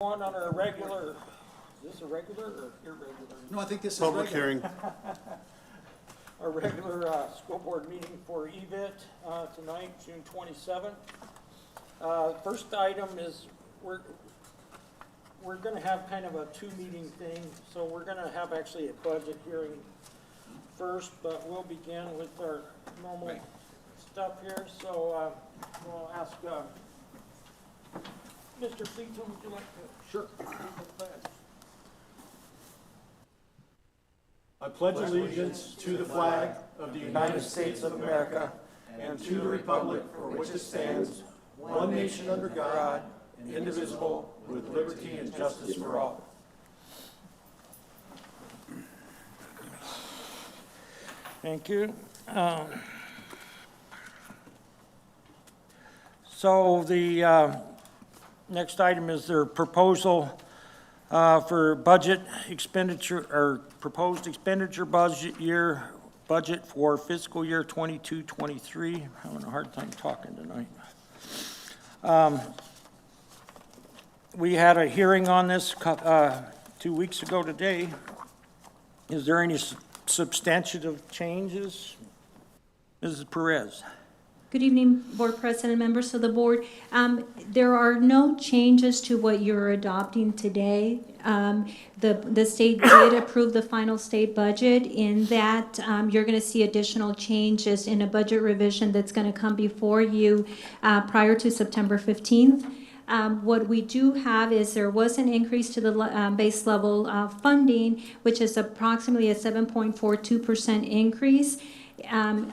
On our regular, is this a regular or irregular? No, I think this is Public regular. hearing. Our regular school board meeting for EVIT tonight, June 27th. First item is we're going to have kind of a two-meeting thing, so we're going to have actually a budget hearing first, but we'll begin with our normal stuff here. So we'll ask Mr. Fleeton, would you like to? Sure. Lead the pledge? I pledge allegiance to the flag of the United States of America and to the republic for which it stands, one nation under God, indivisible, with liberty and justice for all. Thank you. So the next item is their proposal for budget expenditure, or proposed expenditure budget for fiscal year 22-23. I'm having a hard time talking tonight. We had a hearing on this 2 weeks ago today. Is there any substantive changes? Mrs. Perez. Good evening, Board President and members of the board. There are no changes to what you're adopting today. The state did approve the final state budget. In that, you're going to see additional changes in a budget revision that's going to come before you prior to September 15th. What we do have is there was an increase to the base level funding, which is approximately a 7.42% increase.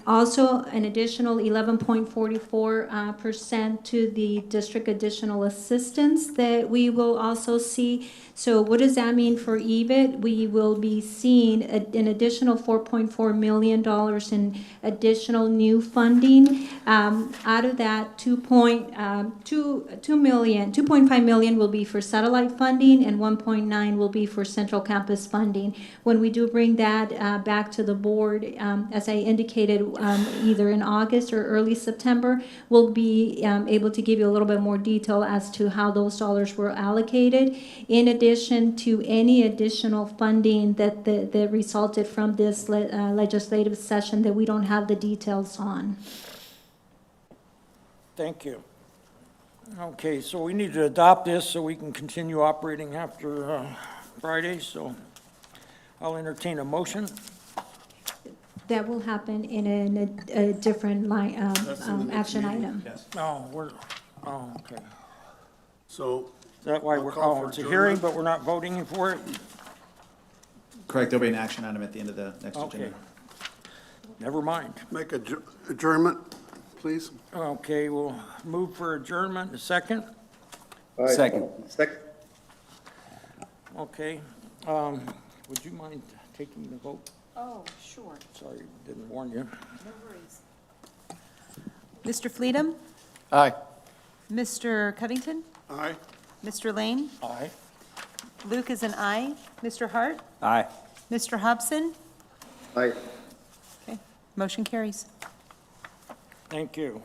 Also, an additional 11.44% to the district additional assistance that we will also see. So what does that mean for EVIT? We will be seeing an additional $4.4 million in additional new funding. Out of that, 2.5 million will be for satellite funding and 1.9 will be for central campus funding. When we do bring that back to the board, as I indicated, either in August or early September, we'll be able to give you a little bit more detail as to how those dollars were allocated, in addition to any additional funding that resulted from this legislative session that we don't have the details on. Thank you. Okay, so we need to adopt this so we can continue operating after Friday, so I'll entertain a motion. That will happen in a different line, action item. Yes. Okay. So, Is that why I'll we're, call for it's a hearing, adjournment. but we're not voting for it? Correct, there'll be an action item at the end of the next Okay. agenda. Never mind. make adjournment, please. Okay, we'll move for adjournment. A second? Second. Okay. Would you mind taking the vote? Oh, sure, Sorry, didn't warn you. no worries. Mr. Fleetum? Aye. Mr. Covington? Aye. Mr. Lane? Aye. Luke is an aye. Mr. Hart? Aye. Mr. Hobson? Aye. Okay, motion carries. Thank you.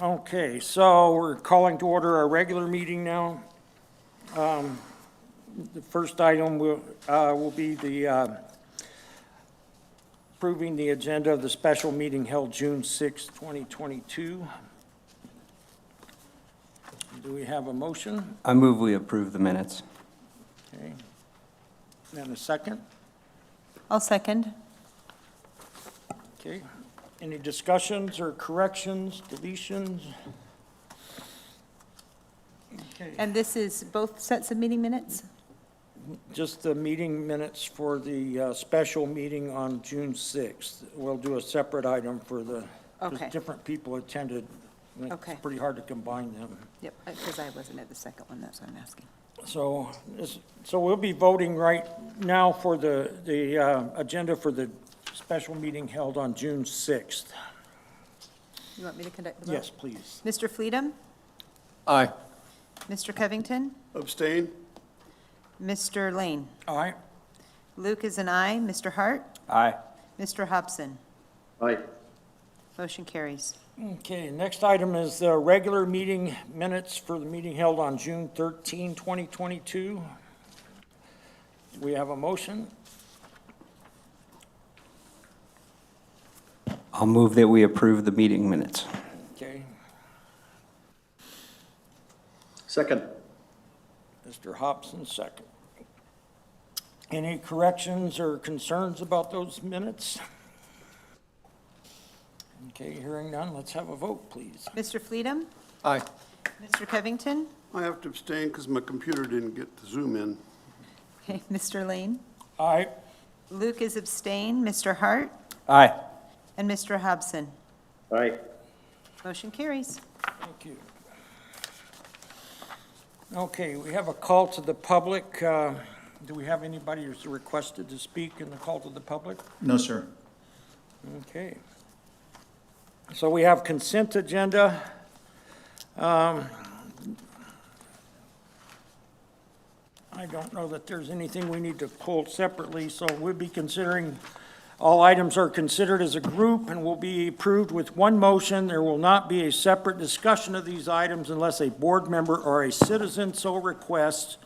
Okay, so we're calling to order our regular meeting now. The first item will be the approving the agenda of the special meeting held June 6, 2022. Do we have a motion? I move we approve the minutes. Okay. And a second? I'll second. Okay. Any discussions or corrections, deletions? Okay. And this is both sets of meeting minutes? Just the meeting minutes for the special meeting on June 6th. We'll do a separate item for the, Okay. different people attended. and Okay. It's pretty hard to combine them. Yep, because I wasn't at the second one, that's what I'm asking. So, so we'll be voting right now for the agenda for the special meeting held on June 6th. You want me to conduct the vote? Yes, please. Mr. Fleetum? Aye. Mr. Covington? Abstain? Mr. Lane? All right, Luke is an aye. Mr. Hart? Aye. Mr. Hobson? Aye. Motion carries. Okay, next item is the regular meeting minutes for the meeting held on June 13, 2022. Do we have a motion? I'll move that we approve the meeting minutes. Okay, Second. Mr. Hobson, second. Any corrections or concerns about those minutes? Okay, hearing none, let's have a vote, please. Mr. Fleetum? Aye. Mr. Covington? I have to abstain because my computer didn't get to zoom in. Okay, Mr. Lane? Aye. Luke is abstain. Mr. Hart? Aye. And Mr. Hobson? Aye. Motion carries. Thank you. Okay, we have a call to the public. Do we have anybody who's requested to speak in the call to the public? No, sir. Okay. So we have consent agenda. I don't know that there's anything we need to pull separately, so we'll be considering, all items are considered as a group and will be approved with one motion. There will not be a separate discussion of these items unless a board member or a citizen so requests,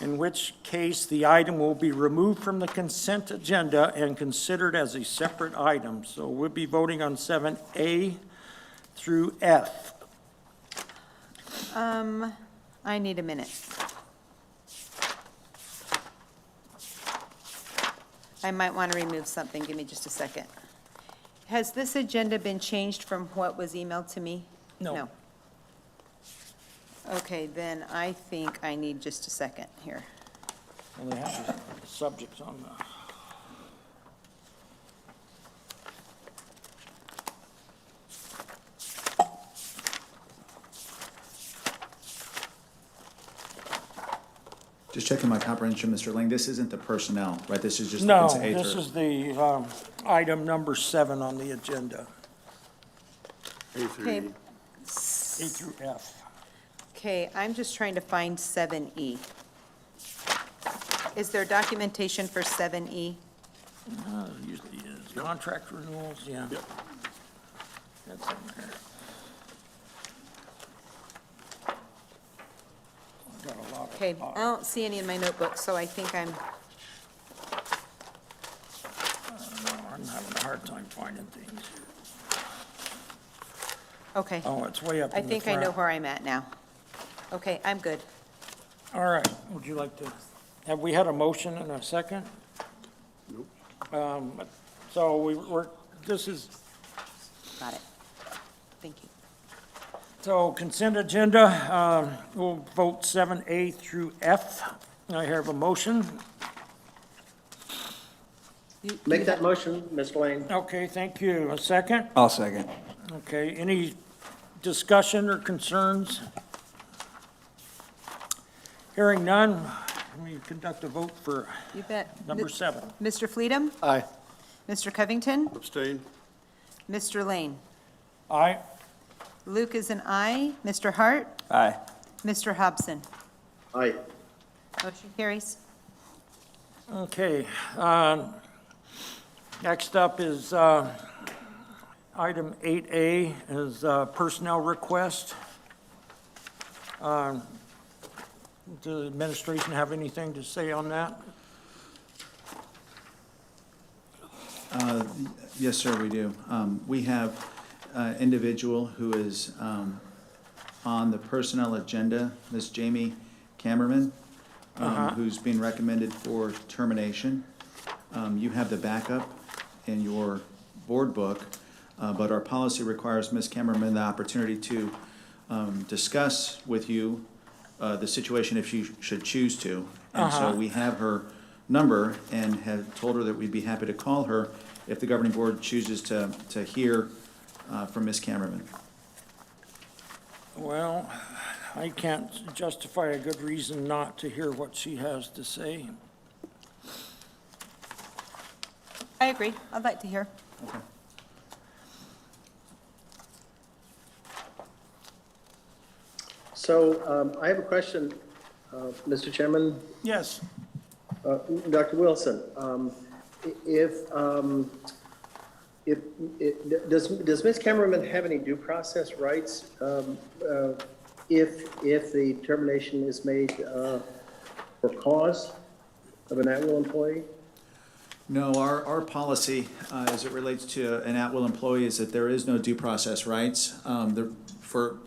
in which case the item will be removed from the consent agenda and considered as a separate item. So we'll be voting on 7A through F. I need a minute. I might want to remove something. Give me just a second. Has this agenda been changed from what was emailed to me? No. Okay, then I think I need just a second here. And they have the subjects on the... Just checking my comprehension, Mr. Ling, this isn't the personnel, right? This is just the No, consent. this is the item number 7 on the agenda, A through Okay. E. A through F. Okay, I'm just trying to find 7E. Is there documentation for 7E? Usually is contract renewals, yeah. Yep. That's in there. Got a lot of... Okay, I don't see any in my notebook, so I think I'm, I'm having a hard time finding things here. okay. Oh, it's way up I in the think I know front. where I'm at now. Okay, I'm good. All right, would you like to, have we had a motion and a second? Nope. So we're, this is, Got it. Thank you. so consent agenda, we'll vote 7A through F. I have a motion. Make that motion, Mr. Lane. Okay, thank you. A second? I'll second. Okay, any discussion or concerns? Hearing none, we conduct a vote for You bet. number 7. Mr. Fleetum? Aye. Mr. Covington? Abstain? Mr. Lane? Aye? Luke is an aye. Mr. Hart? Aye. Mr. Hobson? Aye. Motion carries. Okay, next up is item 8A is personnel request. Does the administration have anything to say on that? Yes, sir, we do. We have an individual who is on the personnel agenda, Ms. Jamie Cameraman, who's been recommended for termination. You have the backup in your board book, but our policy requires Ms. Cameraman the opportunity to discuss with you the situation if she should choose to. And so we have her number and have told her that we'd be happy to call her if the governing board chooses to hear from Ms. Cameraman. Well, I can't justify a good reason not to hear what she has to say. I agree. I'd like to hear. Okay. So I have a question, Mr. Chairman. Yes, Dr. Wilson, if Does Ms. Cameraman have any due process rights if the termination is made for cause of an at-will employee? No, our policy, as it relates to an at-will employee, is that there is no due process rights for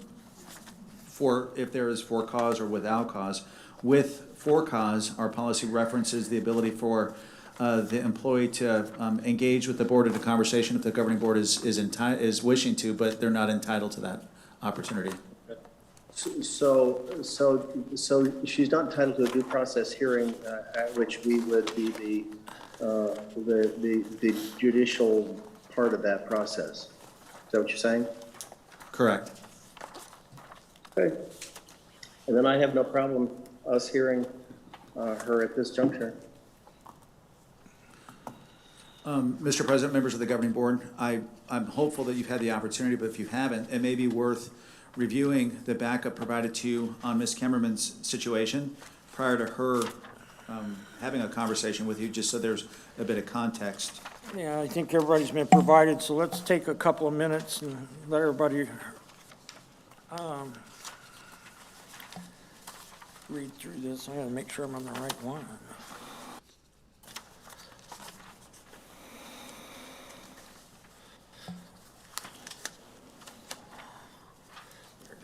if there is for cause or without cause. With for cause, our policy references the ability for the employee to engage with the board in a conversation if the governing board is wishing to, but they're not entitled to that opportunity. So she's not entitled to a due process hearing at which we would be the judicial part of that process. Is that what you're saying? Correct. Okay. And then I have no problem us hearing her at this juncture. Mr. President, members of the governing board, I'm hopeful that you've had the opportunity, but if you haven't, it may be worth reviewing the backup provided to you on Ms. Kemmerman's situation prior to her having a conversation with you, just so there's a bit of context. Yeah, I think everybody's been provided, so let's take a couple of minutes and let everybody read through this. I gotta make sure I'm on the right one. There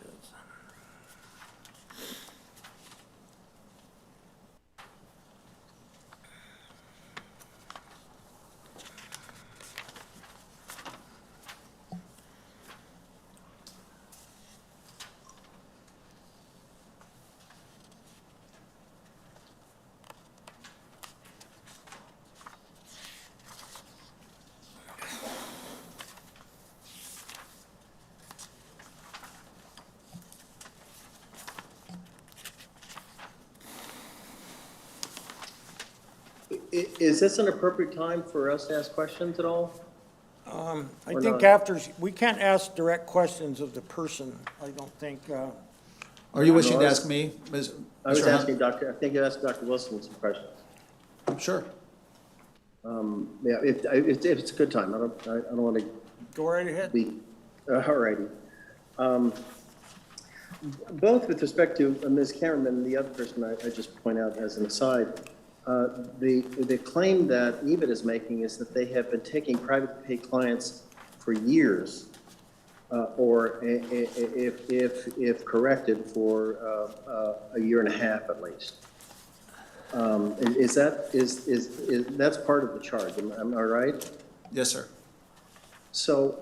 it is. Is this an appropriate time for us to ask questions at all? I Or think not? we can't ask direct questions of the person, I don't think. Are you wishing to No, I- ask me, Ms.? I was Mr. Hunt? asking I think you asked Dr. Wilson some questions. Sure. Yeah, if it's a good time, I don't want to Go right ahead. be, all righty. Both with respect to Ms. Cameraman and the other person I just point out as an aside, the claim that EVIT is making is that they have been taking private pay clients for years, or if corrected, for a year and a half at least. That's part of the charge, am I right? Yes, sir. So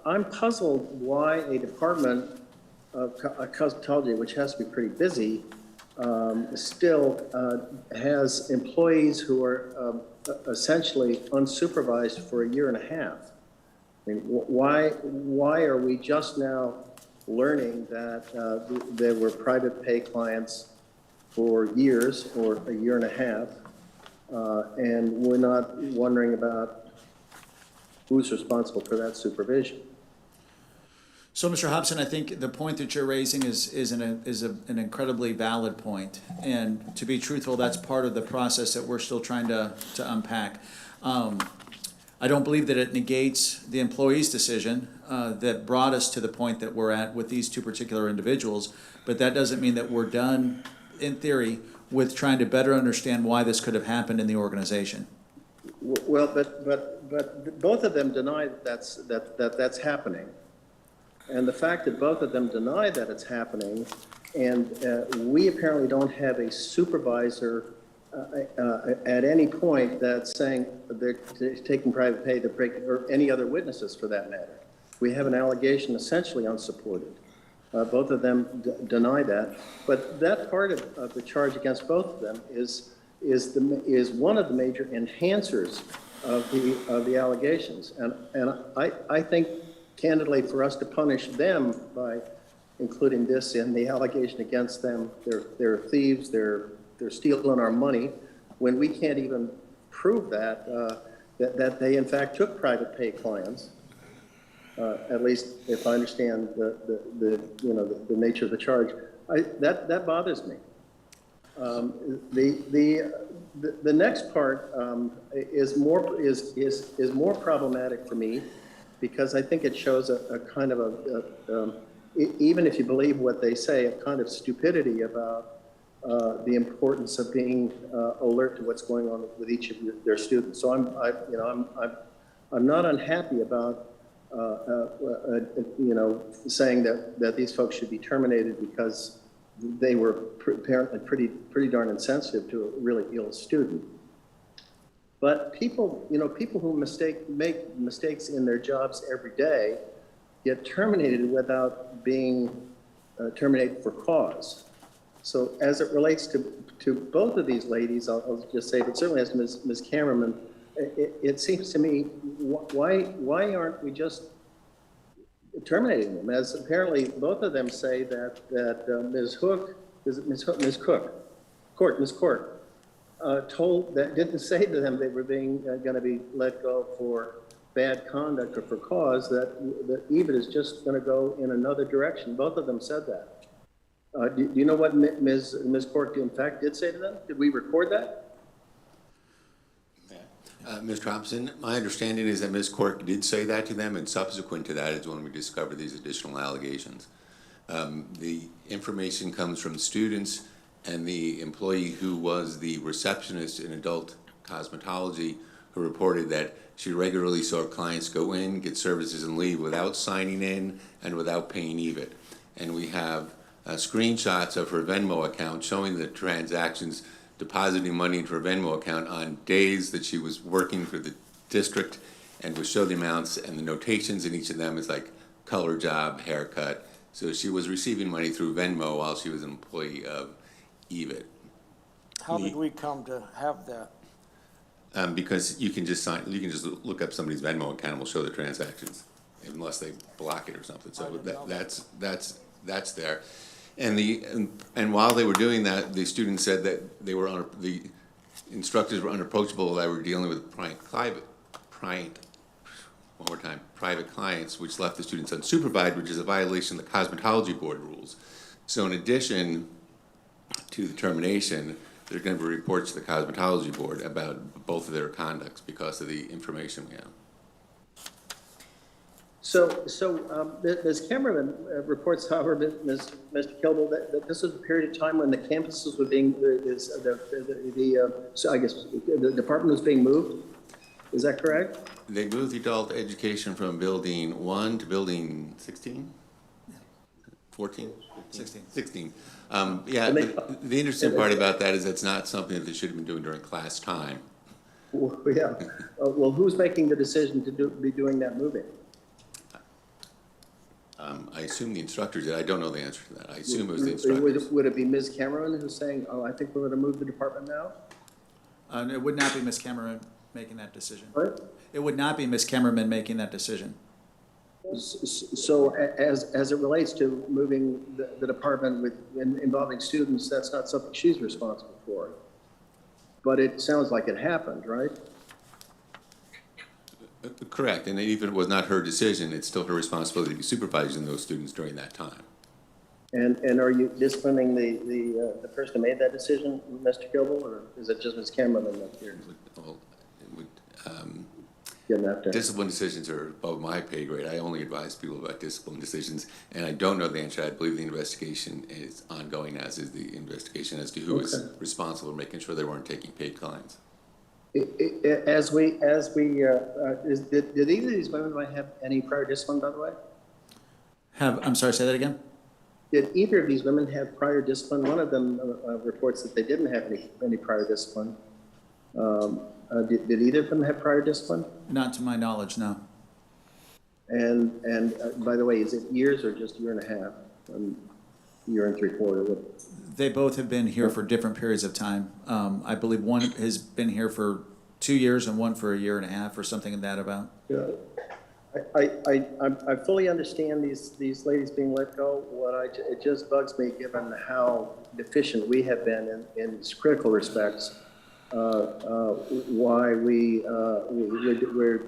I'm puzzled why a department of cosmetology, which has to be pretty busy, still has employees who are essentially unsupervised for a year and a half. I mean, why are we just now learning that there were private pay clients for years or a year and a half, and we're not wondering about who's responsible for that supervision? So, Mr. Hobson, I think the point that you're raising is an incredibly valid point. And to be truthful, that's part of the process that we're still trying to unpack. I don't believe that it negates the employee's decision that brought us to the point that we're at with these two particular individuals, but that doesn't mean that we're done, in theory, with trying to better understand why this could have happened in the organization. Well, but both of them deny that's happening. And the fact that both of them deny that it's happening, and we apparently don't have a supervisor at any point that's saying they're taking private pay, or any other witnesses for that matter. We have an allegation essentially unsupported. Both of them deny that. But that part of the charge against both of them is one of the major enhancers of the allegations. And I think, candidly, for us to punish them by including this in the allegation against them, they're thieves, they're stealing our money, when we can't even prove that they in fact took private pay clients, at least if I understand the nature of the charge, that bothers me. The next part is more problematic for me, because I think it shows a kind of even if you believe what they say, a kind of stupidity about the importance of being alert to what's going on with each of their students. So I'm not unhappy about saying that these folks should be terminated because they were apparently pretty darn insensitive to a really ill student. But people who make mistakes in their jobs every day get terminated without being terminated for cause. So as it relates to both of these ladies, I'll just say, but certainly as Ms. Cameraman, it seems to me, why aren't we just terminating them? As apparently both of them say that Ms. Court, told that, didn't say to them they were going to be let go for bad conduct or for cause, that EVIT is just going to go in another direction. Both of them said that. Do you know what Ms. Court in fact did say to them? Did we record that? Ms. Thompson, my understanding is that Ms. Cork did say that to them, and subsequent to that is when we discovered these additional allegations. The information comes from students and the employee who was the receptionist in adult cosmetology, who reported that she regularly saw clients go in, get services, and leave without signing in and without paying EVIT. And we have screenshots of her Venmo account showing the transactions, depositing money into her Venmo account on days that she was working for the district, and would show the amounts, and the notations in each of them is like color job, haircut. So she was receiving money through Venmo while she was an employee of EVIT. How did we come to have that? Because you can just look up somebody's Venmo account and we'll show the transactions, unless they block it or something. So that's there. And while they were doing that, the students said that the instructors were unapproachable, that they were dealing with private clients, which left the students unsupervised, which is a violation of the Cosmetology Board rules. So in addition to the termination, there are going to be reports to the Cosmetology Board about both of their conducts because of the information we have. So Ms. Cameron reports, however, Mr. Kilble, that this was a period of time when the campuses were being, so I guess the department was being moved. Is that correct? They moved the adult education from building 1 to building 16? 14? 16. Yeah, the interesting part about that is it's not something that they should have been doing during class time. Well, yeah. Well, who's making the decision to be doing that moving? I assume the instructors did. I don't know the answer to that. I assume it was the instructors. Would it be Ms. Cameron who's saying, oh, I think we're going to move the department now? It would not be Ms. Cameron making that decision. What? It would not be Ms. Cameron making that decision. So as it relates to moving the department involving students, that's not something she's responsible for. But it sounds like it happened, right? Correct, and even if it was not her decision, it's still her responsibility to be supervising those students during that time. And are you disciplining the person who made that decision, Mr. Gilbert, or is it just Ms. Cameron up here? Discipline decisions are above my pay grade. I only advise people about discipline decisions, and I don't know the answer. I believe the investigation is ongoing, as is the investigation as to who is responsible for making sure they weren't taking paid clients. Did either of these women have any prior discipline, by the way? I'm sorry, say that again? Did either of these women have prior discipline? One of them reports that they didn't have any prior discipline. Did either of them have prior discipline? Not to my knowledge, no. And by the way, is it years or just year and a half? Year and 3/4? They both have been here for different periods of time. I believe one has been here for 2 years and one for a year and a half or something in that about. Yeah. I fully understand these ladies being let go. It just bugs me, given how deficient we have been in critical respects, why we're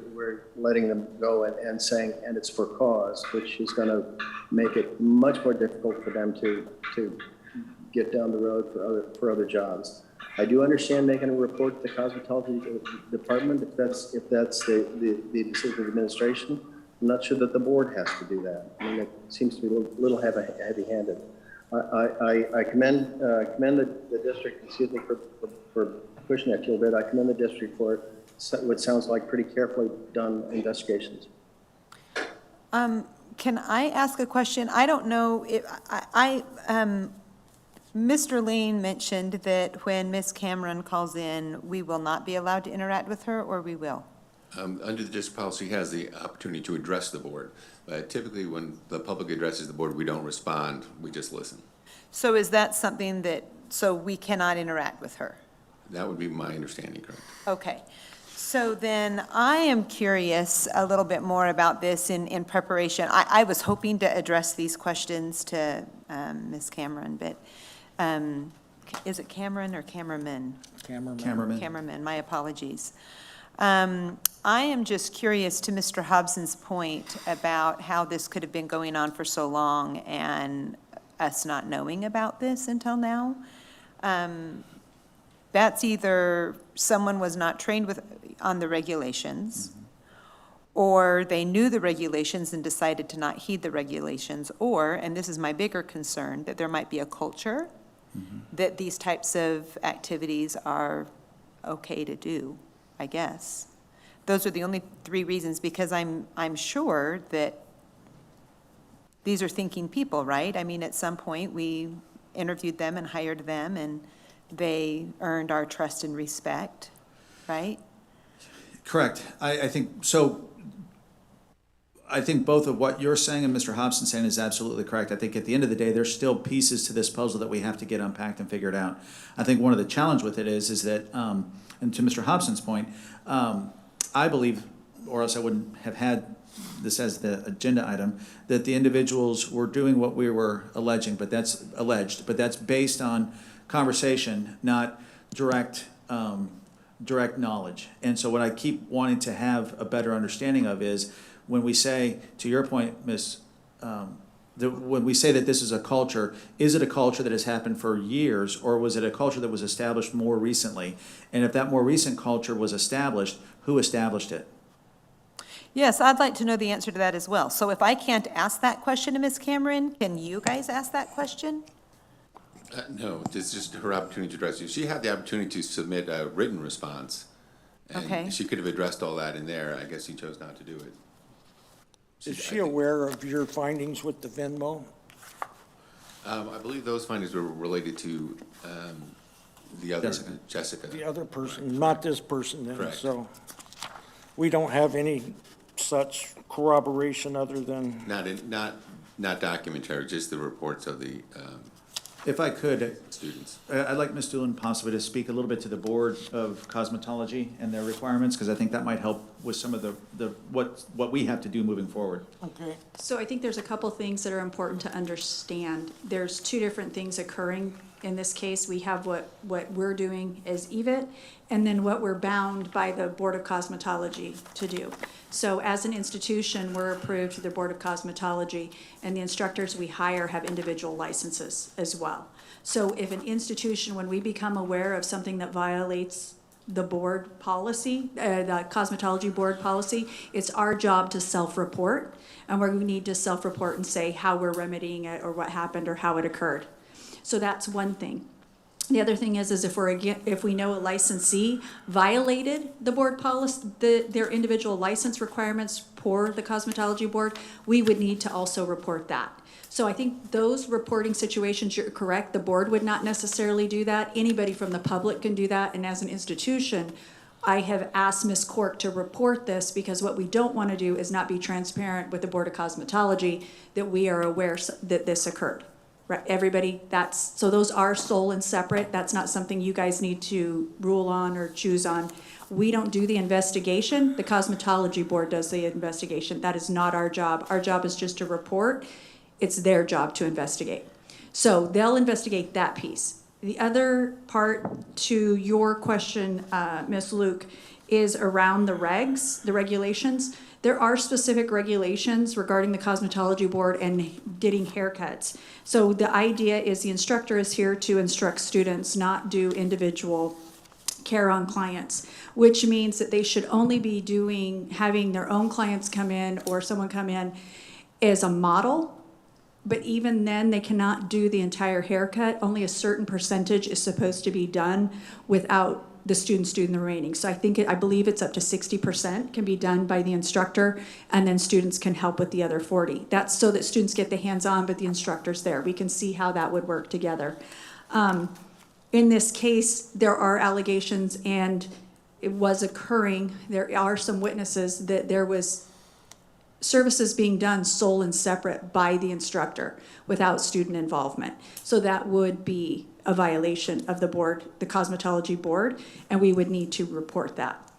letting them go and saying, and it's for cause, which is going to make it much more difficult for them to get down the road for other jobs. I do understand making a report to the cosmetology department if that's the decision of the administration. I'm not sure that the board has to do that. I mean, it seems to be a little heavy-handed. I commend the district, excuse me for pushing that a little bit. I commend the district for what sounds like pretty carefully done investigations. Can I ask a question? I don't know if, Mr. Lean mentioned that when Ms. Cameron calls in, we will not be allowed to interact with her, or we will? Under the district policy, he has the opportunity to address the board. But typically, when the public addresses the board, we don't respond, we just listen. So is that something so we cannot interact with her? That would be my understanding, correct? Okay. So then I am curious a little bit more about this in preparation. I was hoping to address these questions to Ms. Cameron, but is it Cameron or Cameraman? Cameraman. Cameraman, my apologies. I am just curious to Mr. Hobson's point about how this could have been going on for so long and us not knowing about this until now. That's either someone was not trained on the regulations, or they knew the regulations and decided to not heed the regulations, or, and this is my bigger concern, that there might be a culture that these types of activities are okay to do, I guess. Those are the only three reasons, because I'm sure that these are thinking people, right? I mean, at some point, we interviewed them and hired them, and they earned our trust and respect, right? Correct. I think, so I think both of what you're saying and Mr. Hobson saying is absolutely correct. I think at the end of the day, there's still pieces to this puzzle that we have to get unpacked and figured out. I think one of the challenge with it is that, and to Mr. Hobson's point, I believe, or else I wouldn't have had this as the agenda item, that the individuals were doing what we were alleging, but that's alleged, but that's based on conversation, not direct knowledge. And so what I keep wanting to have a better understanding of is when we say, to your point, Ms., when we say that this is a culture, is it a culture that has happened for years, or was it a culture that was established more recently? And if that more recent culture was established, who established it? Yes, I'd like to know the answer to that as well. So if I can't ask that question to Ms. Cameron, can you guys ask that question? No, this is just her opportunity to address you. She had the opportunity to submit a written response. Okay. And she could have addressed all that in there. I guess she chose not to do it. Is she aware of your findings with the Venmo? I believe those findings were related to the other, Jessica. The other person, not this person then, Correct. so we don't have any such corroboration other than, Not documentary, just the reports of the If I could, students. I'd like Ms. Doolin possibly to speak a little bit to the Board of Cosmetology and their requirements, because I think that might help with some of what we have to do moving forward. okay. So I think there's a couple things that are important to understand. There's two different things occurring in this case. We have what we're doing as EVIT, and then what we're bound by the Board of Cosmetology to do. So as an institution, we're approved to the Board of Cosmetology, and the instructors we hire have individual licenses as well. So if an institution, when we become aware of something that violates the board policy, the cosmetology board policy, it's our job to self-report, and we need to self-report and say how we're remedying it, or what happened, or how it occurred. So that's one thing. The other thing is if we know a licensee violated the board policy, their individual license requirements for the cosmetology board, we would need to also report that. So I think those reporting situations, you're correct, the board would not necessarily do that. Anybody from the public can do that, and as an institution, I have asked Ms. Cork to report this, because what we don't want to do is not be transparent with the Board of Cosmetology that we are aware that this occurred. Right, everybody, so those are sole and separate. That's not something you guys need to rule on or choose on. We don't do the investigation. The cosmetology board does the investigation. That is not our job. Our job is just to report. It's their job to investigate. So they'll investigate that piece. The other part to your question, Ms. Luke, is around the regs, the regulations. There are specific regulations regarding the cosmetology board and getting haircuts. So the idea is the instructor is here to instruct students, not do individual care on clients, which means that they should only be having their own clients come in or someone come in as a model. But even then, they cannot do the entire haircut. Only a certain percentage is supposed to be done without the students doing the remaining. So I believe it's up to 60% can be done by the instructor, and then students can help with the other 40. That's so that students get the hands-on, but the instructor's there. We can see how that would work together. In this case, there are allegations, and it was occurring. There are some witnesses that there was services being done sole and separate by the instructor without student involvement. So that would be a violation of the board, the cosmetology board, and we would need to report that.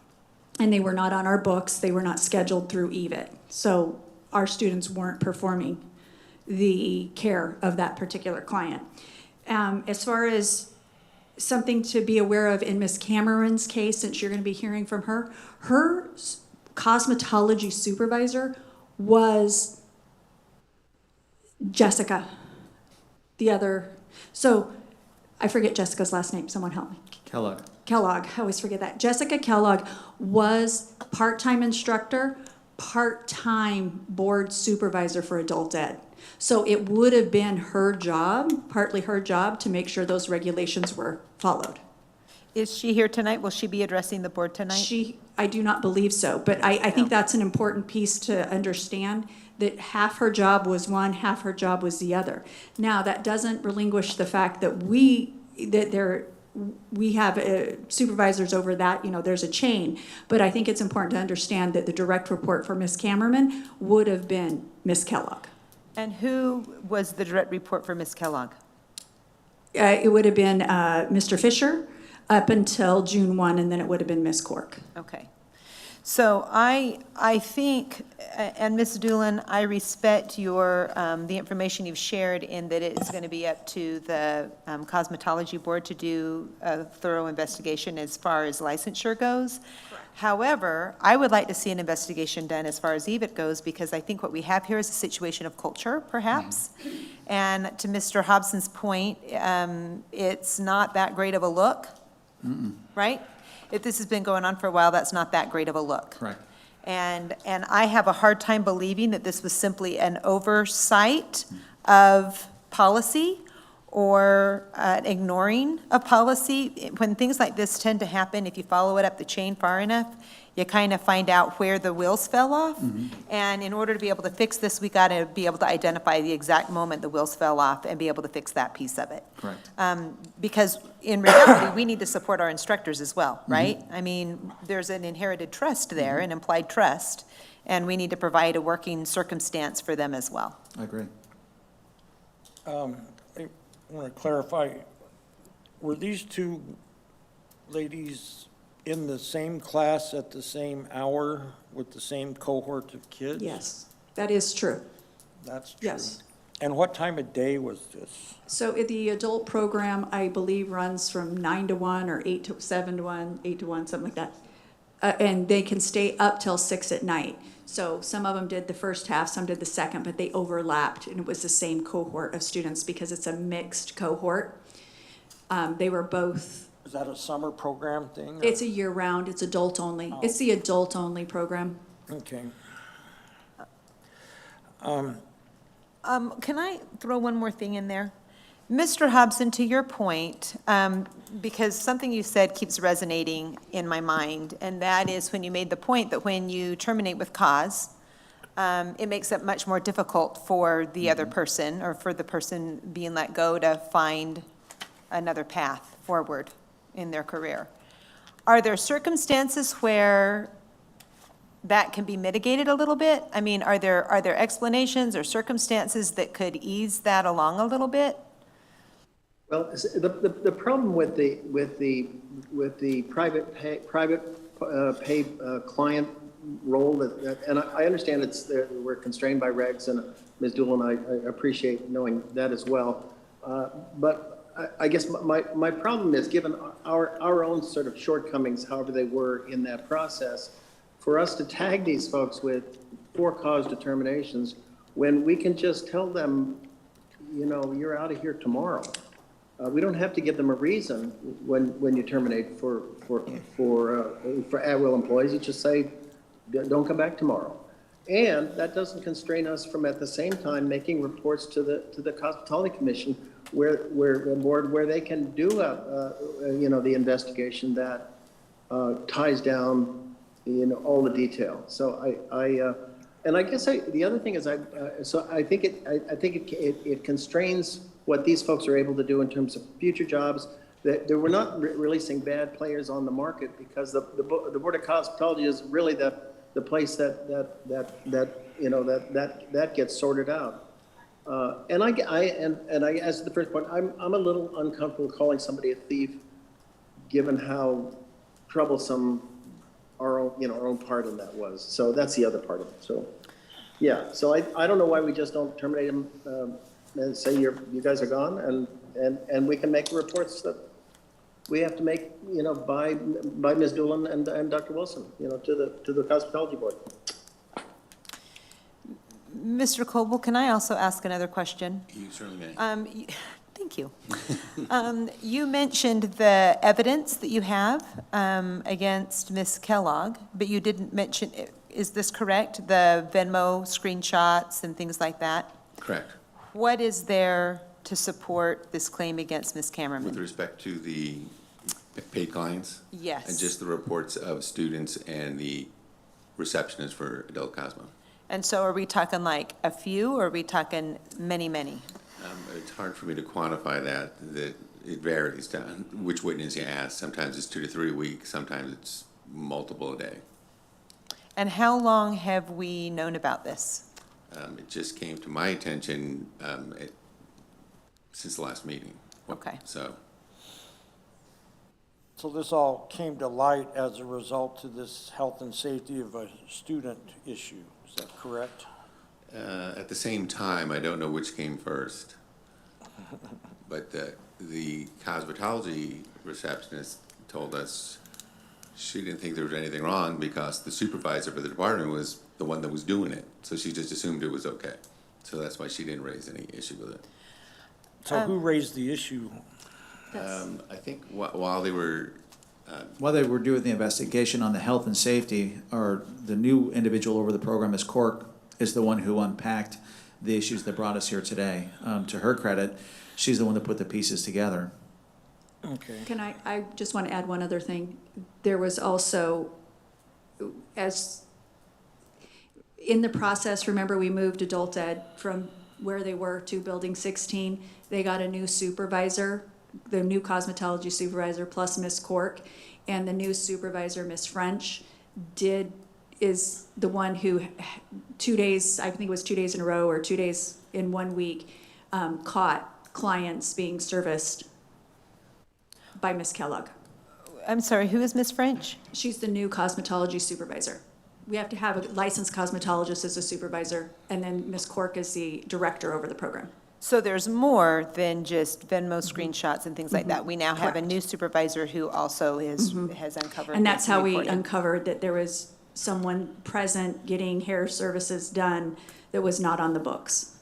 And they were not on our books, they were not scheduled through EVIT. So our students weren't performing the care of that particular client. As far as something to be aware of in Ms. Cameron's case, since you're gonna be hearing from her, her cosmetology supervisor was Jessica, so I forget Jessica's last name, someone help me. Kellogg. Kellogg, I always forget that. Jessica Kellogg was part-time instructor, part-time board supervisor for adult ed. So it would have been her job, partly her job, to make sure those regulations were followed. Is she here tonight? Will she be addressing the board tonight? I do not believe so, but I think that's an important piece to understand, that half her job was one, half her job was the other. Now, that doesn't relinquish the fact that we have supervisors over that, there's a chain, but I think it's important to understand that the direct report for Ms. Camerman would have been Ms. Kellogg. And who was the direct report for Ms. Kellogg? It would have been Mr. Fisher up until June 1, and then it would have been Ms. Cork. Okay. So I think, and Ms. Doolin, I respect your, the information you've shared in that it's going to be up to the cosmetology board to do a thorough investigation as far as licensure goes. Correct. However, I would like to see an investigation done as far as EVIT goes, because I think what we have here is a situation of culture, perhaps. Mm-hmm. And to Mr. Hobson's point, it's not that great of a look, right? If this has been going on for a while, that's not that great of a look. Correct. And I have a hard time believing that this was simply an oversight of policy or ignoring of policy. When things like this tend to happen, if you follow it up the chain far enough, you kind of find out where the wheels fell off. Mm-hmm. And in order to be able to fix this, we got to be able to identify the exact moment the wheels fell off and be able to fix that piece of it. Correct. Because in reality, we need to support our instructors as well, right? Mm-hmm. I mean, there's an inherited trust there, mm-hmm. an implied trust, and we need to provide a working circumstance for them as well. I agree. I want to clarify, were these two ladies in the same class at the same hour with the same cohort of kids? Yes, that is true. That's true. Yes. And what time of day was this? So the adult program, I believe, runs from 9 to 1 or 8 to 7 to 1, 8 to 1, something like that. And they can stay up till 6 at night. So some of them did the first half, some did the second, but they overlapped, and it was the same cohort of students because it's a mixed cohort. They were both. Is that a summer program thing? Or? It's a year-round. It's adult only. Oh. It's the adult-only program. Okay. Can I throw one more thing in there? Mr. Hobson, to your point, because something you said keeps resonating in my mind, and that is when you made the point that when you terminate with cause, it makes it much more difficult for the other person or for the person being let go to find another path forward in their career. Are there circumstances where that can be mitigated a little bit? I mean, are there explanations or circumstances that could ease that along a little bit? Well, the problem with the private pay client role and I understand we're constrained by regs, and Ms. Doolin, I appreciate knowing that as well. But I guess my problem is, given our own sort of shortcomings, however they were in that process, for us to tag these folks with for-cause determinations, when we can just tell them, you know, you're out of here tomorrow. We don't have to give them a reason when you terminate for at-will employees. You just say, don't come back tomorrow. And that doesn't constrain us from, at the same time, making reports to the Cosmetology Commission, where they can do the investigation that ties down, all the detail. So I guess the other thing is I think it constrains what these folks are able to do in terms of future jobs. That we're not releasing bad players on the market, because the Board of Cosmetology is really the place that gets sorted out. And I as the first point, I'm a little uncomfortable calling somebody a thief, given how troublesome our own part in that was. So that's the other part of it. So yeah, so I don't know why we just don't terminate them and say you guys are gone, and we can make the reports that we have to make, by Ms. Doolin and Dr. Wilson, to the Cosmetology Board. Mr. Coble, can I also ask another question? You certainly may. Thank you. You mentioned the evidence that you have against Ms. Kellogg, but you didn't mention, is this correct, the Venmo screenshots and things like that? Correct. What is there to support this claim against Ms. Kammerman? With respect to the paid clients? Yes. And just the reports of students and the receptionist for Adult Cosmo. And so are we talking like a few, or are we talking many, many? It's hard for me to quantify that it varies down which witness you ask. Sometimes it's 2 to 3 a week, sometimes it's multiple a day. And how long have we known about this? It just came to my attention since the last meeting. Okay. So this all came to light as a result of this health and safety of a student issue, is that correct? at the same time, I don't know which came first, but the cosmetology receptionist told us she didn't think there was anything wrong because the supervisor for the department was the one that was doing it. So she just assumed it was okay. So that's why she didn't raise any issue with it. So who raised the issue? I think while they were While they were doing the investigation on the health and safety, or the new individual over the program, Ms. Cork, is the one who unpacked the issues that brought us here today. To her credit, she's the one that put the pieces together. Okay. Can I just want to add one other thing. There was also, as in the process, remember we moved adult ed from where they were to building 16. They got a new supervisor, the new cosmetology supervisor plus Miss Cork, and the new supervisor, Miss French, is the one who 2 days, I think it was 2 days in a row or 2 days in 1 week, caught clients being serviced by Miss Kellogg. I'm sorry, who is Miss French? She's the new cosmetology supervisor. We have to have a licensed cosmetologist as a supervisor, and then Miss Cork is the director over the program. So there's more than just Venmo screenshots and things like that. We now have a new supervisor who also has uncovered. And that's this how we reporting. uncovered that there was someone present getting hair services done that was not on the books.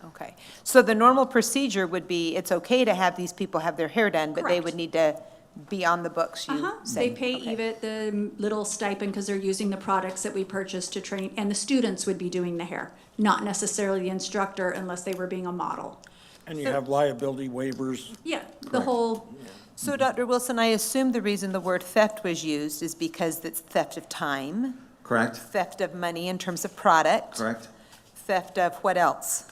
Okay, so the normal procedure would be, it's okay to have these people have their hair done, but they Correct. would need to be on the books, you say? They pay Okay. EVIT the little stipend because they're using the products that we purchased to train, and the students would be doing the hair, not necessarily the instructor unless they were being a model. And you have liability waivers. Yeah, the whole, So Dr. Wilson, I assume the reason the word theft was used is because it's theft of time, Correct? theft of money in terms of product. Correct? Theft of what else?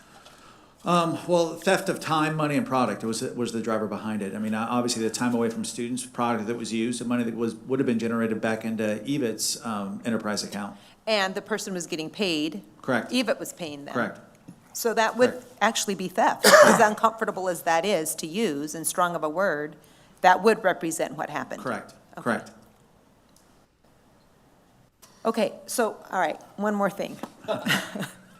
Well, theft of time, money, and product was the driver behind it. I mean, obviously, the time away from students, product that was used, the money that would have been generated back into EVIT's enterprise account. And the person was getting paid. Correct. EVIT was paying them. Correct. So that would Correct. actually be theft. As uncomfortable as that is to use and strong of a word, that would represent what happened. Correct. Okay. Correct. Okay, so, all right, one more thing.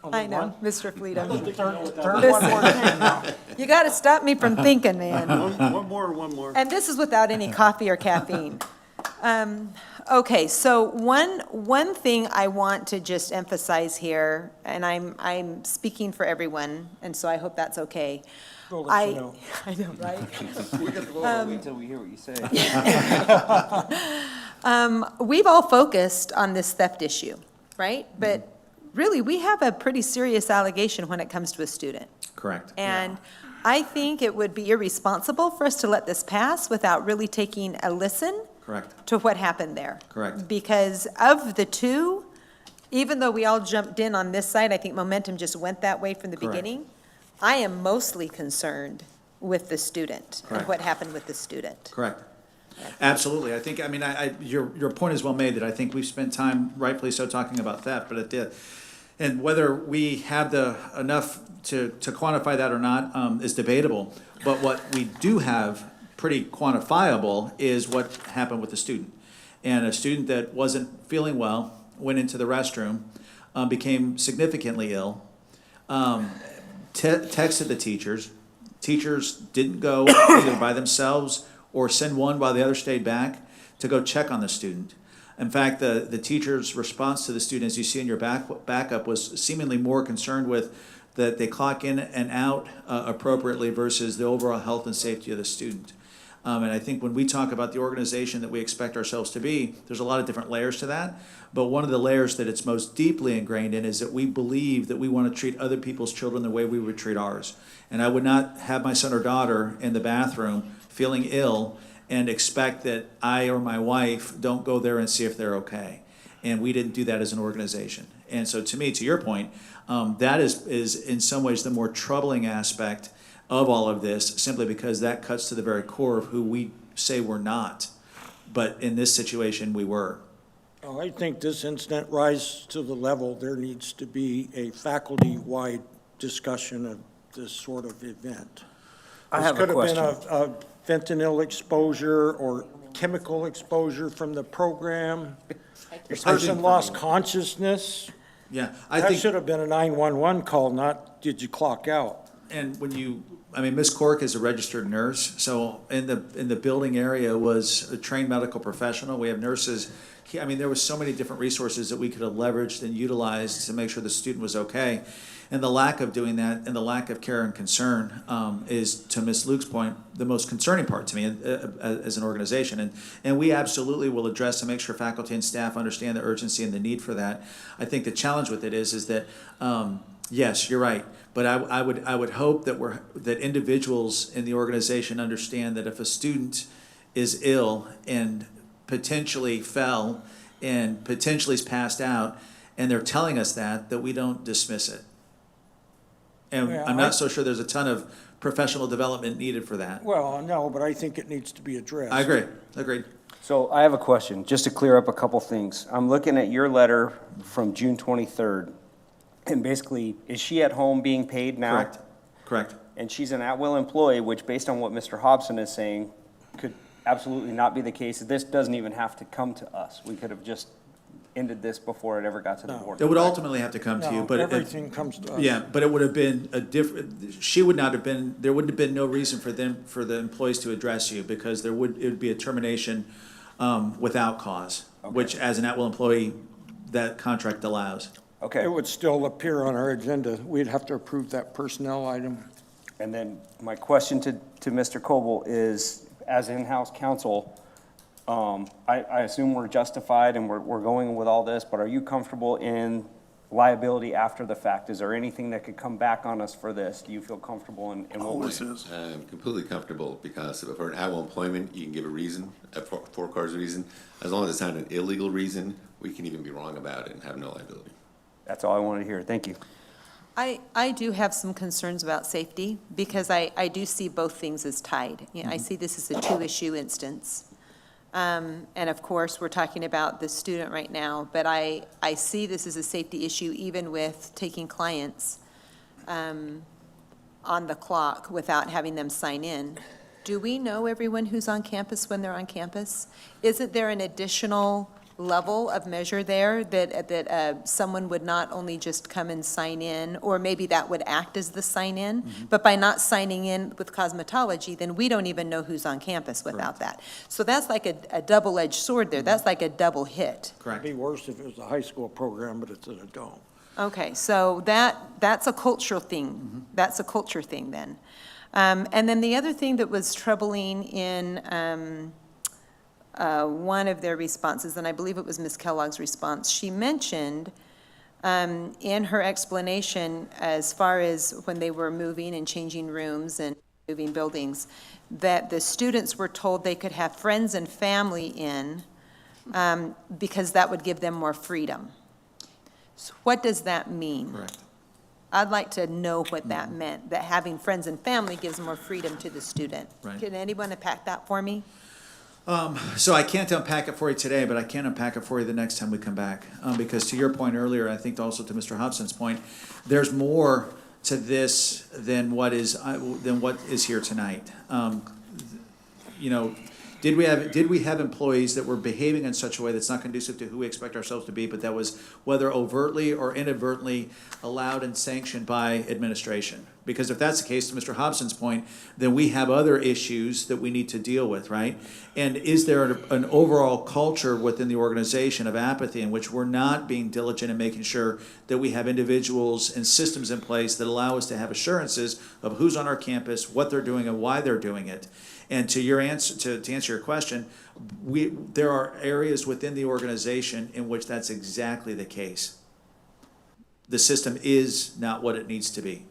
I know, Mr. Freedom. Turn one more thing now. You got to stop me from thinking, man. One more. And this is without any coffee or caffeine. Okay, so one thing I want to just emphasize here, and I'm speaking for everyone, and so I hope that's okay. We'll let you know. I know, right? Wait till we hear what you say. We've all focused on this theft issue, right? But really, we have a pretty serious allegation when it comes to a student. Correct. And I think it would be irresponsible for us to let this pass without really taking a listen Correct. to what happened there. Correct. Because of the two, even though we all jumped in on this side, I think momentum just went that way from the Correct. beginning. I am mostly concerned with the student and Correct. what happened with the student. Correct. Absolutely. I think, I mean, your point is well made, that I think we've spent time, rightfully so, talking about theft, but it did. And whether we have enough to quantify that or not is debatable. But what we do have pretty quantifiable is what happened with the student. And a student that wasn't feeling well went into the restroom, became significantly ill, texted the teachers. Teachers didn't go either by themselves or send one while the other stayed back to go check on the student. In fact, the teacher's response to the student, as you see in your backup, was seemingly more concerned with that they clock in and out appropriately versus the overall health and safety of the student. And I think when we talk about the organization that we expect ourselves to be, there's a lot of different layers to that. But one of the layers that it's most deeply ingrained in is that we believe that we want to treat other people's children the way we would treat ours. And I would not have my son or daughter in the bathroom feeling ill and expect that I or my wife don't go there and see if they're okay. And we didn't do that as an organization. And so to me, to your point, that is in some ways the more troubling aspect of all of this, simply because that cuts to the very core of who we say we're not. But in this situation, we were. Oh, I think this incident rises to the level there needs to be a faculty-wide discussion of this sort of event. I have a question. This could have been a fentanyl exposure or chemical exposure from the program. The person lost consciousness. Yeah, I That think, should have been a 911 call, not did you clock out? and Ms. Cork is a registered nurse, so in the building area was a trained medical professional. We have nurses. There was so many different resources that we could have leveraged and utilized to make sure the student was okay. And the lack of doing that and the lack of care and concern is, to Ms. Luke's point, the most concerning part to me as an organization. And we absolutely will address to make sure faculty and staff understand the urgency and the need for that. I think the challenge with it is that, yes, you're right. But I would hope that individuals in the organization understand that if a student is ill and potentially fell and potentially is passed out, and they're telling us that we don't dismiss it. And Yeah, I'm not so sure there's a ton of professional development needed for that. Well, no, but I think it needs to be addressed. I agree. Agreed. So I have a question, just to clear up a couple things. I'm looking at your letter from June 23rd, and basically, is she at home being paid now? Correct. Correct. And she's an at-will employee, which, based on what Mr. Hobson is saying, could absolutely not be the case. This doesn't even have to come to us. We could have just ended this before it ever got to the No. board. It would ultimately have to come to you, No, but everything comes to us. yeah, but it would have been a different. She would not have been. There wouldn't have been no reason for the employees to address you, because it would be a termination without cause, which, as an at-will employee, that contract allows. Okay. It would still appear on our agenda. We'd have to approve that personnel item. And then my question to Mr. Coble is, as in-house counsel, I assume we're justified and we're going with all this, but are you comfortable in liability after the fact? Is there anything that could come back on us for this? Do you feel comfortable in what we're Always doing? is. I'm completely comfortable, because for an at-will employment, you can give a reason, a four cause reason. As long as it's not an illegal reason, we can even be wrong about it and have no liability. That's all I wanted to hear. Thank you. I do have some concerns about safety, because I do see both things as tied. You know, I see this as a two-issue instance. And of course, we're talking about the student right now, but I see this as a safety issue even with taking clients on the clock without having them sign in. Do we know everyone who's on campus when they're on campus? Isn't there an additional level of measure there, that someone would not only just come and sign in, or maybe that would act as the sign-in, but by not signing in with cosmetology, then we don't even know who's on campus without that. So that's like a double-edged sword there. That's like a double hit. Correct. It'd be worse if it was a high school program, but it's an adult. Okay, so that's a cultural thing. That's a culture thing then. And then the other thing that was troubling in one of their responses, and I believe it was Ms. Kellogg's response, she mentioned in her explanation as far as when they were moving and changing rooms and moving buildings, that the students were told they could have friends and family in because that would give them more freedom. So what does that mean? Correct. I'd like to know what that meant, that having friends and family gives more freedom to the student. Right. Can anyone unpack that for me? So I can't unpack it for you today, but I can unpack it for you the next time we come back. Because to your point earlier, I think also to Mr. Hobson's point, there's more to this than what is here tonight. You know, did we have employees that were behaving in such a way that's not conducive to who we expect ourselves to be, but that was whether overtly or inadvertently allowed and sanctioned by administration? Because if that's the case, to Mr. Hobson's point, then we have other issues that we need to deal with, right? And is there an overall culture within the organization of apathy in which we're not being diligent in making sure that we have individuals and systems in place that allow us to have assurances of who's on our campus, what they're doing, and why they're doing it? And to your answer, to answer your question, there are areas within the organization in which that's exactly the case. The system is not what it needs to be.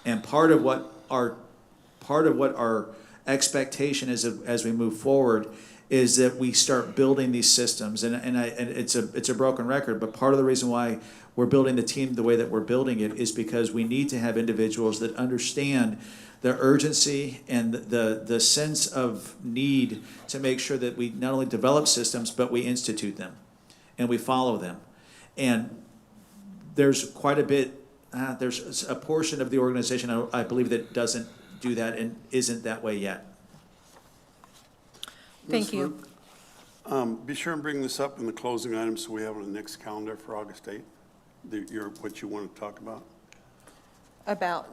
And part of what our expectation is as we move forward is that we start building these systems. And it's a broken record, but part of the reason why we're building the team the way that we're building it is because we need to have individuals that understand the urgency and the sense of need to make sure that we not only develop systems, but we institute them and we follow them. And there's quite a bit, there's a portion of the organization, I believe, that doesn't do that and isn't that way yet. Thank you. Be sure and bring this up in the closing items so we have it on the next calendar for August 8th, what you want to talk about. About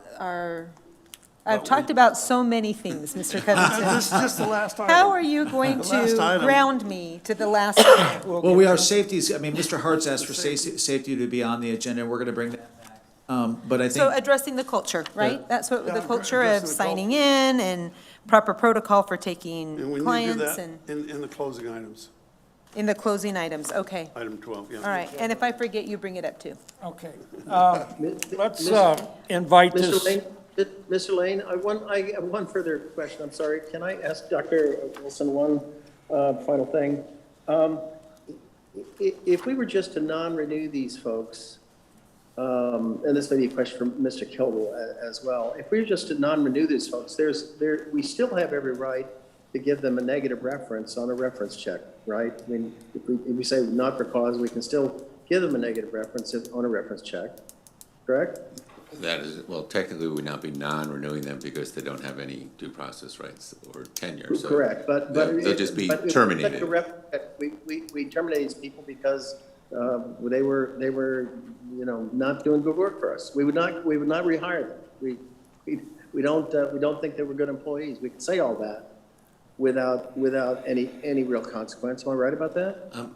I've talked about so many things, Mr. Covington. This is just the last item. How are you going The last to item. ground me to the last item? Well, we are safeties, I mean, Mr. Hart's asked for safety to be on the agenda, and we're gonna bring that back. But I So think, addressing the culture, right? That's what, the Yeah, culture addressing of the signing in and proper protocol for And taking we need to do clients that and in the closing items, in the closing items, okay. item 12, yeah. All right, and if I forget, you bring it up too. Okay, Let's let's invite Mr. this. Lane, Mr. Lane, I have one further question, I'm sorry. Can I ask Dr. Wilson one final thing? If we were just to non-renew these folks, and this may be a question for Mr. Kilble as well, if we were just to non-renew these folks, we still have every right to give them a negative reference on a reference check, right? I mean, if we say not for cause, we can still give them a negative reference on a reference check, correct? That is, well, technically, we would not be non-renewing them because they don't have any due process rights or tenure, so. Correct, but. They'll just be but- terminated. We terminate these people because they were, not doing good work for us. We would not rehire them. We don't think they were good employees. We could say all that without any real consequence. Am I right about that?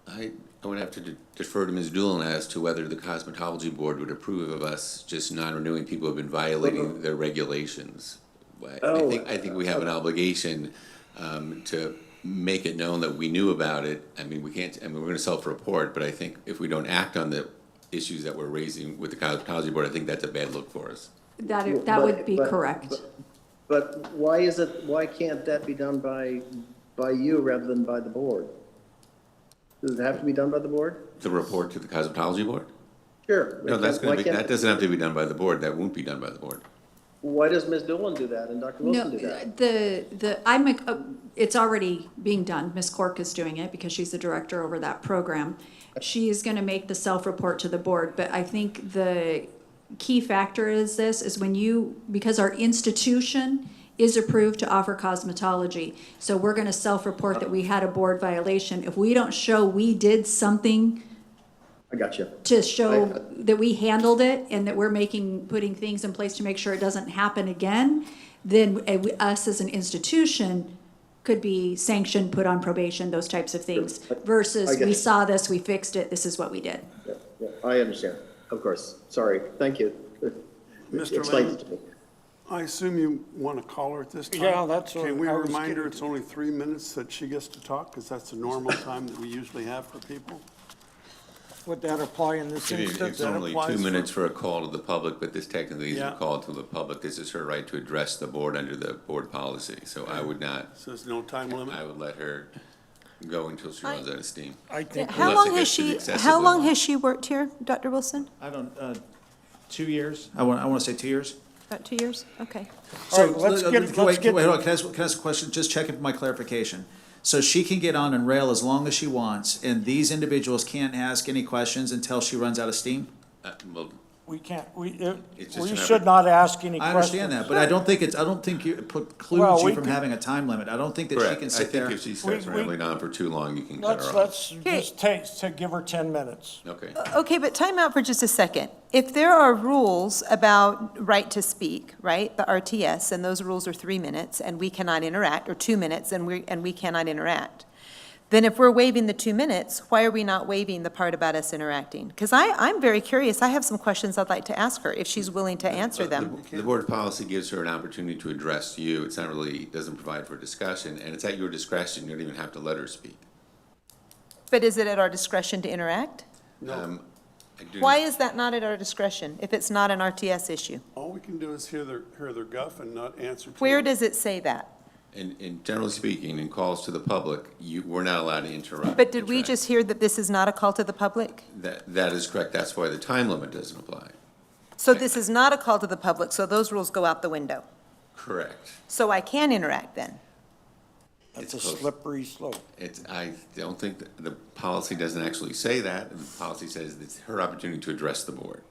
I would have to defer to Ms. Doolin as to whether the Cosmetology Board would approve of us just non-renewing people who have been violating their regulations. I think we have an obligation to make it known that we knew about it. I mean, we're going to self-report, but I think if we don't act on the issues that we're raising with the Cosmetology Board, I think that's a bad look for us. That would be correct. But why can't that be done by you rather than by the board? Does it have to be done by the board? The report to the Cosmetology Board? Sure. No, that doesn't have to be done by the board. That won't be done by the board. Why does Ms. Doolin do that and Dr. Wilson do that? It's already being done. Ms. Cork is doing it because she's the director over that program. She is gonna make the self-report to the board, but I think the key factor is when because our institution is approved to offer cosmetology. So we're gonna self-report that we had a board violation. If we don't show we did something I got you. to show that we handled it and that we're putting things in place to make sure it doesn't happen again, then us as an institution could be sanctioned, put on probation, those types of things. I Versus, get we you. saw this, we fixed it, this is what we did. Yeah, yeah, I understand, of course. Sorry, thank you. Mr. Explain Lane? it to me. I assume you want to call her at this time? Yeah, that's what Can we I was remind her getting it's to. only 3 minutes that she gets to talk? Because that's the normal time that we usually have for people. Would that apply in this instance? It's that only applies 2 for- minutes for a call to the public, but this technically isn't Yeah. a call to the public. This is her right to address the board under the board policy. So I would not, So there's no time limit? I would let her go until she runs out of steam. I think, How Unless long it has gets to the she, excessive how long level. has she worked here, Dr. Wilson? I don't, 2 years? I want to say 2 years. About 2 years? Okay. So, right, let's wait, get- wait, hold on, can I ask a question, just checking for my clarification? So she can get on and rail as long as she wants, and these individuals can't ask any questions until she runs out of steam? Well, we can't, It's just we an should not ask any I questions. understand that, but I don't think it precludes Well, you we from could- having a time limit. I don't think that she correct. can I sit there. think if she starts We- rambling on for too long, you can cut Let's, her off. let's Okay. just to give her 10 minutes. Okay. Okay, but time out for just a second. If there are rules about right to speak, right, the RTS, and those rules are 3 minutes, and we cannot interact, or 2 minutes, and we cannot interact, then if we're waiving the 2 minutes, why are we not waiving the part about us interacting? Because I'm very curious. I have some questions I'd like to ask her, if she's willing to answer them. The board policy gives her an opportunity to address you. It's not really, doesn't provide for discussion, and it's at your discretion. You don't even have to let her speak. But is it at our discretion to interact? No. I do. Why is that not at our discretion, if it's not an RTS issue? All we can do is hear their guff and not answer to Where them. does it say that? In generally speaking, in calls to the public, we're not allowed to interrupt. But did we interact. just hear that this is not a call to the public? That is correct. That's why the time limit doesn't apply. So this is not a call to the public, so those rules go out the window. Correct. So I can interact then? That's a It's close. slippery slope. I don't think the policy doesn't actually say that. The policy says it's her opportunity to address the board.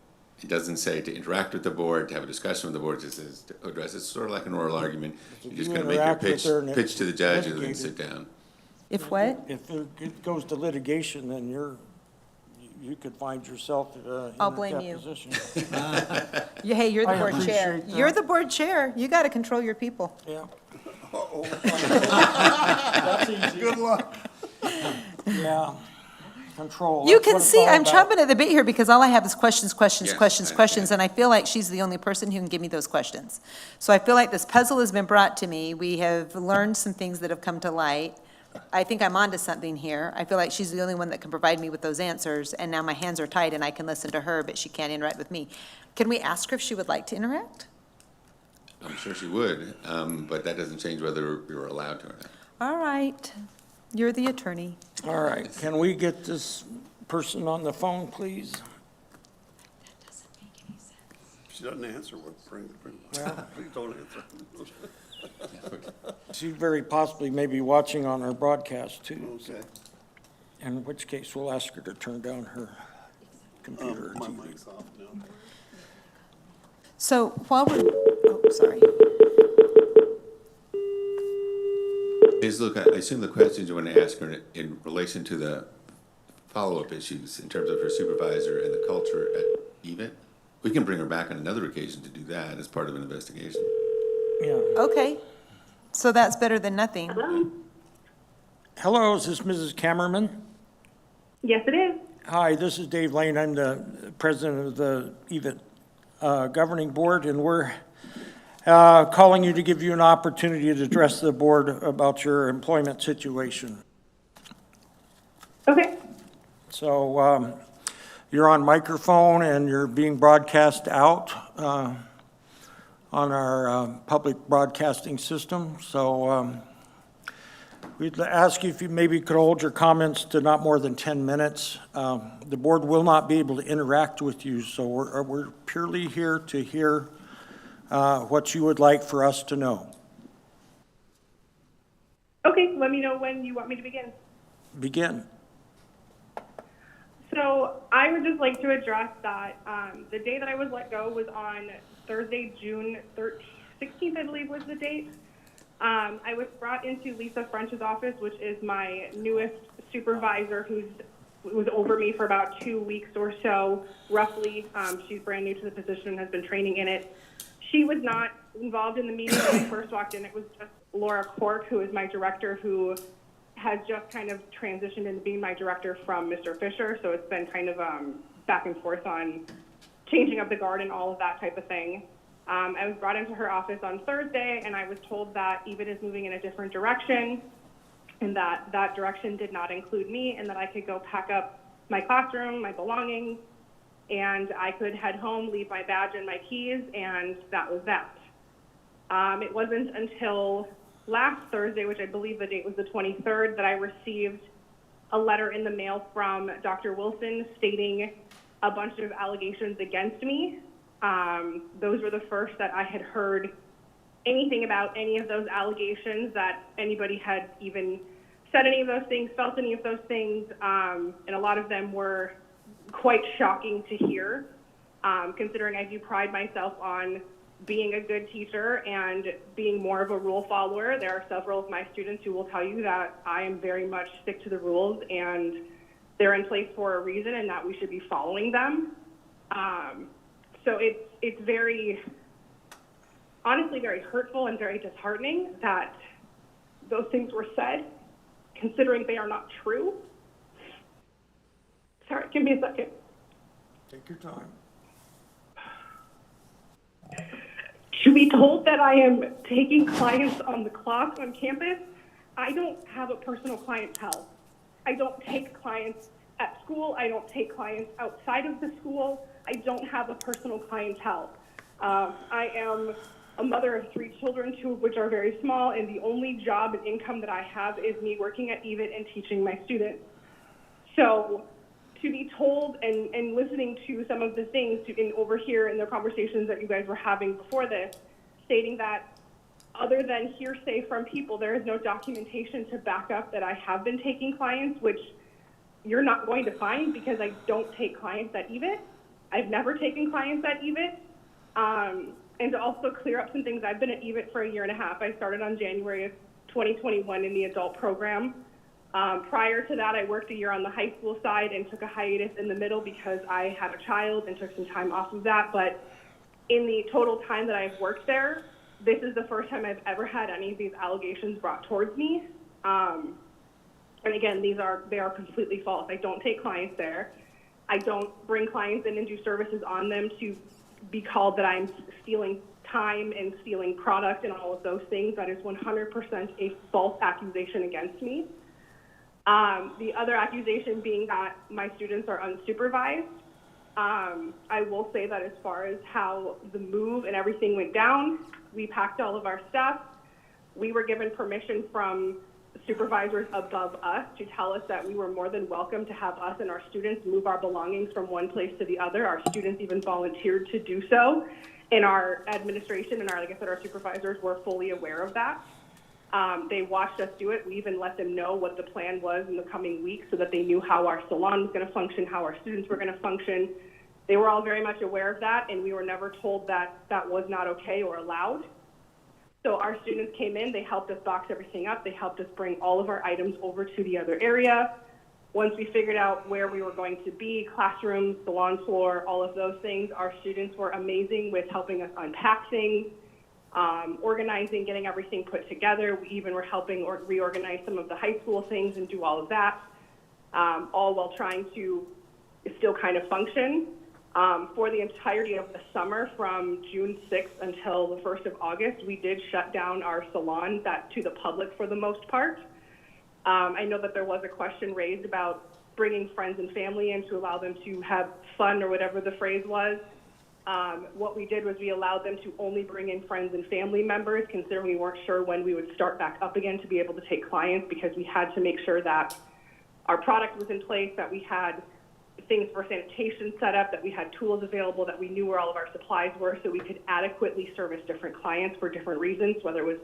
It doesn't say to interact with the board, to have a discussion with the board. It just says to address. It's sort of like an oral argument. You're just you going to make your interact with pitch, her and pitch to the judge and then litigated. sit down. If what? If it goes to litigation, then you could find yourself in I'll a blame you. deposition. Hey, you're the I board chair. appreciate that. You're the board chair. You got to control your people. Yeah, Good luck. yeah. Control. You That's can what it's see, all I'm about. chomping at the bit here because all I have is questions, questions, Yes, questions, I questions, understand. and I feel like she's the only person who can give me those questions. So I feel like this puzzle has been brought to me. We have learned some things that have come to light. I think I'm onto something here. I feel like she's the only one that can provide me with those answers, and now my hands are tied and I can listen to her, but she can't interact with me. Can we ask her if she would like to interact? I'm sure she would, but that doesn't change whether you're allowed to or not. All right. You're the attorney. All right, can we get this person on the phone, please? If she doesn't answer, bring please don't answer. She very possibly may be watching on our broadcast too, Okay. in which case we'll ask her to turn down her computer or My TV. mic's off now. So while we're, oh, sorry. Look, I assume the questions you want to ask her in relation to the follow-up issues in terms of her supervisor and the culture at EVIT. We can bring her back on another occasion to do that as part of an investigation. Yeah. Okay. So that's better than nothing. Hello, is this Mrs. Kammerman? Yes, it is. Hi, this is Dave Lane. I'm the president of the EVIT Governing Board, and we're calling you to give you an opportunity to address the board about your employment situation. Okay. So you're on microphone and you're being broadcast out on our public broadcasting system. So we'd ask you if you maybe could hold your comments to not more than 10 minutes. The board will not be able to interact with you, so we're purely here to hear what you would like for us to know. Okay, let me know when you want me to begin. Begin. So I would just like to address that the day that I was let go was on Thursday, June 16th, I believe was the date. I was brought into Lisa French's office, which is my newest supervisor was over me for about 2 weeks or so, roughly. She's brand new to the position and has been training in it. She was not involved in the meeting when I first walked in. It was just Laura Cork, who is my director, who has just kind of transitioned into being my director from Mr. Fisher. So it's been kind of back and forth on changing up the guard and all of that type of thing. I was brought into her office on Thursday, and I was told that EVIT is moving in a different direction, and that that direction did not include me, and that I could go pack up my classroom, my belongings, and I could head home, leave my badge and my keys, and that was that. It wasn't until last Thursday, which I believe the date was the 23rd, that I received a letter in the mail from Dr. Wilson stating a bunch of allegations against me. Those were the first that I had heard anything about any of those allegations, that anybody had even said any of those things, felt any of those things, and a lot of them were quite shocking to hear, considering I do pride myself on being a good teacher and being more of a rule follower. There are several of my students who will tell you that I am very much stick to the rules, and they're in place for a reason, and that we should be following them. So it's very, honestly, very hurtful and very disheartening that those things were said, considering they are not true. Sorry, give me a second. Take your time. To be told that I am taking clients on the clock on campus, I don't have a personal clientele. I don't take clients at school. I don't take clients outside of the school. I don't have a personal clientele. I am a mother of 3 children, 2 of which are very small, and the only job and income that I have is me working at EVIT and teaching my students. So to be told and listening to some of the things over here in the conversations that you guys were having before this, stating that other than hearsay from people, there is no documentation to back up that I have been taking clients, which you're not going to find because I don't take clients at EVIT. I've never taken clients at EVIT. And to also clear up some things, I've been at EVIT for 1.5 years. I started on January of 2021 in the adult program. Prior to that, I worked 1 year on the high school side and took a hiatus in the middle because I had a child and took some time off of that. But in the total time that I've worked there, this is the first time I've ever had any of these allegations brought towards me. And again, they are completely false. I don't take clients there. I don't bring clients in and do services on them to be called that I'm stealing time and stealing product and all of those things. That is 100% a false accusation against me. The other accusation being that my students are unsupervised. I will say that as far as how the move and everything went down, we packed all of our stuff. We were given permission from supervisors above us to tell us that we were more than welcome to have us and our students move our belongings from one place to the other. Our students even volunteered to do so, and our administration and like I said, our supervisors were fully aware of that. They watched us do it. We even let them know what the plan was in the coming weeks so that they knew how our salon was going to function, how our students were going to function. They were all very much aware of that, and we were never told that that was not okay or allowed. So our students came in, they helped us box everything up, they helped us bring all of our items over to the other area. Once we figured out where we were going to be, classrooms, salon floor, all of those things, our students were amazing with helping us unpack things, organizing, getting everything put together. We even were helping reorganize some of the high school things and do all of that, all while trying to still kind of function. For the entirety of the summer, from June 6th until the 1st of August, we did shut down our salon to the public for the most part. I know that there was a question raised about bringing friends and family in to allow them to have fun, or whatever the phrase was. What we did was we allowed them to only bring in friends and family members, considering we weren't sure when we would start back up again to be able to take clients, because we had to make sure that our product was in place, that we had things for sanitation set up, that we had tools available, that we knew where all of our supplies were, so we could adequately service different clients for different reasons, whether it was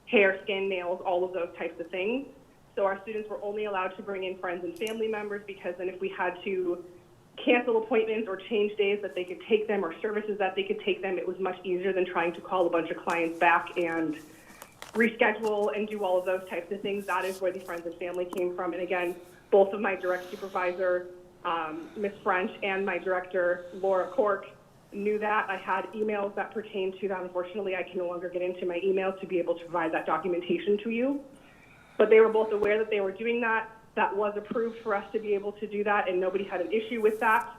hair, skin, nails, all of those types of things. So our students were only allowed to bring in friends and family members, because then if we had to cancel appointments or change days that they could take them or services that they could take them. It was much easier than trying to call a bunch of clients back and reschedule and do all of those types of things. That is where the friends and family came from. And again, both of my direct supervisor, Ms. French, and my director, Laura Cork, knew that. I had emails that pertain to that. Unfortunately, I can no longer get into my email to be able to provide that documentation to you. But they were both aware that they were doing that. That was approved for us to be able to do that, and nobody had an issue with that.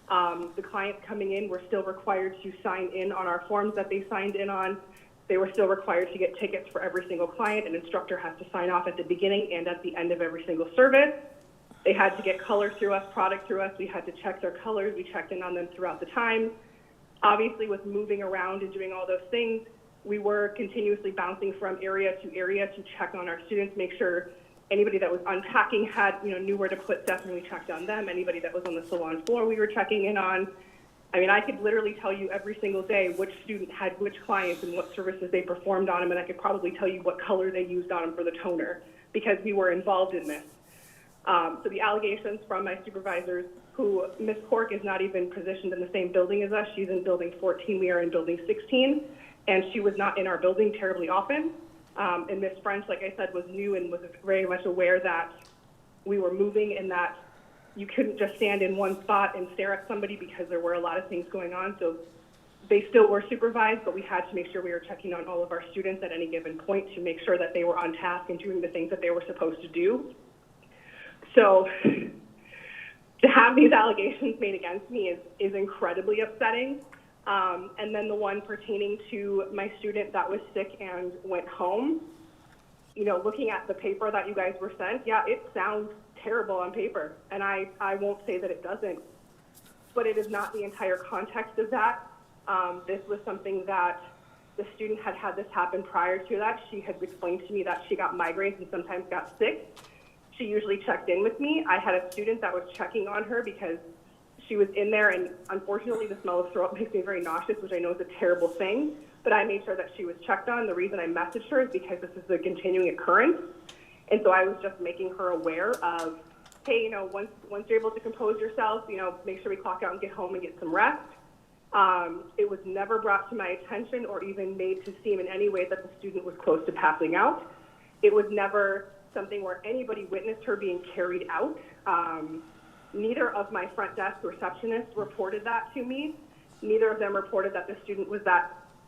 The clients coming in were still required to sign in on our forms that they signed in on. They were still required to get tickets for every single client. An instructor has to sign off at the beginning and at the end of every single service. They had to get color through us, product through us. We had to check their colors. We checked in on them throughout the time. Obviously, with moving around and doing all those things, we were continuously bouncing from area to check on our students, make sure anybody that was unpacking had, knew where to put stuff, and we checked on them. Anybody that was on the salon floor, we were checking in on. I mean, I could literally tell you every single day which student had which clients and what services they performed on them, and I could probably tell you what color they used on them for the toner, because we were involved in this. So the allegations from my supervisors, who Ms. Cork is not even positioned in the same building as us. She's in building 14, we are in building 16, and she was not in our building terribly often. And Ms. French, like I said, was new and was very much aware that we were moving and that you couldn't just stand in one spot and stare at somebody because there were a lot of things going on. So they still were supervised, but we had to make sure we were checking on all of our students at any given point to make sure that they were on task and doing the things that they were supposed to do. So to have these allegations made against me is incredibly upsetting. And then the one pertaining to my student that was sick and went home, looking at the paper that you guys were sent, yeah, it sounds terrible on paper. And I won't say that it doesn't, but it is not the entire context of that. This was something that the student had this happen prior to that. She had explained to me that she got migraines and sometimes got sick. She usually checked in with me. I had a student that was checking on her because she was in there, and unfortunately the smell of throat makes me very nauseous, which I know is a terrible thing, but I made sure that she was checked on. The reason I messaged her is because this is a continuing occurrence, and so I was just making her aware of, hey, once you're able to compose yourself, make sure we clock out and get home and get some rest. It was never brought to my attention or even made to seem in any way that the student was close to passing out. It was never something where anybody witnessed her being carried out. Neither of my front desk receptionists reported that to me. Neither of them reported that the student was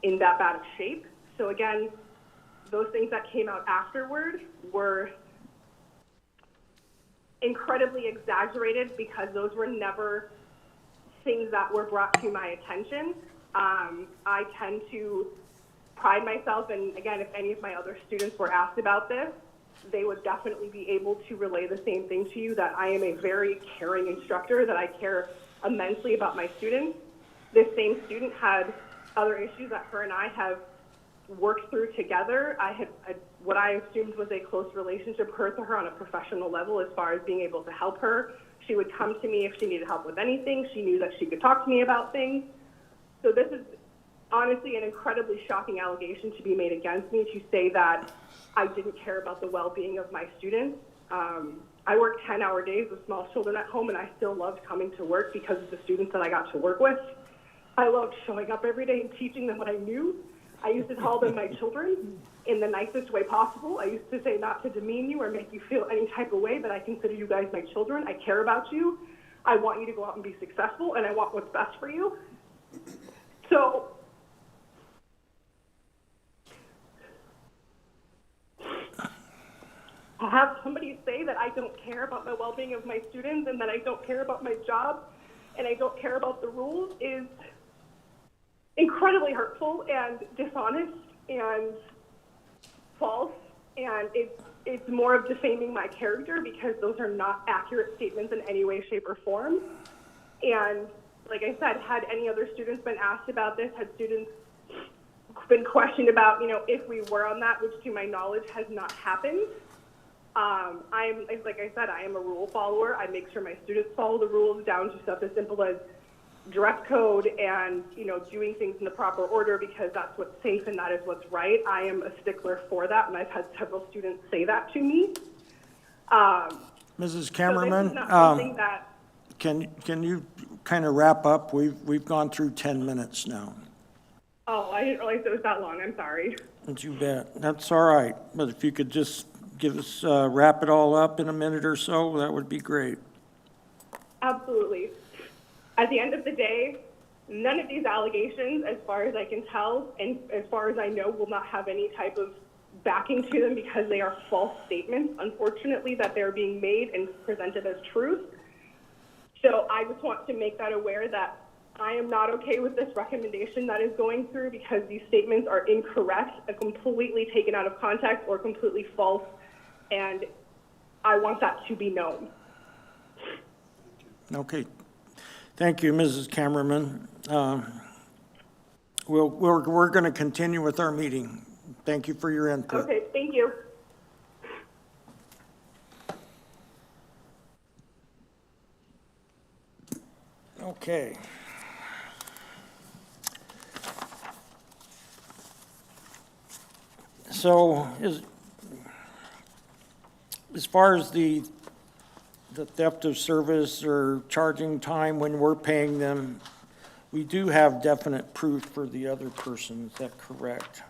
in that bad of shape. So again, those things that came out afterward were incredibly exaggerated because those were never things that were brought to my attention. I tend to pride myself, and again, if any of my other students were asked about this, they would definitely be able to relay the same thing to you, that I am a very caring instructor, that I care immensely about my students. This same student had other issues that her and I have worked through together. I had what I assumed was a close relationship to her on a professional level as far as being able to help her. She would come to me if she needed help with anything. She knew that she could talk to me about things. So this is honestly an incredibly shocking allegation to be made against me, to say that I didn't care about the well-being of my students. I work 10-hour days with small children at home, and I still loved coming to work because of the students that I got to work with. I loved showing up every day and teaching them what I knew. I used to call them my children in the nicest way possible. I used to say not to demean you or make you feel any type of way, but I consider you guys my children. I care about you. I want you to go out and be successful, and I want what's best for you. So to have somebody say that I don't care about the well-being of my students and that I don't care about my job and I don't care about the rules is incredibly hurtful and dishonest and false, and it's more of defaming my character because those are not accurate statements in any way, shape, or form. And like I said, had any other students been asked about this, had students been questioned about, if we were on that, which to my knowledge has not happened. Like I said, I am a rule follower. I make sure my students follow the rules down to stuff as simple as dress code and, doing things in the proper order because that's what's safe and that is what's right. I am a stickler for that, and I've had several students say that to me. Mrs. So Cameraman, this is not something that can you kind of wrap up? We've gone through 10 minutes now. Oh, I didn't realize it was that long. I'm sorry. You bet. That's all right. But if you could just give us, wrap it all up in a minute or so, that would be great. Absolutely. At the end of the day, none of these allegations, as far as I can tell, and as far as I know, will not have any type of backing to them because they are false statements, unfortunately, that they're being made and presented as truth. So I just want to make that aware that I am not okay with this recommendation that is going through because these statements are incorrect, completely taken out of context, or completely false, and I want that to be known. Okay. Thank you, Mrs. Cameraman. We're going to continue with our meeting. Thank you for your input. Okay, thank you. Okay. So as far as the theft of service or charging time when we're paying them, we do have definite proof for the other person. Is that correct?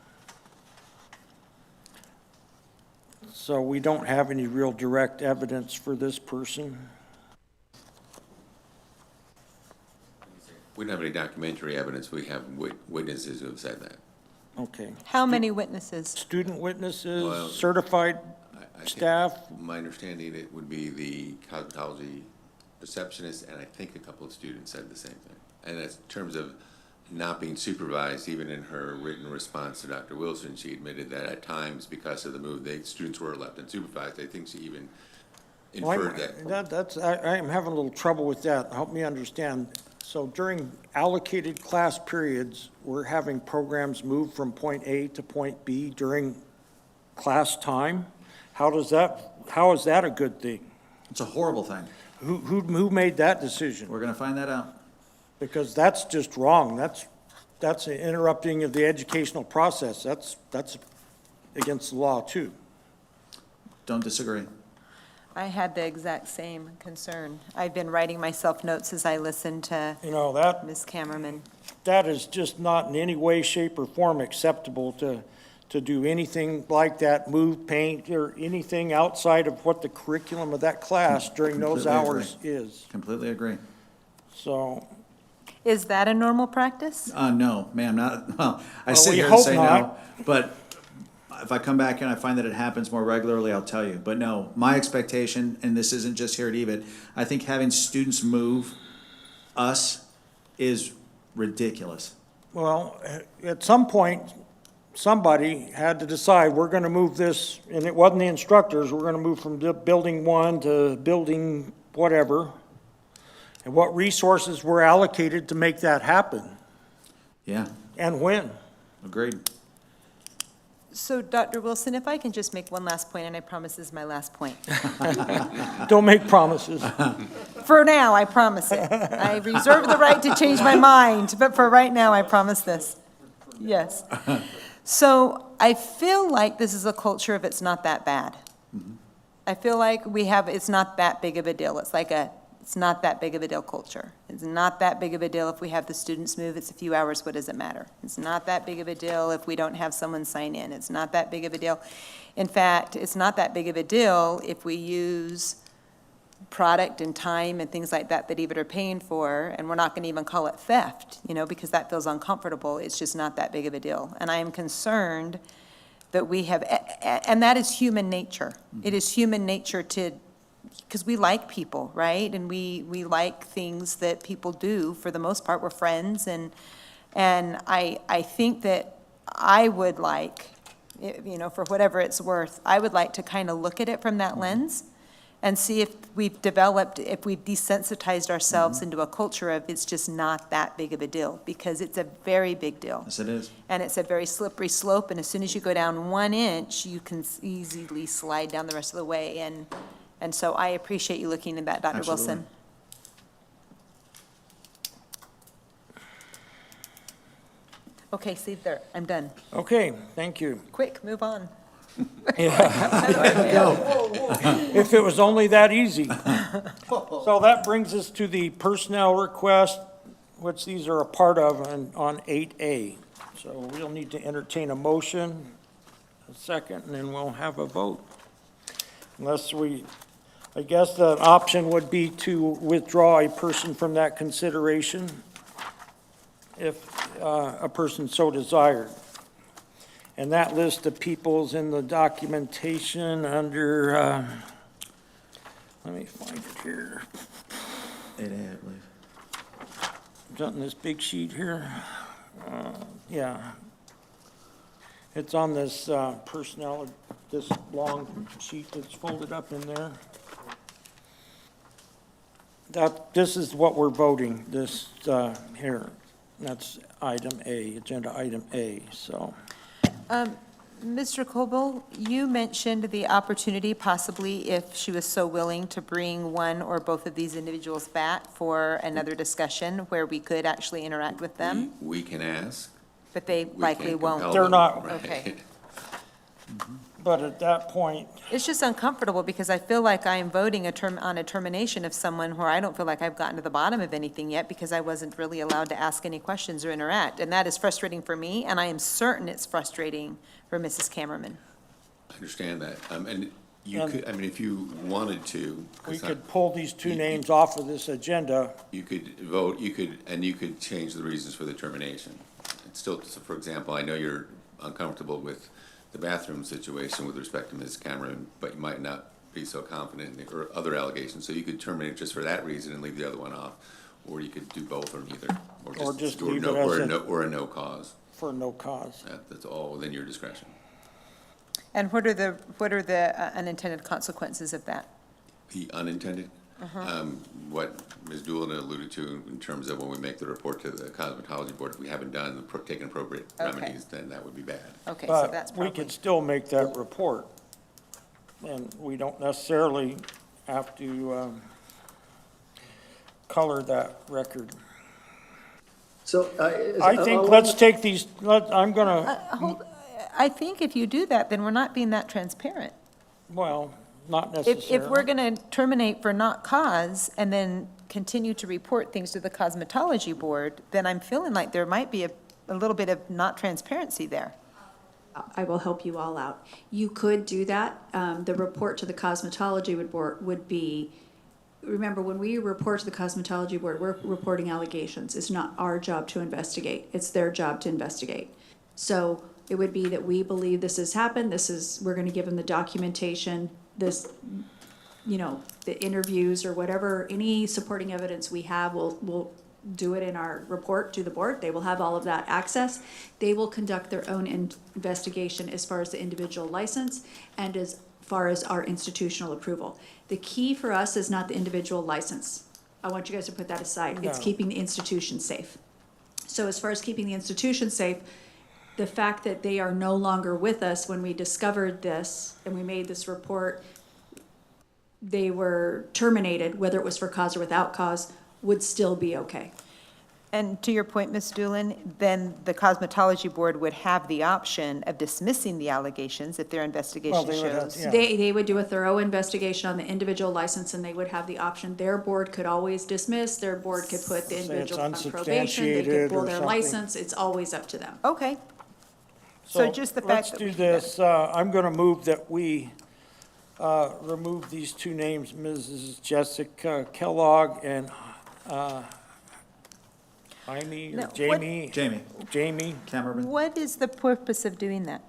So we don't have any real direct evidence for this person? We don't have any documentary evidence. We have witnesses who have said that. Okay. How many witnesses? Student witnesses, Well, certified I think staff? My understanding, it would be the cosmetology receptionist, and I think a couple of students said the same thing. And in terms of not being supervised, even in her written response to Dr. Wilson, she admitted that at times, because of the move, students were left unsupervised. I think she even inferred that. I am having a little trouble with that. Help me understand. So during allocated class periods, we're having programs move from point A to point B during class time? How is that a good thing? It's a horrible thing. Who made that decision? We're gonna find that out. Because that's just wrong. That's an interrupting of the educational process. That's against the law too. Don't disagree. I had the exact same concern. I've been writing myself notes as I listen to You know, that Ms. Cameraman. that is just not in any way, shape, or form acceptable to do anything like that, move, paint, or anything outside of what the curriculum of that class during those Completely hours is. Completely agree. So, Is that a normal practice? No, ma'am, not, well, I Well, sit we here and hope say no, not. but if I come back and I find that it happens more regularly, I'll tell you. But no, my expectation, and this isn't just here at EVIT, I think having students move us is ridiculous. well, at some point, somebody had to decide, we're gonna move this, and it wasn't the instructors, we're gonna move from building 1 to building whatever. And what resources were allocated to make that happen, Yeah, and when? agreed. So, Dr. Wilson, if I can just make one last point, and I promise this is my last point. Don't make promises. For now, I promise it. I reserve the right to change my mind, but for right now, I promise this. Yes. So I feel like this is a culture of it's not that bad. I feel like it's not that big of a deal. It's not that big of a deal culture. It's not that big of a deal if we have the students move. It's a few hours. What does it matter? It's not that big of a deal if we don't have someone sign in. It's not that big of a deal. In fact, it's not that big of a deal if we use product and time and things like that EVIT are paying for, and we're not going to even call it theft, because that feels uncomfortable. It's just not that big of a deal. And I am concerned that we have, and that is human nature. It is human nature because we like people, right? And we like things that people do. For the most part, we're friends, and I think that I would like, for whatever it's worth, I would like to kind of look at it from that lens and see if we've desensitized ourselves into a culture of it's just not that big of a deal, because it's a very big deal. Yes, it is. And it's a very slippery slope, and as soon as you go down 1 inch, you can easily slide down the rest of the way. And so I appreciate you looking at that, Dr. Absolutely. Wilson. Okay, see there, I'm done. Okay, thank you. Quick, move on. If it was only that easy. So that brings us to the personnel request, which these are a part of on 8A. So we'll need to entertain a motion, a second, and then we'll have a vote. I guess the option would be to withdraw a person from that consideration if a person so desired. And that list of people's in the documentation under, let me find it here. 8A, I believe. Is that in this big sheet here? Yeah. It's on this personnel, this long sheet that's folded up in there. This is what we're voting, this here. That's item A, agenda item A, so. Mr. Coble, you mentioned the opportunity possibly, if she was so willing, to bring one or both of these individuals back for another discussion where we could actually interact with them, We can ask. but they We likely can't won't. compel They're them, not- right. Okay. But at that point, It's just uncomfortable because I feel like I am voting on a termination of someone where I don't feel like I've gotten to the bottom of anything yet because I wasn't really allowed to ask any questions or interact. And that is frustrating for me, and I am certain it's frustrating for Mrs. Camerman. I understand that. And you And- could, I mean, if you wanted to. we it's not- could pull these two names off of this agenda. You could vote, you could change the reasons for the termination. It's still, so for example, I know you're uncomfortable with the bathroom situation with respect to Ms. Cameron, but you might not be so confident in or other allegations. So you could terminate just for that reason and leave the other one off, or you could do both or neither. Or just leave no- it as or a- no- Or a no cause. For no cause. That's all within your discretion. And what are the unintended consequences of that? The unintended, what Ms. Doolin alluded to in terms of when we make the report to the Cosmetology Board, if we haven't taken appropriate Okay. remedies, then that would be bad. Okay, so that's But we probably, could still make that report. And we don't necessarily have to color that record. So, I think let's take these, I'm gonna, I think if you do that, then we're not being that transparent. well, not If necessarily. we're going to terminate for not cause and then continue to report things to the Cosmetology Board, then I'm feeling like there might be a little bit of not transparency there. I will help you all out. You could do that. The report to the Cosmetology Board would be, remember, when we report to the Cosmetology Board, we're reporting allegations. It's not our job to investigate. It's their job to investigate. So it would be that we believe this has happened. We're going to give them the documentation, the interviews or whatever, any supporting evidence we have, we'll do it in our report to the board. They will have all of that access. They will conduct their own investigation as far as the individual license and as far as our institutional approval. The key for us is not the individual license. I want you guys to put that aside. It's No. keeping the institution safe. So as far as keeping the institution safe, the fact that they are no longer with us when we discovered this and we made this report, they were terminated, whether it was for cause or without cause, would still be okay. And to your point, Ms. Doolin, then the Cosmetology Board would have the option of dismissing the allegations if their investigation they would have- shows. yeah. They would do a thorough investigation on the individual license and they would have the option. Their board could always dismiss, their board could put the Say it's individual on probation, they unsubstantiated could pull or their something. license, it's always up to them. Okay. So just the fact that we Let's can do get- this, I'm gonna move that we remove these two names, Mrs. Jessica Kellogg and Jaime, No, or what- Jamie? Jamie Camerman. What is the purpose of doing that?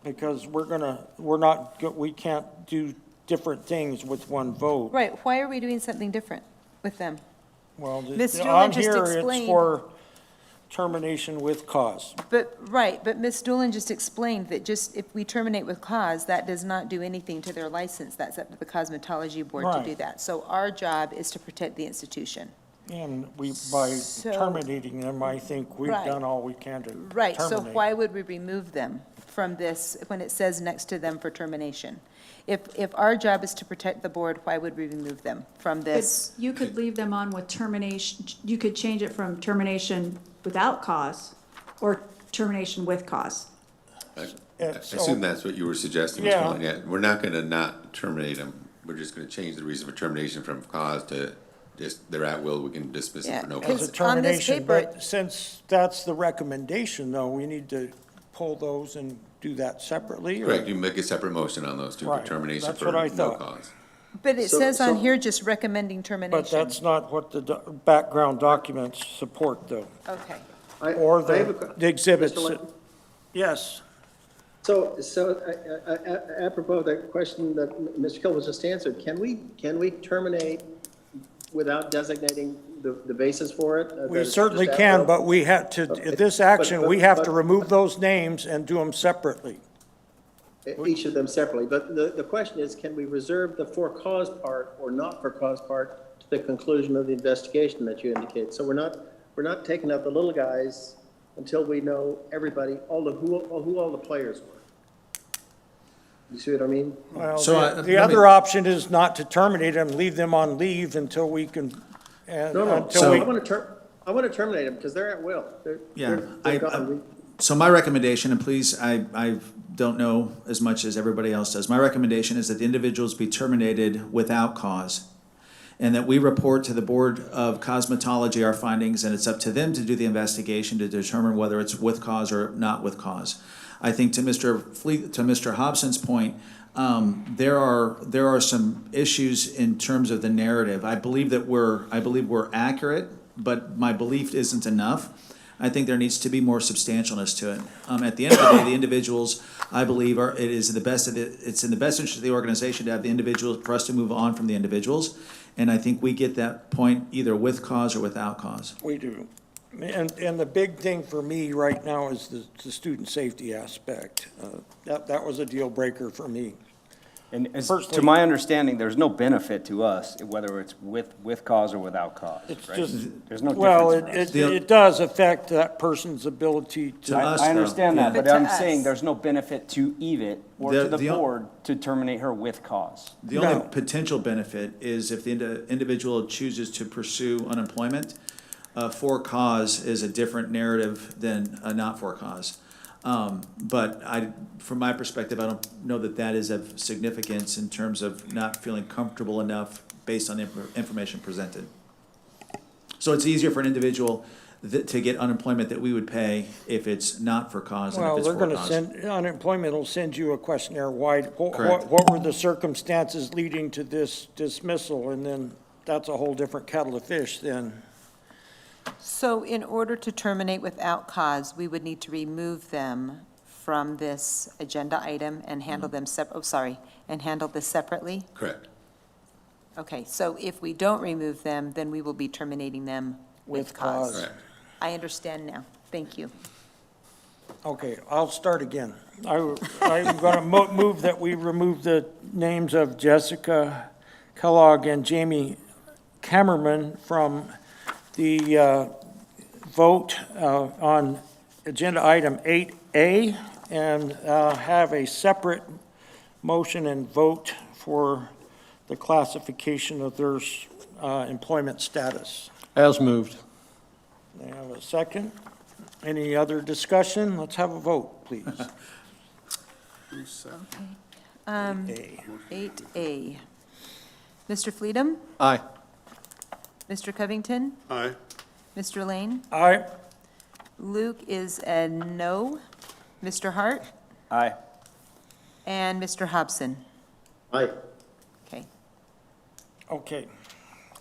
Because we can't do different things with one vote. Right, why are we doing something different with them? Well, Ms. Doolin on just here, it's explained- for termination with cause. But Ms. Doolin just explained that just if we terminate with cause, that does not do anything to their license. That's up to the Cosmetology Board to Right. do that. So our job is to protect the institution. And by So- terminating them, I think we've Right. done all we can to terminate. Right, so why would we remove them from this when it says next to them for termination? If our job is to protect the board, why would we remove them from But this? you could leave them on with termination, you could change it from termination without cause or termination with cause. I assume that's what you were suggesting, Mr. Yeah. Lane. Yeah, we're not gonna not terminate them. We're just gonna change the reason for termination from cause to just, they're at will, we can dismiss them for no Yeah, As cause. a Because on this termination, paper, but since that's the recommendation, though, we need to pull those and do that separately? or- Correct, you make a separate motion on those two, for Right, termination that's for what I no thought. cause. but it So- says on so- here just recommending termination. But that's not what the background documents support, though, Okay. or I have a the exhibits. Mr. Lane? Yes, So apropos of that question that Mr. Kill was just answered, can we terminate without designating the basis for it? That we it's certainly just at can, will? but we have to, this action, but- we have to but- remove those names and do them separately. Each of them separately, but the question is, can we reserve the for cause part or not for cause part to the conclusion of the investigation that you indicate? So we're not taking out the little guys until we know everybody, who all the players were. You see what I mean? Well, So I- the let me- other option is not to terminate them, leave them on leave until we can, No, until So- we. I want to terminate them because they're at will. Yeah, They're gone. So my recommendation, and please, I don't know as much as everybody else does, my recommendation is that the individuals be terminated without cause, and that we report to the Board of Cosmetology our findings, and it's up to them to do the investigation to determine whether it's with cause or not with cause. I think to Mr. Hobson's point, there are some issues in terms of the narrative. I believe we're accurate, but my belief isn't enough. I think there needs to be more substantialness to it. At the end of the day, the individuals, I believe, it's in the best interest of the organization to have the individuals, for us to move on from the individuals. And I think we get that point either with cause or without cause. We do. And the big thing for me right now is the student safety aspect. That was a deal breaker for me. And to Personally- my understanding, there's no benefit to us, whether it's with cause or without cause, It's right? just, There's no well, difference for us. it does affect that person's ability To to, us, I though, understand that, yeah. but But to I'm us. saying there's no benefit to EVIT or The- to the the- board to terminate her with cause. The only No. potential benefit is if the individual chooses to pursue unemployment. For cause is a different narrative than a not for cause. But from my perspective, I don't know that that is of significance in terms of not feeling comfortable enough based on the information presented. So it's easier for an individual to get unemployment that we would pay if it's not for cause than if well, it's they're for gonna cause. unemployment will send you a questionnaire, Correct. what were the circumstances leading to this dismissal? And then that's a whole different kettle of fish then. So in order to terminate without cause, we would need to remove them from this agenda item and handle them and handle this separately? Correct. Okay, so if we don't remove them, then we will be terminating them with cause. Correct. I understand now. Thank you. Okay, I'll start again. I'm gonna move that we remove the names of Jessica Kellogg and Jamie Kammerman from the vote on agenda item 8A, and have a separate motion and vote for the classification of their employment status. As moved. May I have a second? Any other discussion? Let's have a vote, please. A. 8A. Mr. Fleedham? Aye. Mr. Covington? Aye. Mr. Lane? Aye. Luke is a no. Mr. Hart? Aye. And Mr. Hobson? Aye. Okay. Okay,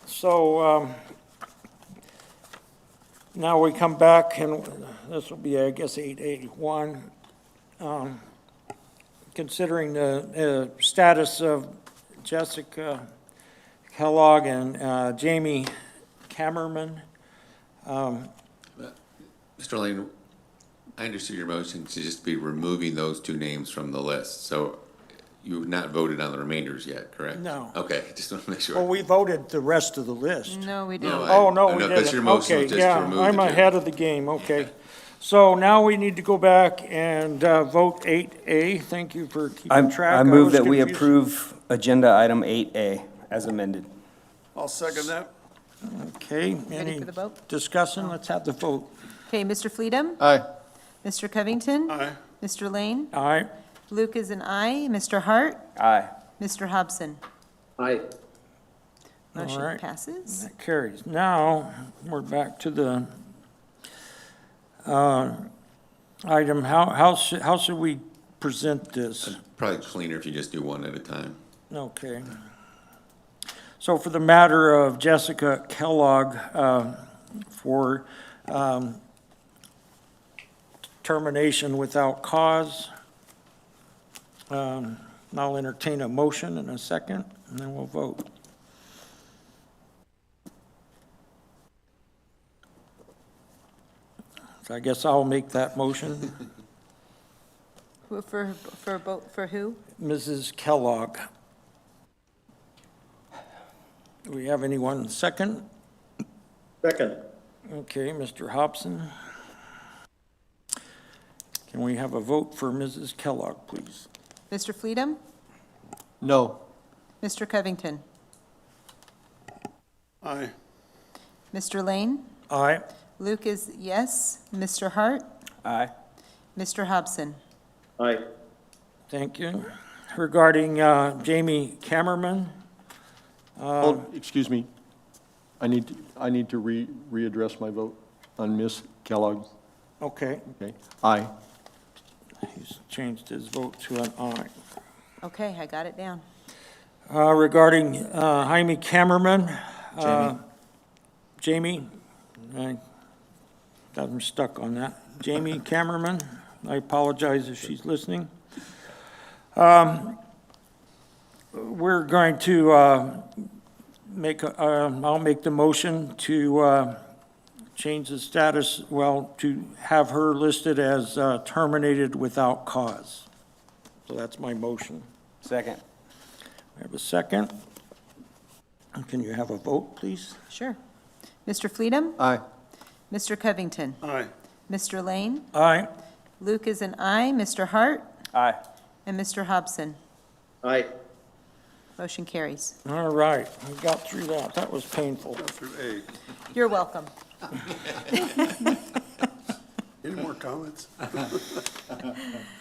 so, now we come back, and this will be, I guess, 8A1. Considering the status of Jessica Kellogg and Jamie Kammerman. Mr. Lane, I understood your motion to just be removing those two names from the list, so you've not voted on the remainders yet, correct? No. Okay, just want to make Well, sure. we voted the rest of the list. No, we No, didn't. I- Oh, no, we no, didn't. that's your motion, Okay, just to yeah, remove the I'm two. ahead of the game, okay. So now we need to go back and vote 8A. Thank you for keeping track. I move was that we confused. approve agenda item 8A as amended. I'll second that. Okay, Ready any for the vote? discussion? Let's have the vote. Okay, Mr. Fleedham? Aye. Mr. Covington? Aye. Mr. Lane? Aye. Luke is an aye. Mr. Hart? Aye. Mr. Hobson? Aye. Motion right. passes. That carries. Now, we're back to the item. How should we present this? Probably cleaner if you just do one at a time. Okay. So for the matter of Jessica Kellogg, for termination without cause, I'll entertain a motion in a second, and then we'll vote. So I guess I'll make that motion. For who? Mrs. Kellogg. Do we have anyone second? Second. Okay, Mr. Hobson. Can we have a vote for Mrs. Kellogg, please? Mr. Fleetum? No. Mr. Covington? Aye. Mr. Lane? Aye. Luke is yes. Mr. Hart? Aye. Mr. Hobson? Aye. Thank you. Regarding Jamie Kammerman, Oh, excuse me. I need to readdress my vote on Ms. Kellogg. okay, Okay. Aye. he's changed his vote to an aye. Okay, I got it down. Regarding Jaime Kammerman, Jamie, I got him stuck on that. Jamie Kammerman, I apologize if she's listening. We're going to I'll make the motion to change the status, well, to have her listed as terminated without cause. So that's my motion. Second. I have a second. Can you have a vote, please? Sure. Mr. Fleetum? Aye. Mr. Covington? Aye. Mr. Lane? Aye. Luke is an aye. Mr. Hart? Aye. And Mr. Hobson? Aye. Motion carries. All right, we got through that. That was painful. Go through A. You're welcome. Any more comments?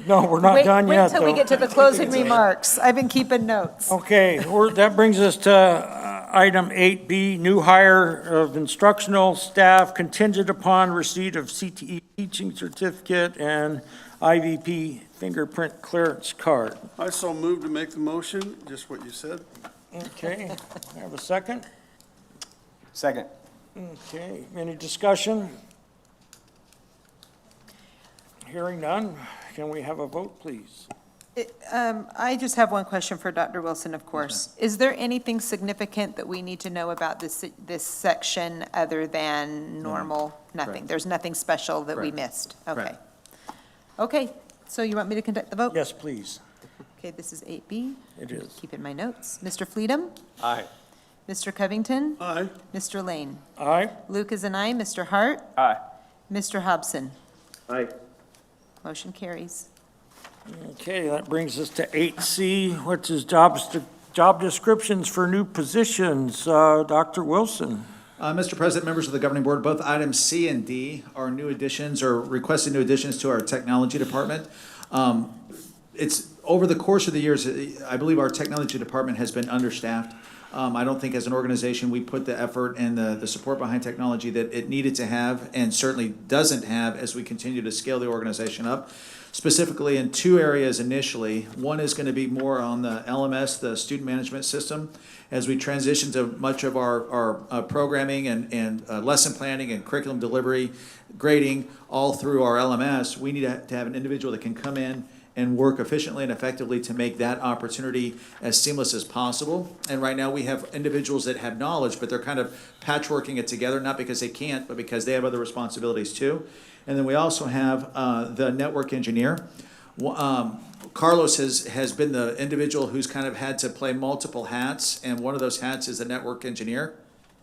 No, we're not done yet, Wait till we though. get to the closing remarks. I've been keeping notes. Okay, that brings us to item 8B, new hire of instructional staff contingent upon receipt of CTE teaching certificate and IVP fingerprint clearance card. I so moved to make the motion, just what you said. Okay, have a second? Second. Okay, any discussion? Hearing none, can we have a vote, please? I just have one question for Dr. Wilson, of course. Is there anything significant that we need to know about this section other than normal? Nothing? Correct. There's nothing special that we Correct. missed? Okay. Correct. Okay, so you want me to conduct the vote? Yes, please. Okay, this is 8B. It is. Keep in my notes. Mr. Fleetum? Aye. Mr. Covington? Aye. Mr. Lane? Aye. Luke is an aye. Mr. Hart? Aye. Mr. Hobson? Aye. Motion carries. Okay, that brings us to 8C, which is job descriptions for new positions. Dr. Wilson. Mr. President, members of the governing board, both items C and D are new additions or requested new additions to our technology department. It's over the course of the years, I believe our technology department has been understaffed. I don't think as an organization we put the effort and the support behind technology that it needed to have and certainly doesn't have as we continue to scale the organization up. Specifically in two areas initially. One is going to be more on the LMS, the student management system. As we transition to much of our programming and lesson planning and curriculum delivery, grading, all through our LMS, we need to have an individual that can come in and work efficiently and effectively to make that opportunity as seamless as possible. And right now we have individuals that have knowledge, but they're kind of patchworking it together, not because they can't, but because they have other responsibilities too. And then we also have the network engineer. Carlos has been the individual who's kind of had to play multiple hats, and one of those hats is the network engineer.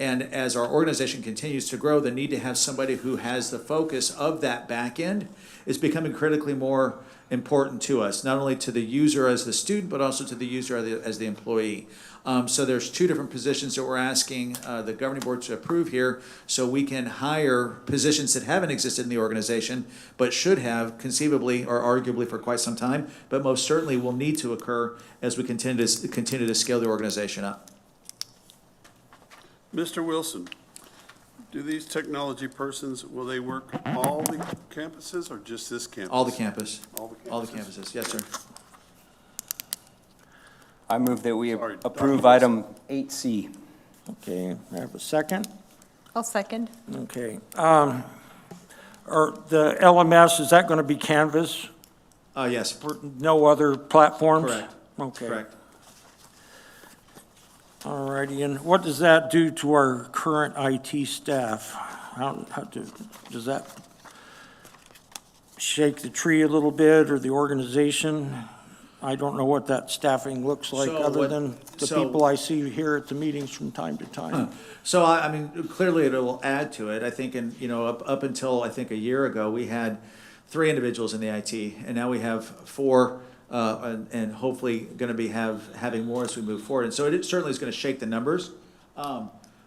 And as our organization continues to grow, the need to have somebody who has the focus of that back end is becoming critically more important to us, not only to the user as the student, but also to the user as the employee. So there's two different positions that we're asking the governing board to approve here, so we can hire positions that haven't existed in the organization, but should have conceivably or arguably for quite some time, but most certainly will need to occur as we continue to scale the organization up. Mr. Wilson, do these technology persons, will they work all the campuses or just this campus? All the campus. All the campuses, yes, sir. I move that we Sorry, approve Dr. item 8C. Okay, I have a second. I'll second. Okay. Or the LMS, is that going to be Canvas? Yes, No other platforms? correct, Okay. correct. All righty, and what does that do to our current IT staff? Does that shake the tree a little bit, or the organization? I don't know what that staffing looks like, So other what- than the so- people I see here at the meetings from time to time. So, I mean, clearly it will add to it. I think, up until, I think, a year ago, we had 3 individuals in the IT, and now we have 4, and hopefully gonna be having more as we move forward. And so it certainly is gonna shake the numbers.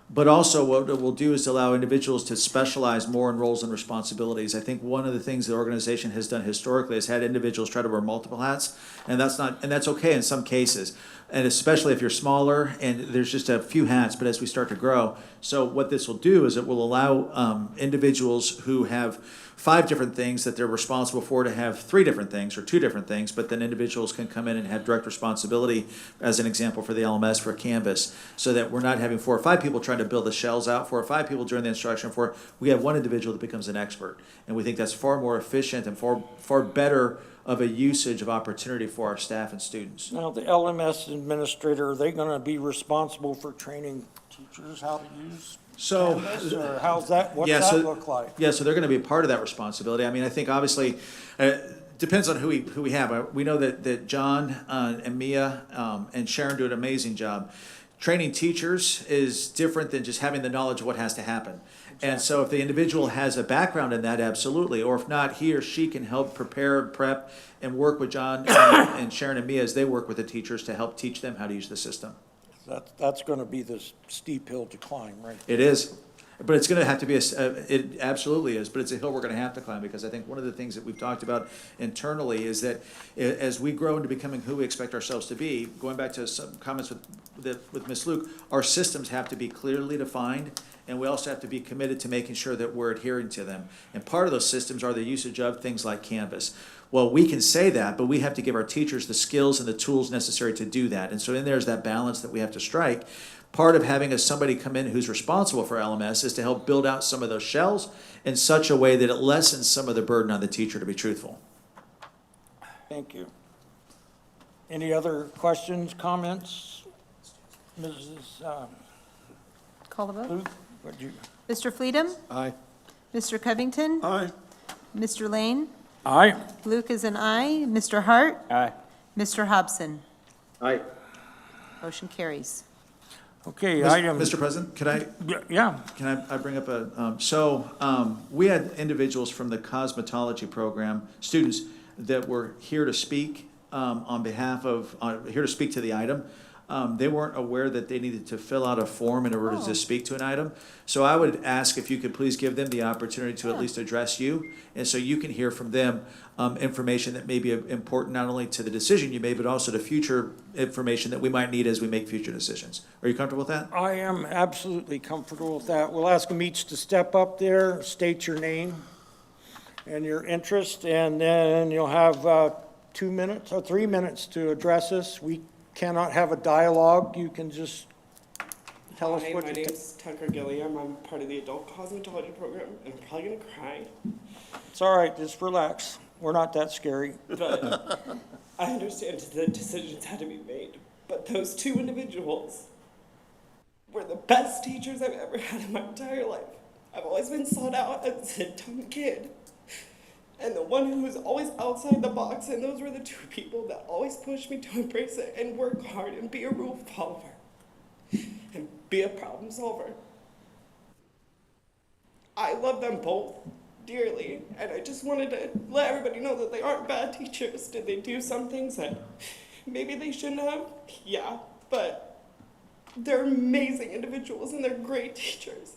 But also what it will do is allow individuals to specialize more in roles and responsibilities. I think one of the things the organization has done historically is had individuals try to wear multiple hats, and that's okay in some cases. And especially if you're smaller and there's just a few hats, but as we start to grow. So what this will do is it will allow individuals who have 5 different things that they're responsible for to have 3 different things or 2 different things, but then individuals can come in and have direct responsibility, as an example for the LMS for Canvas, so that we're not having 4 or 5 people trying to build the shells out, 4 or 5 people during the instruction, we have one individual that becomes an expert. And we think that's far more efficient and far better of a usage of opportunity for our staff and students. Now, the LMS administrator, are they gonna be responsible for training teachers how to use So, Canvas, or what's that look like? Yeah, so they're gonna be a part of that responsibility. I mean, I think obviously, depends on who we have. We know that John and Mia and Sharon do an amazing job. Training teachers is different than just having the knowledge of what has to happen. And so if the individual has a background in that, absolutely, or if not, he or she can help prepare, prep, and work with John and Sharon and Mia as they work with the teachers to help teach them how to use the system. That's gonna be the steep hill to climb, right? It is, but it's gonna have to be, it absolutely is, but it's a hill we're gonna have to climb, because I think one of the things that we've talked about internally is that as we grow into becoming who we expect ourselves to be, going back to some comments with Ms. Luke, our systems have to be clearly defined, and we also have to be committed to making sure that we're adhering to them. And part of those systems are the usage of things like Canvas. Well, we can say that, but we have to give our teachers the skills and the tools necessary to do that. And so in there's that balance that we have to strike. Part of having somebody come in who's responsible for LMS is to help build out some of those shells in such a way that it lessens some of the burden on the teacher, to be truthful. Thank you. Any other questions, comments? Mrs. Call the vote. Luke, would you? Mr. Fleedham? Aye. Mr. Covington? Aye. Mr. Lane? Aye. Luke is an aye. Mr. Hart? Aye. Mr. Hobson? Aye. Motion carries. Okay, item. Mr. President, could I Yeah, Can I bring up we had individuals from the cosmetology program, students that were here to speak here to speak to the item. They weren't aware that they needed to fill out a form in order to speak to an item. So I would ask if you could please give them the opportunity to at least address you, and so you can hear from them information that may be important not only to the decision you made, but also to future information that we might need as we make future decisions. Are you comfortable with that? I am absolutely comfortable with that. We'll ask them each to step up there, state your name and your interest, and then you'll have 2 minutes or 3 minutes to address us. We cannot have a dialogue. You can just tell us Hi, what my you name's Tucker Gilliam. I'm part of the adult cosmetology program, and I'm probably gonna cry, It's all right, just relax. We're not that scary. but I understand the decisions had to be made. But those 2 individuals were the best teachers I've ever had in my entire life. I've always been sought out as a dumb kid, and the one who was always outside the box, and those were the 2 people that always pushed me to embrace it and work hard and be a rule follower and be a problem solver. I love them both dearly, and I just wanted to let everybody know that they aren't bad teachers. Did they do some things that maybe they shouldn't have? Yeah, but they're amazing individuals and they're great teachers.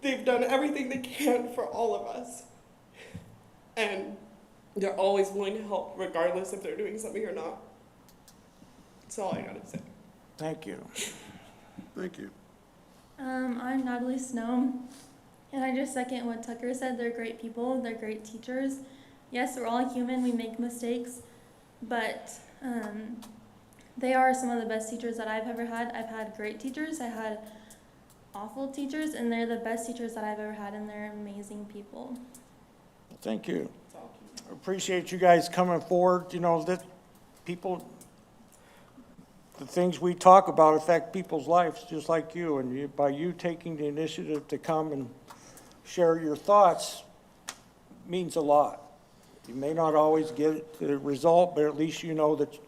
They've done everything they can for all of us. And they're always willing to help, regardless if they're doing something or not. That's all I gotta say. Thank you. Thank you. I'm Natalie Snow, and I just second what Tucker said. They're great people, they're great teachers. Yes, we're all human, we make mistakes, but they are some of the best teachers that I've ever had. I've had great teachers, I had awful teachers, and they're the best teachers that I've ever had, and they're amazing people. Thank you. Appreciate you guys coming forward. You know, that people, the things we talk about affect people's lives just like you. And you, by you taking the initiative to come and share your thoughts means a lot. You may not always get the result, but at least you know that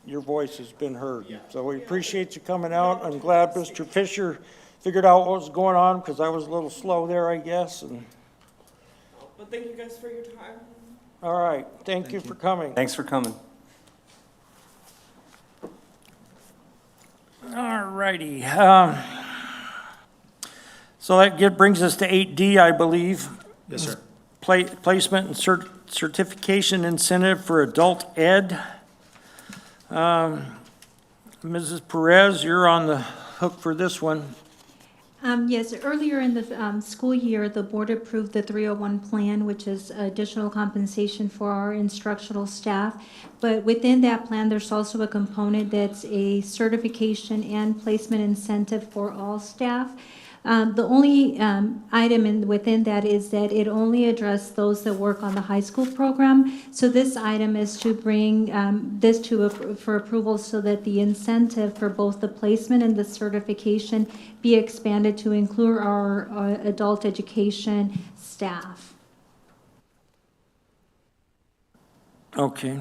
your voice has been heard. So we appreciate you coming out. I'm glad Mr. Fisher figured out what was going on because I was a little slow there, I guess. And But thank you guys for your time. all right, thank you for coming. Thanks for coming. All righty. So that brings us to 8D, I believe. Yes, sir. Placement and certification incentive for adult ed. Mrs. Perez, you're on the hook for this one. Yes, earlier in the school year, the board approved the 301 plan, which is additional compensation for our instructional staff. But within that plan, there's also a component that's a certification and placement incentive for all staff. The only item within that is that it only addressed those that work on the high school program. So this item is to bring this for approval so that the incentive for both the placement and the certification be expanded to include our adult education staff. Okay.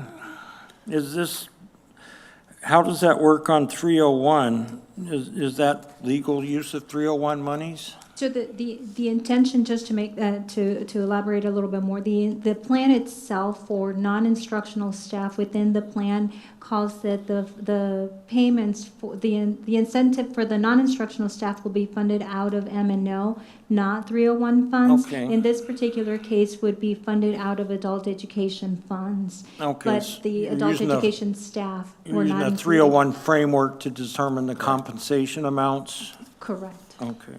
How does that work on 301? Is that legal use of 301 monies? So the intention, just to make to elaborate a little bit more, the plan itself for non-instructional staff within the plan calls that the payments for the incentive for the non-instructional staff will be funded out of M&O, not 301 funds. Okay. In this particular case, would be funded out of adult education funds. Okay. But the You're adult using education staff You're were using not a included. 301 framework to determine the compensation amounts? Correct. Okay.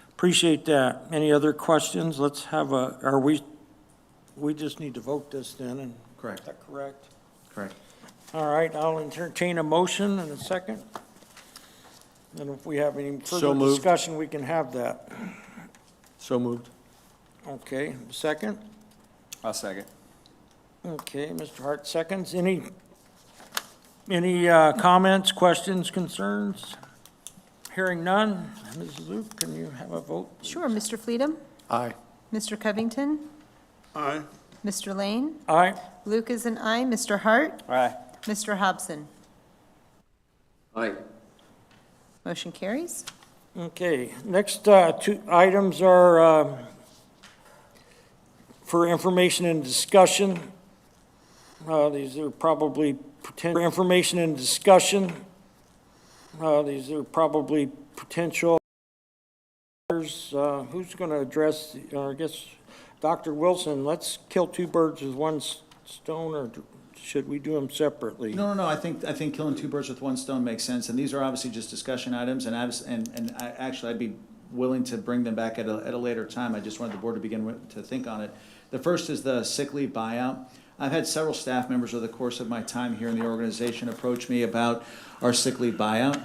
Appreciate that. Any other questions? Let's have we just need to vote this then, and Correct. is that correct? Correct. All right, I'll entertain a motion in a second. And if we have any So further moved. discussion, we can have that. So moved. Okay, second? I'll second. Okay, Mr. Hart seconds. Any comments, questions, concerns? Hearing none. Mrs. Luke, can you have a vote? Sure, Mr. Fleetum, Aye. Mr. Covington, Aye. Mr. Lane, Aye. Luke is an aye, Mr. Hart, Aye. Mr. Hobson. Aye. Motion carries. Okay, next two items are for information and discussion. These are probably potential information and discussion. These are probably potential. Who's going to address, I guess, Dr. Wilson, let's kill two birds with one stone, or should we do them separately? No. I think killing two birds with one stone makes sense, and these are obviously just discussion items, and I'd be willing to bring them back at a later time. I just wanted the board to begin to think on it. The first is the sick leave buyout. I've had several staff members over the course of my time here in the organization approach me about our sick leave buyout.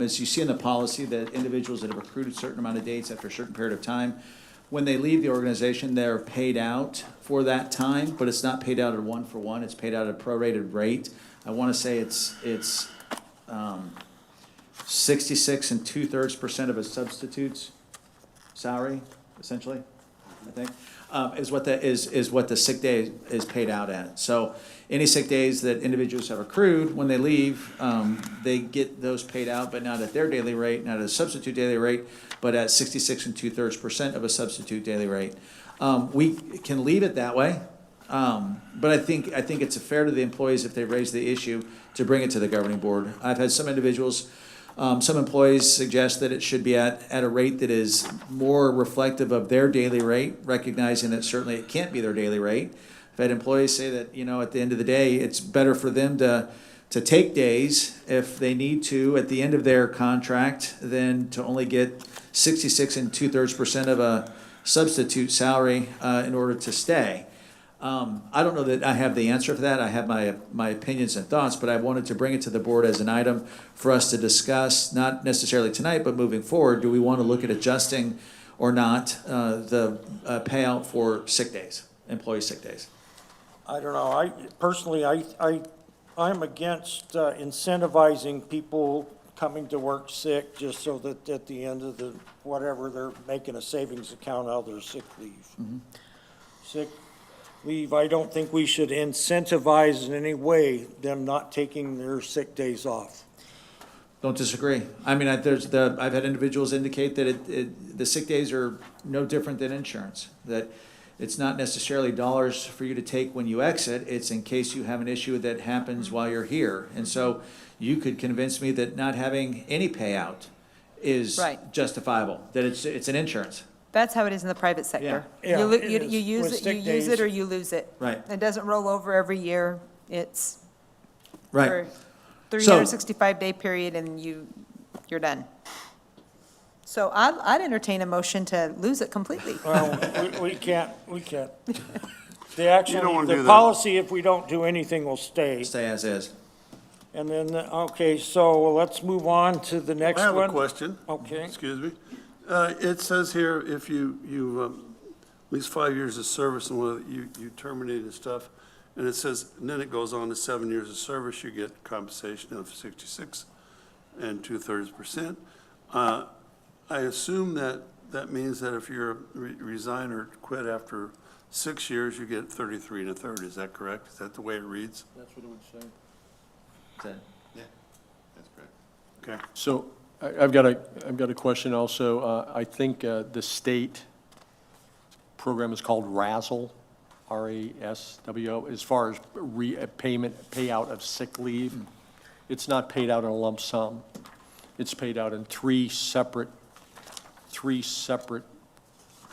As you see in the policy, that individuals that have accrued a certain amount of dates after a certain period of time, when they leave the organization, they're paid out for that time, but it's not paid out at 1-for-1. It's paid out at a prorated rate. I want to say it's 66 2/3% of a substitute's salary, essentially. I think, is what the sick day is paid out at. So any sick days that individuals have accrued, when they leave, they get those paid out, but not at their daily rate, not at a substitute daily rate, but at 66 2/3% of a substitute daily rate. We can leave it that way, but I think it's fair to the employees if they raise the issue to bring it to the governing board. I've had some individuals, some employees suggest that it should be at a rate that is more reflective of their daily rate, recognizing that certainly it can't be their daily rate. I've had employees say that, at the end of the day, it's better for them to take days if they need to at the end of their contract than to only get 66 2/3% of a substitute salary in order to stay. I don't know that I have the answer for that. I have my opinions and thoughts, but I wanted to bring it to the board as an item for us to discuss, not necessarily tonight, but moving forward. Do we want to look at adjusting or not the payout for sick days, employee sick days? I don't know. I'm against incentivizing people coming to work sick just so that at the end of whatever, they're making a savings account out of their sick leave. Sick leave, I don't think we should incentivize in any way them not taking their sick days off. Don't disagree. I mean, I've had individuals indicate that the sick days are no different than insurance, that it's not necessarily dollars for you to take when you exit, it's in case you have an issue that happens while you're here. And so you could convince me that not having any payout is justifiable, that it's an insurance. That's how it is in the private sector. Yeah, You it is. use With it, sick you use days. it or you lose it. Right. It doesn't roll over every year. It's Right. for So- 365-day period and you're done. So I'd entertain a motion to lose it completely. Well, we can't. The action, You don't wanna do the that. policy, if we don't do anything, will stay. Stay as is. And then, okay, so let's move on to the next I have one. a question. Okay. Excuse me. It says here, if you at least 5 years of service and whether you terminated and stuff, and it says, and then it goes on to 7 years of service, you get compensation of 66 2/3%. I assume that means that if you're resign or quit after 6 years, you get 33 1/3. Is that correct? Is that the way it reads? That's what it would say. Yeah, that's correct. Okay. So I've got a question also. I think the state program is called RASL, RASWO, as far as payout of sick leave. It's not paid out in a lump sum. It's paid out in three separate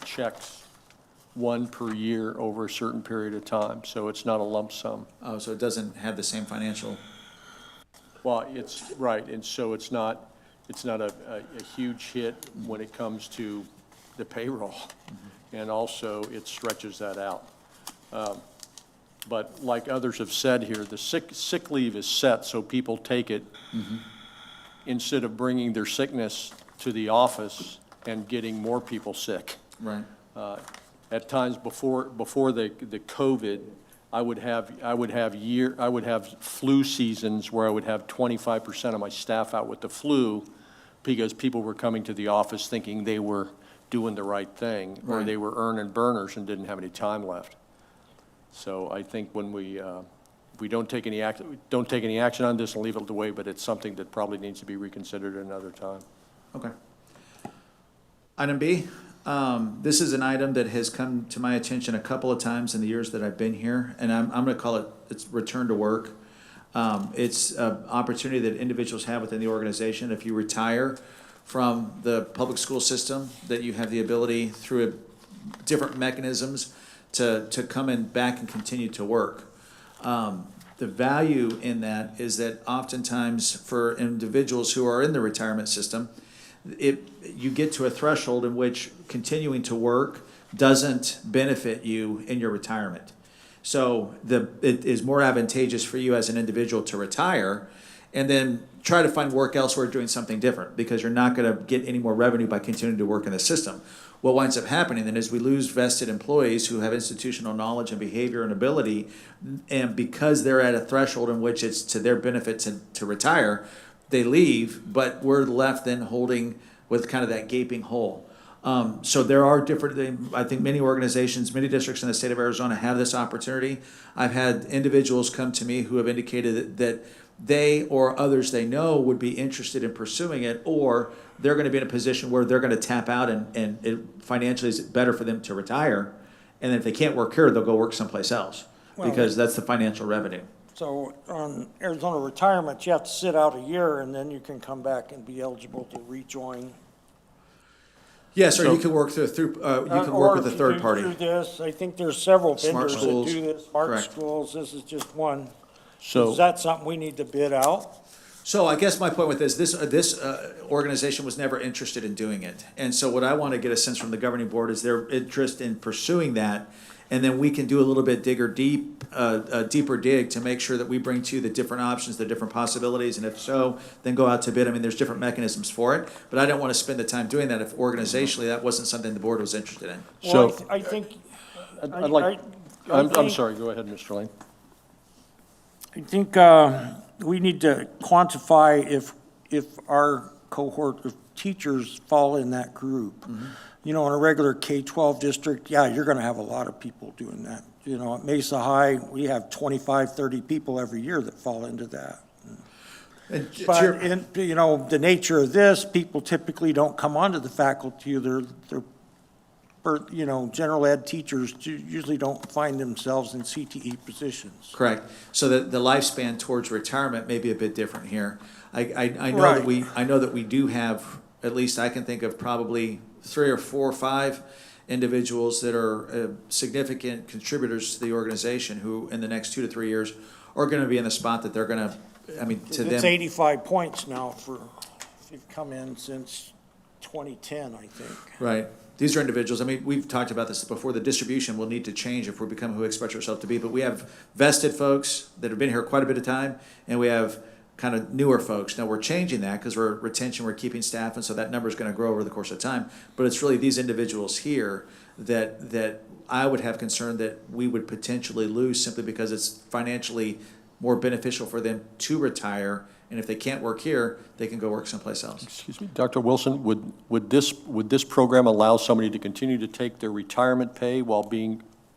checks, one per year over a certain period of time. So it's not a lump sum. Oh, so it doesn't have the same financial. Well, it's right, and so it's not a huge hit when it comes to the payroll, and also it stretches that out. But like others have said here, the sick leave is set so people take it instead of bringing their sickness to the office and getting more people sick. Right. At times before the COVID, I would have flu seasons where I would have 25% of my staff out with the flu because people were coming to the office thinking they were doing the right thing, or Right. they were earning burners and didn't have any time left. So I think when we don't take any action on this and leave it the way, but it's something that probably needs to be reconsidered at another time. Okay. Item B, this is an item that has come to my attention a couple of times in the years that I've been here, and I'm going to call it's return to work. It's an opportunity that individuals have within the organization. If you retire from the public school system, that you have the ability through different mechanisms to come in back and continue to work. The value in that is that oftentimes for individuals who are in the retirement system, you get to a threshold in which continuing to work doesn't benefit you in your retirement. So it is more advantageous for you as an individual to retire and then try to find work elsewhere doing something different, because you're not going to get any more revenue by continuing to work in the system. What winds up happening then is we lose vested employees who have institutional knowledge and behavior and ability, and because they're at a threshold in which it's to their benefit to retire, they leave, but we're left then holding with kind of that gaping hole. So there are different, I think many organizations, many districts in the state of Arizona have this opportunity. I've had individuals come to me who have indicated that they or others they know would be interested in pursuing it, or they're going to be in a position where they're going to tap out and it financially is better for them to retire. And then if they can't work here, they'll go work someplace else because that's the financial revenue. So on Arizona retirement, you have to sit out a year and then you can come back and be eligible to rejoin. Yes, or you can work you can work with a third party. Or if you do this, I think there's several Smart vendors that schools, do this. Smart correct. schools, this is just one. So- Is that something we need to bid out? So I guess my point with this organization was never interested in doing it. And so what I want to get a sense from the governing board is their interest in pursuing that. And then we can do a little bit deeper dig to make sure that we bring to you the different options, the different possibilities. And if so, then go out to bid. I mean, there's different mechanisms for it, but I don't want to spend the time doing that if organizationally that wasn't something the board was interested in. Well, So- I think. I'm sorry, go ahead, Mr. Lane. I think we need to quantify if our cohort of teachers fall in that group. You know, in a regular K-12 district, yeah, you're going to have a lot of people doing that. You know, at Mesa High, we have 25, 30 people every year that fall into that. But, you know, the nature of this, people typically don't come onto the faculty. They're you know, general ed teachers usually don't find themselves in CTE positions. Correct. So the lifespan towards retirement may be a bit different here. I know Right. I know that we do have, at least I can think of probably 3 or 4 or 5 individuals that are significant contributors to the organization who in the next 2 to 3 years are going to be in the spot that they're going to, I mean, to them. It's 85 points now if you've come in since 2010, I think. Right. These are individuals, I mean, we've talked about this before, the distribution will need to change if we become who we expect ourselves to be, but we have vested folks that have been here quite a bit of time, and we have kind of newer folks. Now, we're changing that because we're retention, we're keeping staff, and so that number is going to grow over the course of time, but it's really these individuals here that I would have concern that we would potentially lose simply because it's financially more beneficial for them to retire. And if they can't work here, they can go work someplace else. Excuse me, Dr. Wilson, would this program allow somebody to continue to take their retirement pay while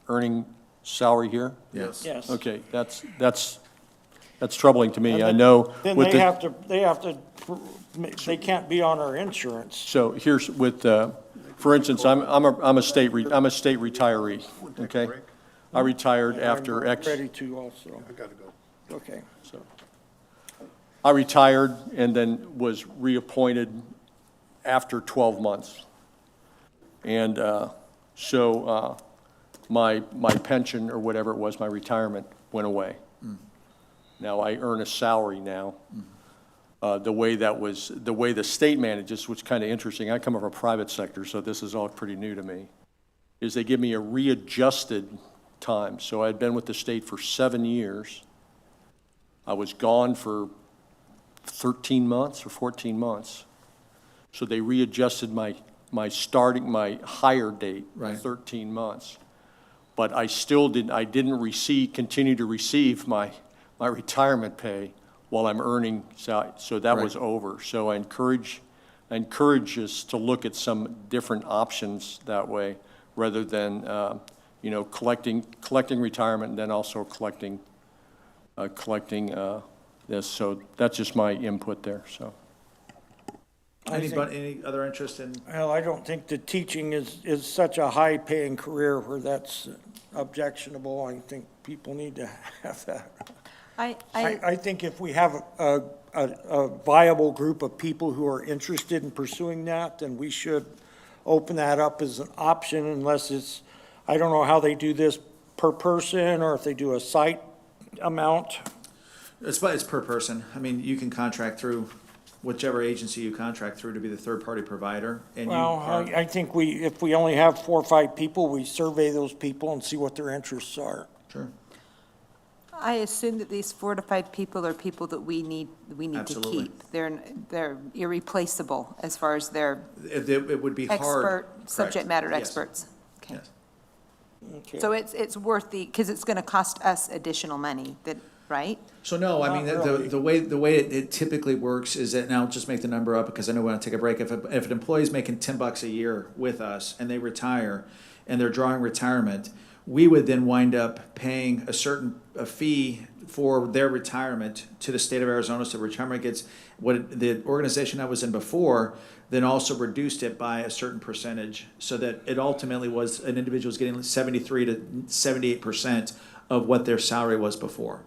earning salary here? Yes. Yes. Okay, that's troubling to me. I know. Then with they can't be on our insurance. So here's for instance, I'm a state retiree. Okay, I retired after I'm ready to also. I gotta go. Okay. So I retired and then was reappointed after 12 months. And so my pension or whatever it was, my retirement went away. Now I earn a salary now. The way the state manages, which is kind of interesting, I come from a private sector, so this is all pretty new to me, is they give me a readjusted time. So I'd been with the state for 7 years. I was gone for 13 months or 14 months. So they readjusted my hire date, Right. 13 months. But I didn't continue to receive my retirement pay while I'm earning salary. So that was over. So I encourage us to look at some different options that way, rather than collecting retirement and then also collecting this. So that's just my input there. So. Any other interest in? Well, I don't think that teaching is such a high-paying career where that's objectionable. I think people need to have that. I think if we have a viable group of people who are interested in pursuing that, then we should open that up as an option unless it's, I don't know how they do this per person or if they do a site amount. It's per person. I mean, you can contract through whichever agency you contract through to be the third-party provider. And Well, I think if we only have 4 or 5 people, we survey those people and see what their interests are. Sure. I assume that these 4 to 5 people are people that we need to Absolutely. keep. They're irreplaceable as far as their It would be hard. subject matter Yes. experts. Yes. Okay. So it's worth because it's going to cost us additional money, right? So no, I mean, Not really. the way it typically works is that, now just make the number up because I know we want to take a break. If an employee's making $10 a year with us and they retire and they're drawing retirement, we would then wind up paying a fee for their retirement to the state of Arizona. So retirement gets, what the organization I was in before then also reduced it by a certain percentage, so that it ultimately was an individual's getting 73 to 78% of what their salary was before.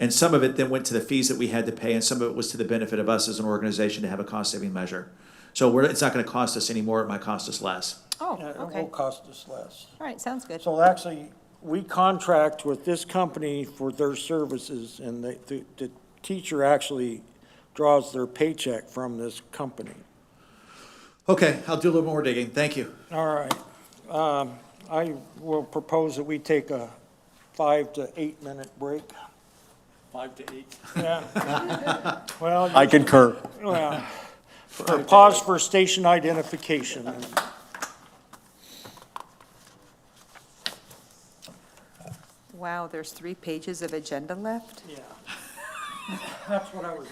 And some of it then went to the fees that we had to pay, and some of it was to the benefit of us as an organization to have a cost-saving measure. So it's not going to cost us any more, it might cost us less. Oh, Yeah, it okay. will cost us less. All right, sounds good. So actually, we contract with this company for their services, and the teacher actually draws their paycheck from this company. Okay, I'll do a little more digging. Thank you. All right. I will propose that we take a 5 to 8 minute break. 5 to 8. Yeah. Well, I concur. well, or pause for station identification. Wow, there's 3 pages of agenda left? Yeah. That's what I was.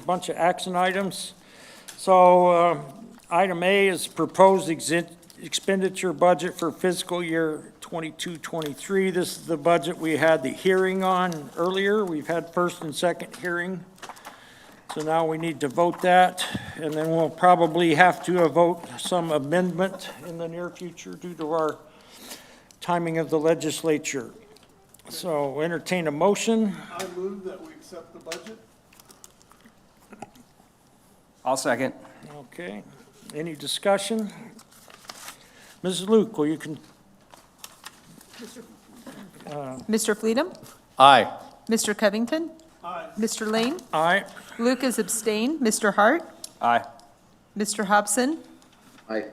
bunch of action items. So, item A is proposed expenditure budget for fiscal year 22-23. This is the budget we had the hearing on earlier. We've had first and second hearing. So now we need to vote that, and then we'll probably have to vote some amendment in the near future due to our timing of the legislature. So entertain a motion. I move that we accept the budget. I'll second. Okay, any discussion? Mrs. Luke, will you Mr. Fleetum? Aye. Mr. Covington? Aye. Mr. Lane? Aye. Luke is abstained. Mr. Hart? Aye. Mr. Hobson? Aye.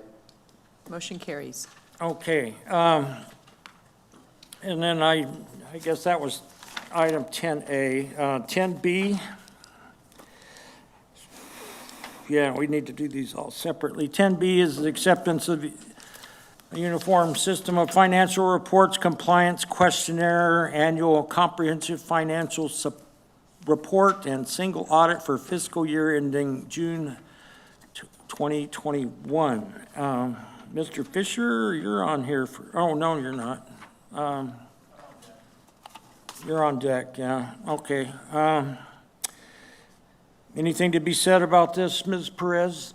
Motion carries. Okay, and then I guess that was item 10A. 10B, yeah, we need to do these all separately. 10B is the acceptance of a uniform system of financial reports, compliance questionnaire, annual comprehensive financial report, and single audit for fiscal year ending June 2021. Mr. Fisher, you're on here for, oh, no, you're not. You're on deck, yeah, okay. Anything to be said about this, Ms. Perez?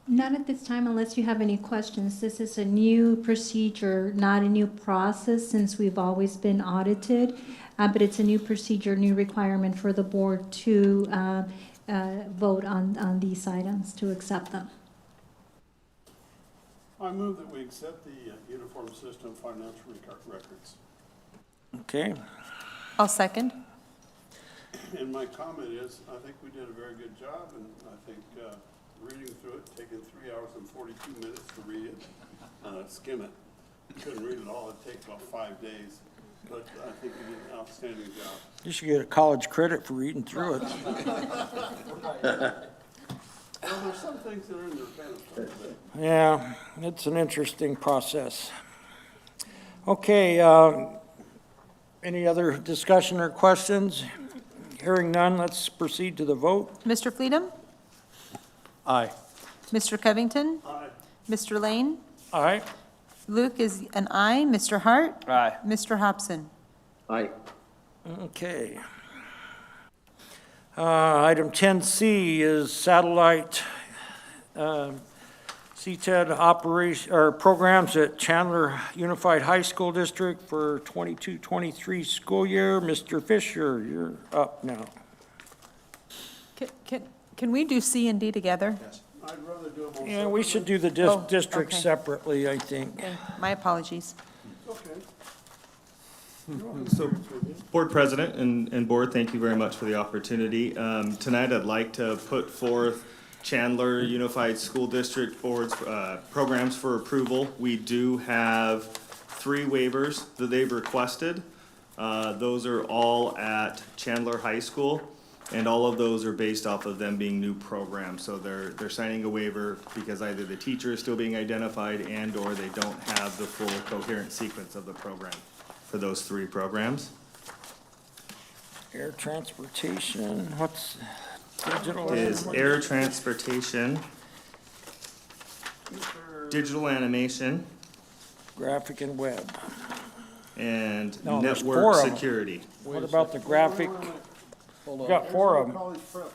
Not at this time unless you have any questions. This is a new procedure, not a new process since we've always been audited, but it's a new procedure, new requirement for the board to vote on these items, to accept them. I move that we accept the uniform system financial records. Okay, I'll second. And my comment is, I think we did a very good job, and I think reading through it, taking 3 hours and 42 minutes to read it, skim it. Couldn't read it all, it'd take about 5 days, but I think you did an outstanding job. you should get a college credit for reading through it. Well, there's some things that are in there kind of fun, but Yeah, it's an interesting process. Okay, any other discussion or questions? Hearing none, let's proceed to the vote. Mr. Fleetum? Aye. Mr. Covington? Aye. Mr. Lane? All right, Luke is an aye. Mr. Hart? Aye. Mr. Hobson? Aye. okay. Item 10C is satellite CTED operation, or programs at Chandler Unified High School District for 22-23 school year. Mr. Fisher, you're up now. Can we do C and D together? I'd rather do them all Yeah, we should do the Oh, districts okay. separately, I think. Okay, my apologies. Okay. So, Board President and Board, thank you very much for the opportunity. Tonight, I'd like to put forth Chandler Unified School District Board's programs for approval. We do have 3 waivers that they've requested. Those are all at Chandler High School, and all of those are based off of them being new programs. So they're signing a waiver because either the teacher is still being identified and/or they don't have the full coherent sequence of the program for those 3 programs. Air transportation, what's digital? Is air transportation, digital animation, Graphic and web. and No, there's 4 network of 'em. security. What about the graphic? Hold on. Got 4 of them. College prep,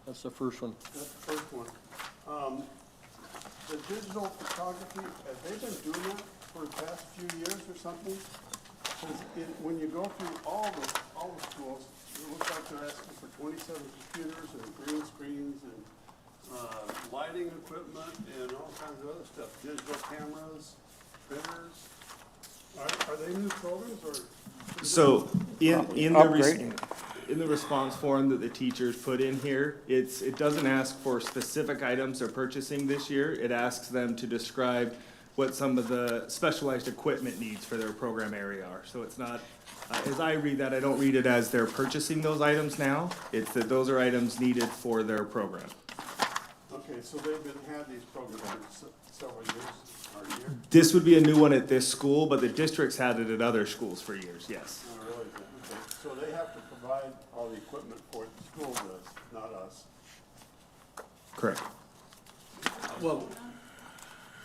That's the first one. that's the first one. The digital photography, have they been doing that for the past few years or something? Because when you go through all the schools, it looks like they're asking for 27 computers and green screens and lighting equipment and all kinds of other stuff, digital cameras, printers. Are they new programs or? So in Upgrading. the response form that the teachers put in here, it doesn't ask for specific items they're purchasing this year. It asks them to describe what some of the specialized equipment needs for their program area are. So it's not, as I read that, I don't read it as they're purchasing those items now. It's that those are items needed for their program. Okay, so they've had these programs for several years or a year? This would be a new one at this school, but the district's had it at other schools for years, yes. Oh, really? Okay. So they have to provide all the equipment for it, the school does, not us. Correct. Well,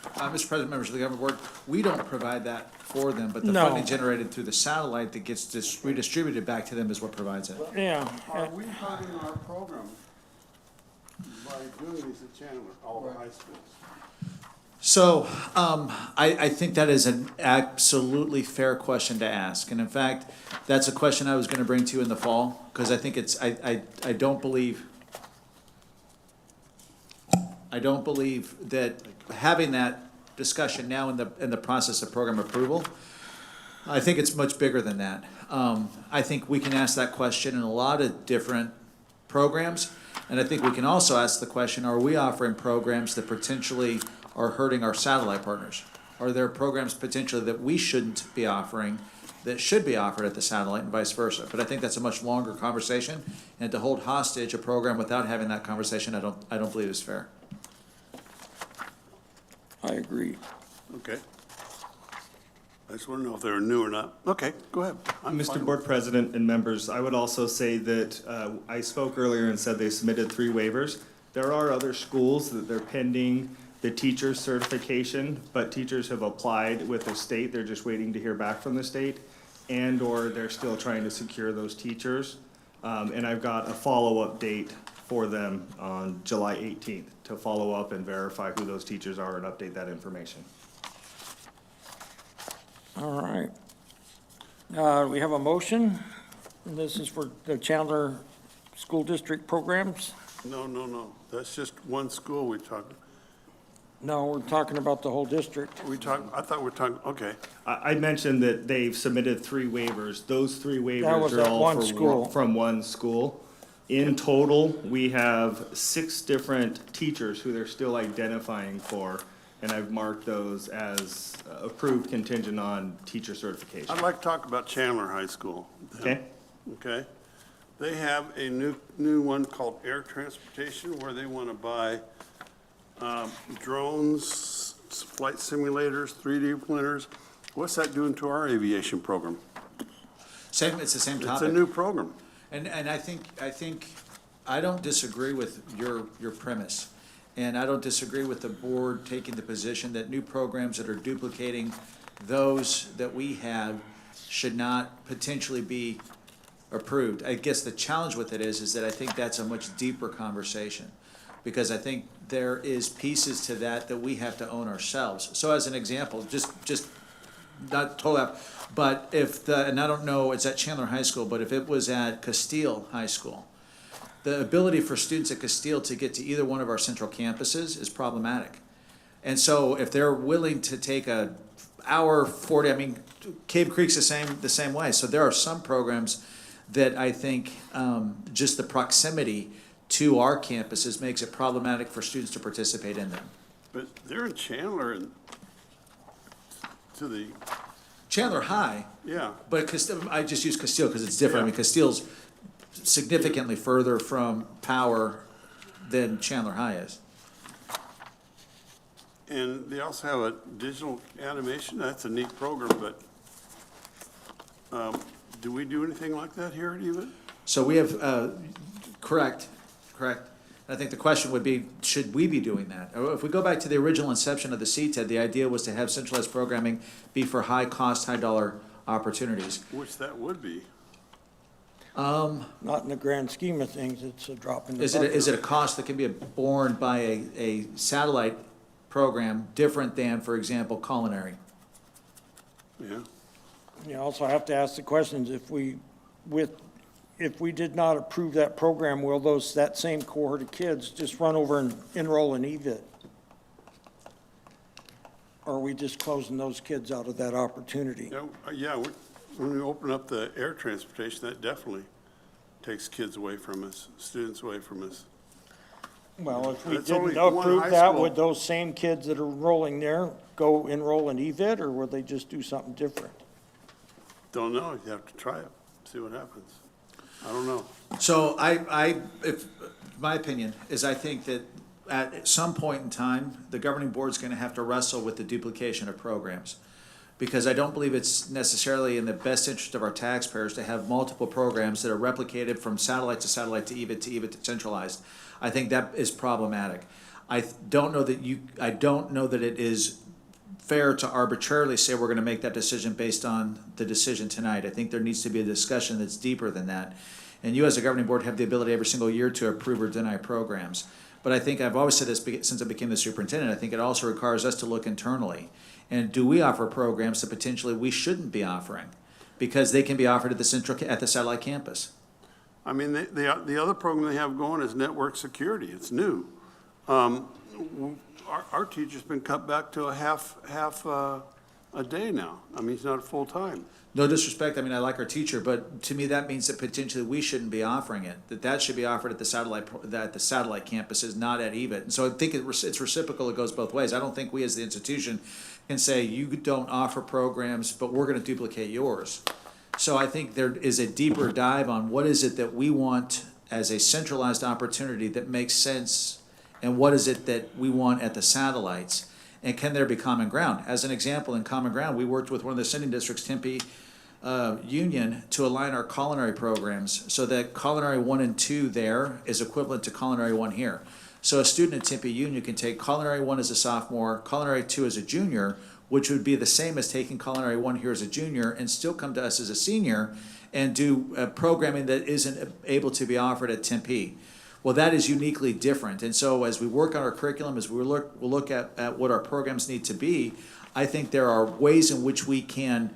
Mr. President, members of the government board, we don't provide that for them, but the No. funding generated through the satellite that gets redistributed back to them is what provides it. Yeah. Are we hurting our program by doing these at Chandler, all the high schools? So, I think that is an absolutely fair question to ask. And in fact, that's a question I was gonna bring to you in the fall, because I think it's, I don't believe that having that discussion now in the process of program approval, I think it's much bigger than that. I think we can ask that question in a lot of different programs, and I think we can also ask the question, are we offering programs that potentially are hurting our satellite partners? Are there programs potentially that we shouldn't be offering that should be offered at the satellite and vice versa? But I think that's a much longer conversation, and to hold hostage a program without having that conversation, I don't believe is fair. I agree. Okay. I just want to know if they're new or not. Okay, go ahead. I'm Mr. fine. Board President and members, I would also say that I spoke earlier and said they submitted 3 waivers. There are other schools that they're pending the teacher certification, but teachers have applied with the state. They're just waiting to hear back from the state, and/or they're still trying to secure those teachers. And I've got a follow-up date for them on July 18th to follow up and verify who those teachers are and update that information. All right. We have a motion. This is for the Chandler School District programs. No. That's just one school we talked. No, we're talking about the whole district. I thought we were talking, okay. I mentioned that they've submitted 3 waivers. Those 3 That waivers was are at all one school. from one school. In total, we have 6 different teachers who they're still identifying for, and I've marked those as approved contingent on teacher certification. I'd like to talk about Chandler High School. Okay? Okay? They have a new one called Air Transportation, where they want to buy drones, flight simulators, 3D printers. What's that doing to our aviation program? It's the same topic. It's a new program. And I think, I don't disagree with your premise. And I don't disagree with the board taking the position that new programs that are duplicating those that we have should not potentially be approved. I guess the challenge with it is that I think that's a much deeper conversation. Because I think there is pieces to that we have to own ourselves. So as an example, just not totally, but and I don't know, it's at Chandler High School, but if it was at Castile High School, the ability for students at Castile to get to either one of our central campuses is problematic. And so if they're willing to take a hour 40, I mean, Cave Creek's the same way. So there are some programs that I think just the proximity to our campuses makes it problematic for students to participate in them. But they're in Chandler and to the, Chandler High, yeah. but I just use Castile because it's different. I mean, Castile's significantly further from Power than Chandler High is. And they also have a digital animation. That's a neat program, but do we do anything like that here at EVIT? So we have, correct. I think the question would be, should we be doing that? Or if we go back to the original inception of the CTED, the idea was to have centralized programming be for high-cost, high-dollar opportunities. Which that would be. Not in the grand scheme of things, it's a drop in the bucket. Is it a cost that can be borne by a satellite program different than, for example, culinary? Yeah. You also have to ask the questions, if we did not approve that program, will that same cohort of kids just run over and enroll in EVIT? Or are we just closing those kids out of that opportunity? Yeah, when we open up the air transportation, that definitely takes kids away from us, students away from us. Well, if we It's only didn't one approve high that, school. would those same kids that are enrolling there go enroll in EVIT, or would they just do something different? Don't know, you have to try it, see what happens. I don't know. So my opinion is I think that at some point in time, the governing board's gonna have to wrestle with the duplication of programs. because I don't believe it's necessarily in the best interest of our taxpayers to have multiple programs that are replicated from satellite to satellite to EVIT to centralized. I think that is problematic. I don't know that it is fair to arbitrarily say we're going to make that decision based on the decision tonight. I think there needs to be a discussion that's deeper than that. And you as a governing board have the ability every single year to approve or deny programs. But I think I've always said this since I became the superintendent, I think it also requires us to look internally. And do we offer programs that potentially we shouldn't be offering? Because they can be offered at the satellite campus. I mean, the other program they have going is network security. It's new. Our teacher's been cut back to a half a day now. I mean, he's not full-time. No disrespect, I mean, I like our teacher, but to me, that means that potentially we shouldn't be offering it, that should be offered at the satellite campuses, not at EVIT. And so I think it's reciprocal, it goes both ways. I don't think we as the institution can say, you don't offer programs, but we're gonna duplicate yours. So I think there is a deeper dive on what is it that we want as a centralized opportunity that makes sense, and what is it that we want at the satellites, and can there be common ground? As an example, in common ground, we worked with one of the sending districts, Tempe Union, to align our culinary programs so that culinary 1 and 2 there is equivalent to culinary 1 here. So a student at Tempe Union can take culinary 1 as a sophomore, culinary 2 as a junior, which would be the same as taking culinary 1 here as a junior, and still come to us as a senior and do programming that isn't able to be offered at Tempe. Well, that is uniquely different. And so as we work on our curriculum, as we look at what our programs need to be, I think there are ways in which we can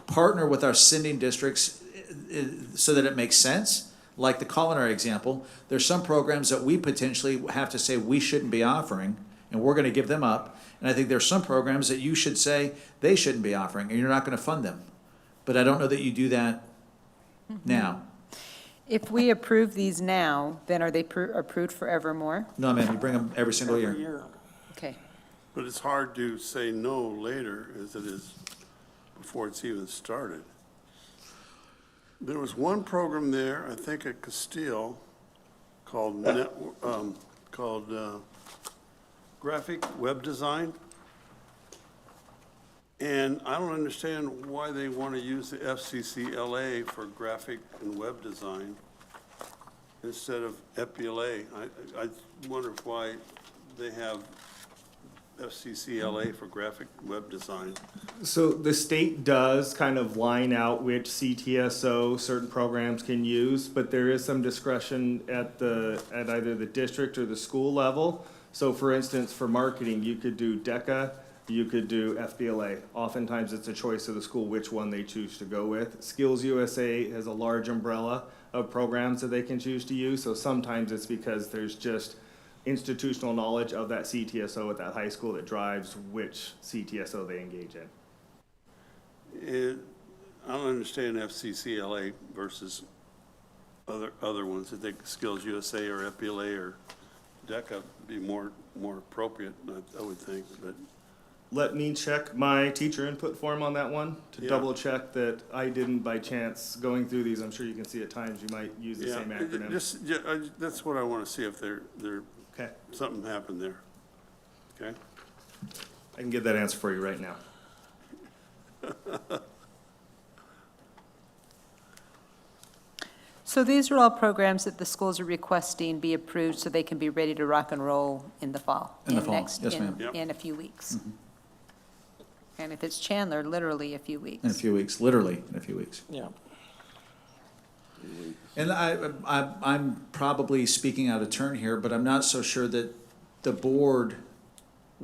partner with our sending districts so that it makes sense. Like the culinary example, there's some programs that we potentially have to say we shouldn't be offering, and we're going to give them up. And I think there's some programs that you should say they shouldn't be offering, and you're not going to fund them. But I don't know that you do that now. If we approve these now, then are they approved forevermore? No, ma'am, you bring them every single Every year. year. Okay. But it's hard to say no later as it is before it's even started. There was one program there, I think at Castile, called graphic web design. And I don't understand why they want to use the FCCLA for graphic and web design instead of FBLA. I wonder why they have FCCLA for graphic web design. So the state does kind of line out which CTSO certain programs can use, but there is some discretion at either the district or the school level. So for instance, for marketing, you could do DECA, you could do FBLA. Oftentimes it's a choice of the school which one they choose to go with. Skills USA has a large umbrella of programs that they can choose to use. So sometimes it's because there's just institutional knowledge of that CTSO at that high school that drives which CTSO they engage in. I don't understand FCCLA versus other ones. I think Skills USA or FBLA or DECA would be more appropriate, I would think, but. Let me check my teacher input form on that one to double check that I didn't by chance going through these. I'm sure you can see at times you might use the same acronym. That's what I want to see, if they're Okay. something happened there. Okay? I can get that answer for you right now. So these are all programs that the schools are requesting be approved so they can be ready to rock and roll in the fall. In the fall, yes, ma'am. Yep. In a few weeks. And if it's Chandler, literally a few weeks. In a few weeks, literally in a few weeks. Yeah. And I'm probably speaking out of turn here, but I'm not so sure that the board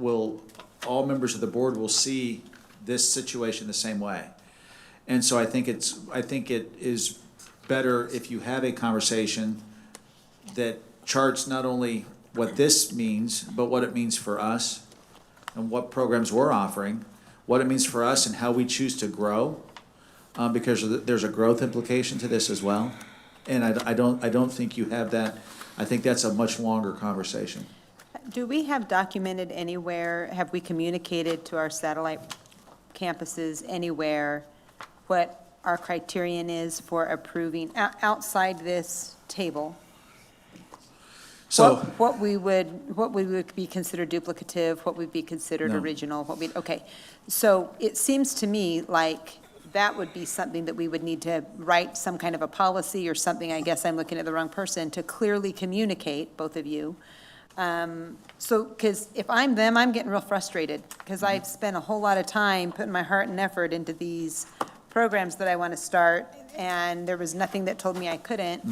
all members of the board will see this situation the same way. And so I think it is better if you have a conversation that charts not only what this means, but what it means for us and what programs we're offering, what it means for us and how we choose to grow, because there's a growth implication to this as well. And I don't think you have that. I think that's a much longer conversation. Do we have documented anywhere, have we communicated to our satellite campuses anywhere what our criterion is for approving outside this table? So, What we would be considered duplicative, what would be considered No. original, okay. So it seems to me like that would be something that we would need to write some kind of a policy or something, I guess I'm looking at the wrong person, to clearly communicate, both of you. So, because if I'm them, I'm getting real frustrated, because I've spent a whole lot of time putting my heart and effort into these programs that I want to start, and there was nothing that told me I couldn't.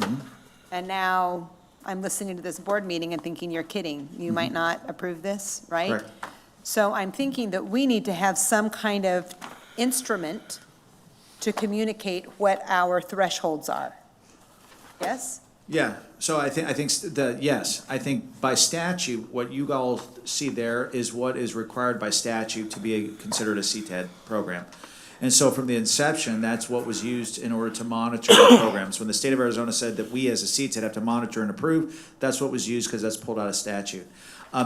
And now I'm listening to this board meeting and thinking, you're kidding. You might not approve this, right? Correct. So I'm thinking that we need to have some kind of instrument to communicate what our thresholds are. Yes? yeah, so I think yes, I think by statute, what you all see there is what is required by statute to be considered a CTED program. And so from the inception, that's what was used in order to monitor the programs. When the state of Arizona said that we as a CTED have to monitor and approve, that's what was used because that's pulled out of statute.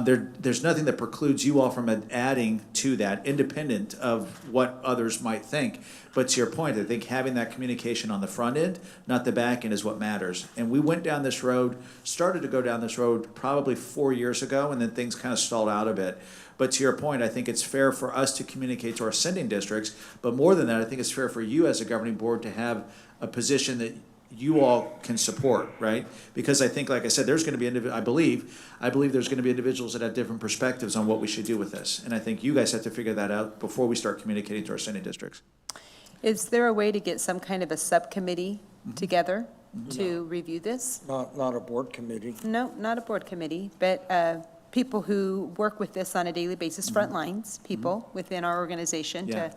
There's nothing that precludes you all from adding to that, independent of what others might think. But to your point, I think having that communication on the front end, not the back end, is what matters. And we went down this road, started to go down this road probably 4 years ago, and then things kind of stalled out a bit. But to your point, I think it's fair for us to communicate to our sending districts. But more than that, I think it's fair for you as a governing board to have a position that you all can support, right? Because I think, like I said, there's going to be, I believe there's going to be individuals that have different perspectives on what we should do with this. And I think you guys have to figure that out before we start communicating to our sending districts. Is there a way to get some kind of a subcommittee together to review this? Not a board committee. No, not a board committee, but people who work with this on a daily basis, front lines people within our organization Yeah. to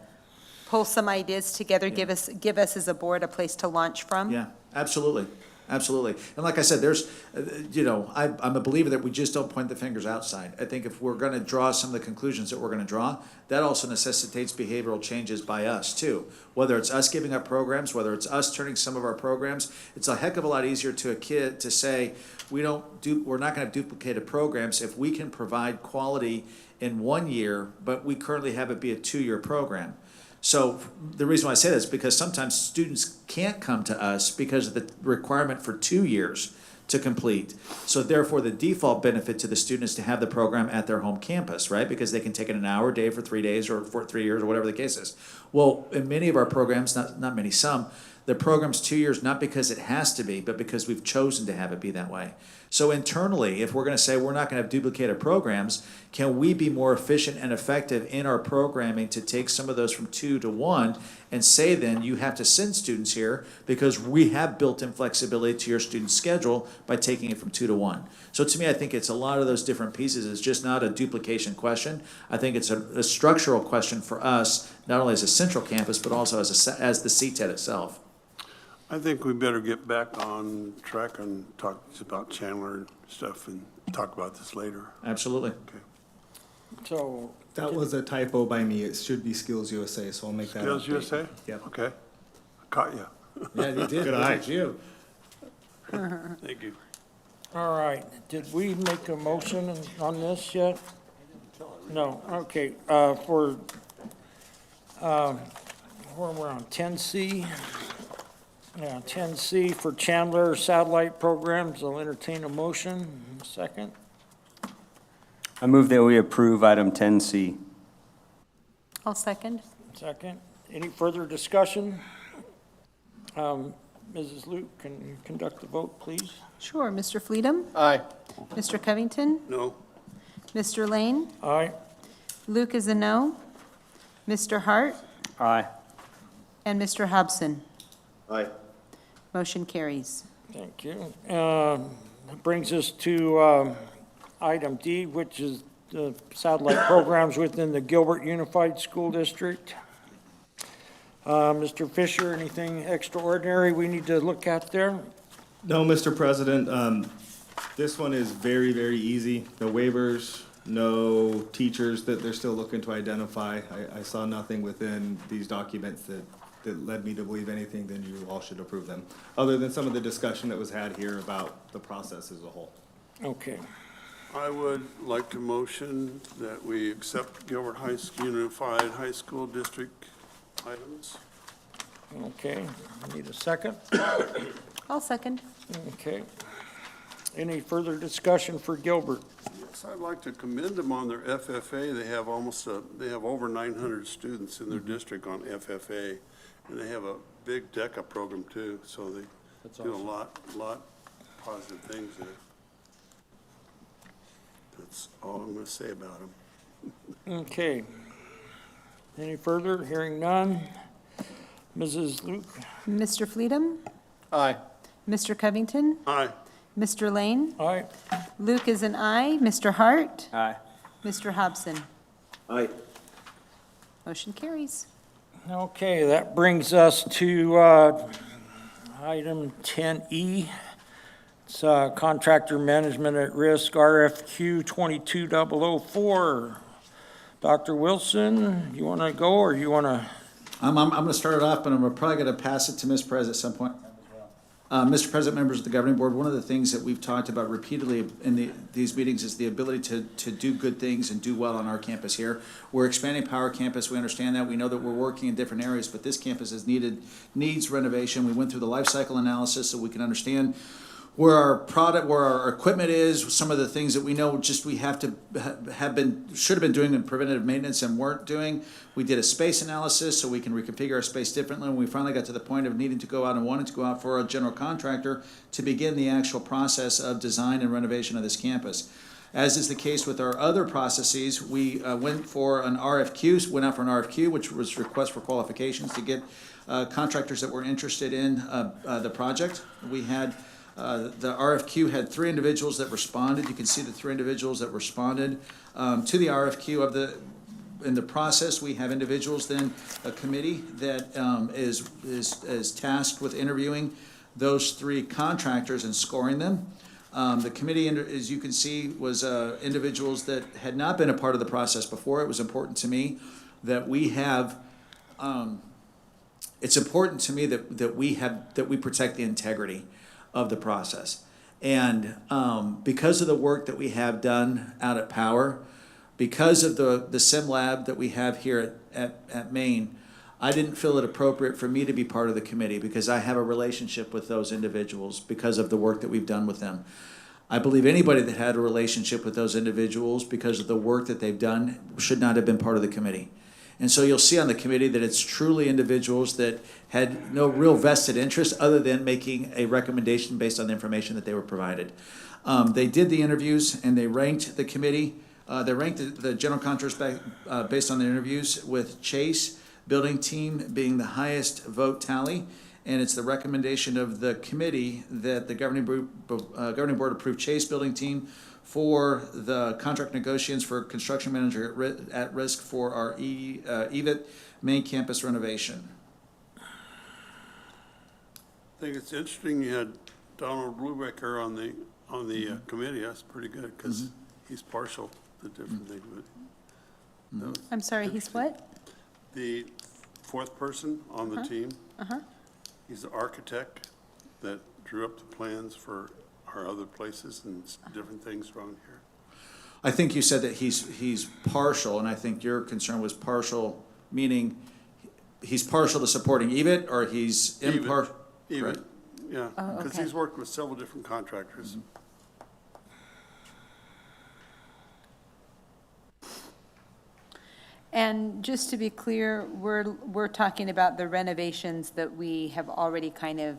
pull some ideas together, give us as a board a place to launch from. Yeah, absolutely, absolutely. And like I said, there's, I'm a believer that we just don't point the fingers outside. I think if we're going to draw some of the conclusions that we're going to draw, that also necessitates behavioral changes by us too. Whether it's us giving up programs, whether it's us turning some of our programs, it's a heck of a lot easier to a kid to say, we're not going to duplicate programs if we can provide quality in 1 year, but we currently have it be a 2-year program. So the reason why I say that is because sometimes students can't come to us because of the requirement for 2 years to complete. So therefore, the default benefit to the student is to have the program at their home campus, right? Because they can take it an hour a day for 3 days or for 3 years or whatever the case is. Well, in many of our programs, not many, some, the program's 2 years, not because it has to be, but because we've chosen to have it be that way. So internally, if we're going to say we're not going to have duplicated programs, can we be more efficient and effective in our programming to take some of those from 2 to 1 and say then you have to send students here because we have built-in flexibility to your student schedule by taking it from 2 to 1. So to me, I think it's a lot of those different pieces. It's just not a duplication question. I think it's a structural question for us, not only as a central campus, but also as the CTED itself. I think we better get back on track and talk about Chandler and stuff and talk about this later. Absolutely. Okay. So, That was a typo by me. It should be Skills USA, so I'll make that Skills update. USA? Yep. Okay. Caught you. Yeah, you did. Good Look eye. at you. Thank you. all right, did we make a motion on this yet? No, okay, where we're on 10C. Yeah, 10C for Chandler satellite programs, I'll entertain a motion. Second, I move that we approve item 10C. I'll second. second. Any further discussion? Mrs. Luke, can you conduct the vote, please? Sure, Mr. Fleetum? Aye. Mr. Covington? No? Mr. Lane? Aye. Luke is a no. Mr. Hart? Aye. And Mr. Hobson? Aye. Motion carries. Thank you. That brings us to item D, which is the satellite programs within the Gilbert Unified School District. Mr. Fisher, anything extraordinary we need to look at there? No, Mr. President, this one is very, very easy. No waivers, no teachers that they're still looking to identify. I saw nothing within these documents that led me to believe anything, then you all should approve them, other than some of the discussion that was had here about the process as a whole. Okay. I would like to motion that we accept Gilbert Unified High School District items. Okay, I need a second. I'll second. Okay. Any further discussion for Gilbert? Yes, I'd like to commend them on their FFA. They have they have over 900 students in their district on FFA, and they have a big DECA program too, so they do a lot positive things there. That's all I'm gonna say about them. Okay. Any further? Hearing none. Mrs. Luke? Mr. Fleetum? Aye. Mr. Covington? Aye. Mr. Lane? Aye. Luke is an aye. Mr. Hart? Aye. Mr. Hobson? Aye. Motion carries. Okay, that brings us to item 10E. It's Contractor Management at Risk, RFQ 22004. Dr. Wilson, you want to go or you want to? I'm going to start it off, but I'm probably going to pass it to Ms. Perez at some point. Mr. President, members of the governing board, one of the things that we've talked about repeatedly in these meetings is the ability to do good things and do well on our campus here. We're expanding Power Campus. We understand that. We know that we're working in different areas, but this campus needs renovation. We went through the life cycle analysis so we can understand where our product, where our equipment is, some of the things that we know just we have to should have been doing in preventative maintenance and weren't doing. We did a space analysis so we can reconfigure our space differently. And we finally got to the point of needing to go out and wanting to go out for a general contractor to begin the actual process of design and renovation of this campus. As is the case with our other processes, we went out for an RFQ, which was request for qualifications to get contractors that were interested in the project. We had the RFQ had 3 individuals that responded. You can see the 3 individuals that responded to the RFQ. In the process, we have individuals, then a committee that is tasked with interviewing those 3 contractors and scoring them. The committee, as you can see, was individuals that had not been a part of the process before. It was important to me that we have. It's important to me that we protect the integrity of the process. And because of the work that we have done out at Power, because of the sim lab that we have here at Maine, I didn't feel it appropriate for me to be part of the committee because I have a relationship with those individuals because of the work that we've done with them. I believe anybody that had a relationship with those individuals because of the work that they've done should not have been part of the committee. And so you'll see on the committee that it's truly individuals that had no real vested interest other than making a recommendation based on the information that they were provided. They did the interviews and they ranked the committee. They ranked the general contractors based on the interviews, with Chase Building Team being the highest vote tally. And it's the recommendation of the committee that the governing board approve Chase Building Team for the contract negotiations for construction manager at risk for our EVIT main campus renovation. I think it's interesting you had Donald Bluebecker on the committee. That's pretty good because he's partial to different things. But I'm sorry, he's what? the 4th person on the team. He's the architect that drew up the plans for our other places and different things around here. I think you said that he's partial, and I think your concern was partial, meaning he's partial to supporting EVIT, or he's impartial? EVIT, yeah, Oh, because okay. he's worked with several different contractors. And just to be clear, we're talking about the renovations that we have already kind of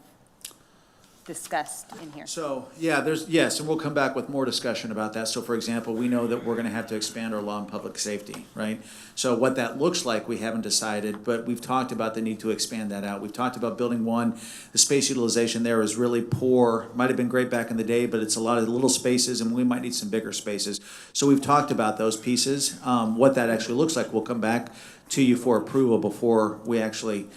discussed in here. So, yeah, yes, and we'll come back with more discussion about that. So, for example, we know that we're gonna have to expand our law and public safety, right? So what that looks like, we haven't decided, but we've talked about the need to expand that out. We've talked about Building 1, the space utilization there is really poor. Might have been great back in the day, but it's a lot of little spaces, and we might need some bigger spaces. So we've talked about those pieces. What that actually looks like, we'll come back to you for approval before we actually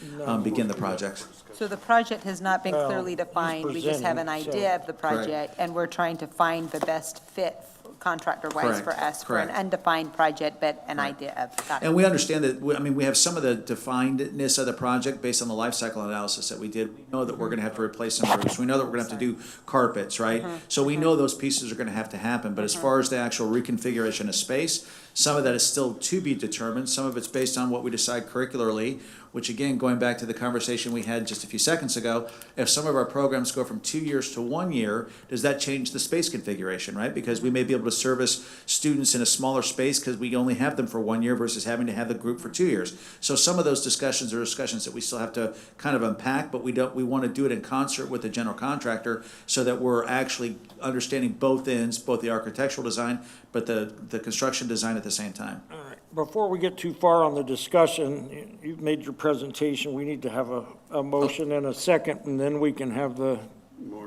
begin the project. So the project has not been Well, clearly he's defined. We just have an presenting, so- idea of the project, and we're trying to find the best fit contractor-wise for Correct, us for an correct. undefined project, but an idea of. got it. And we understand that, we have some of the definedness of the project based on the life cycle analysis that we did. We know that we're gonna have to replace some roofs. We know that we're gonna have to do carpets, right? So we know those pieces are gonna have to happen, but as far as the actual reconfiguration of space, some of that is still to be determined. Some of it's based on what we decide curricularly, which again, going back to the conversation we had just a few seconds ago, if some of our programs go from 2 years to 1 year, does that change the space configuration, right? Because we may be able to service students in a smaller space because we only have them for 1 year versus having to have the group for 2 years. So some of those discussions are discussions that we still have to kind of unpack, but we want to do it in concert with the general contractor so that we're actually understanding both ends, both the architectural design, but the construction design at the same time. All right. Before we get too far on the discussion, you've made your presentation. We need to have a motion and a second, and then we can have the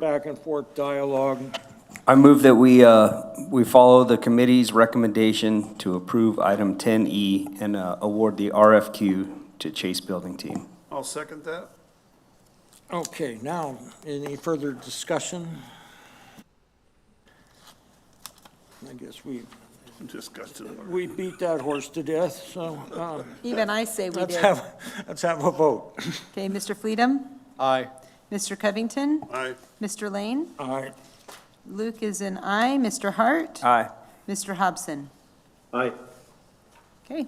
back and forth dialogue. I move that we follow the committee's recommendation to approve item 10E and award the RFQ to Chase Building Team. I'll second that. Okay, now, any further discussion? I guess we beat that horse to death, so, Even I say we let's did. let's have a vote. Okay, Mr. Fleedham? Aye. Mr. Covington? Aye. Mr. Lane? All right, Luke is an aye. Mr. Hart? Aye. Mr. Hobson? Aye. Okay.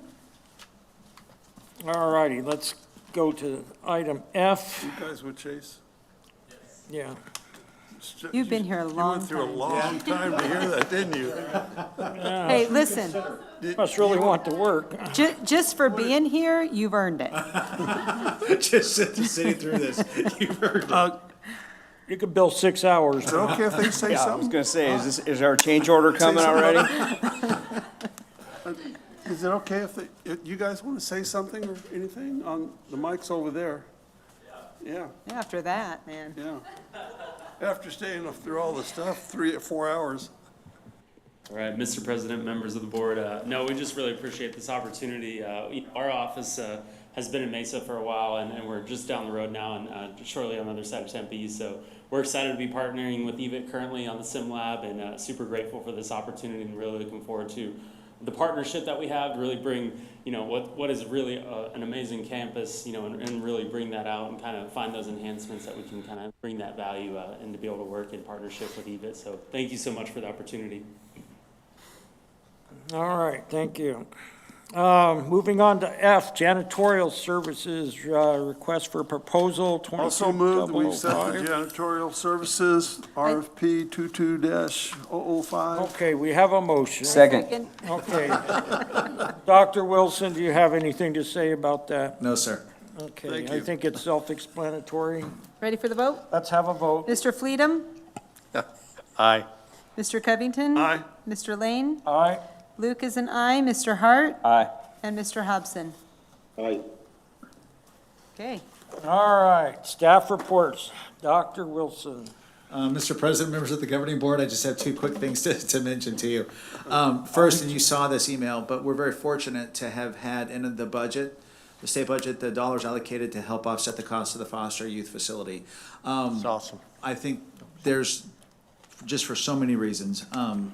all righty, let's go to item F. You guys with Chase? Yeah. You've been here a long You went through a time. long time to hear that, didn't you? Hey, listen, Must really want to work. just for being here, you've earned it. Just sitting through this, you've heard it. You could bill 6 hours. Is it okay if they say Yeah, I was something? gonna say, is our change order coming already? Is it okay if you guys want to say something or anything on, the mic's over there? Yeah, After that, man. yeah. After staying through all the stuff, 3 or 4 hours. All right, Mr. President, members of the board, no, we just really appreciate this opportunity. Our office has been in Mesa for a while, and we're just down the road now and shortly on the other side of Tempe. So we're excited to be partnering with EVIT currently on the Sim Lab, and super grateful for this opportunity and really looking forward to the partnership that we have to really bring, what is really an amazing campus, and really bring that out and kind of find those enhancements that we can kind of bring that value and to be able to work in partnership with EVIT. So thank you so much for the opportunity. All right, thank you. Moving on to F, janitorial services, request for proposal, Also moved, we set the 22005. janitorial services, RFP 22-005. Okay, we have a motion. Second. Okay. Dr. Wilson, do you have anything to say about that? No, sir. Okay, Thank I you. think it's self-explanatory. Ready for the vote? Let's have a vote. Mr. Fleedham? Aye. Mr. Covington? Aye. Mr. Lane? All right, Luke is an aye. Mr. Hart? Aye. And Mr. Hobson? Aye. Okay. all right, staff reports. Dr. Wilson. Mr. President, members of the governing board, I just have two quick things to mention to you. First, and you saw this email, but we're very fortunate to have had in the budget, the state budget, the dollars allocated to help offset the cost of the foster youth facility. That's awesome. I think there's, just for so many reasons,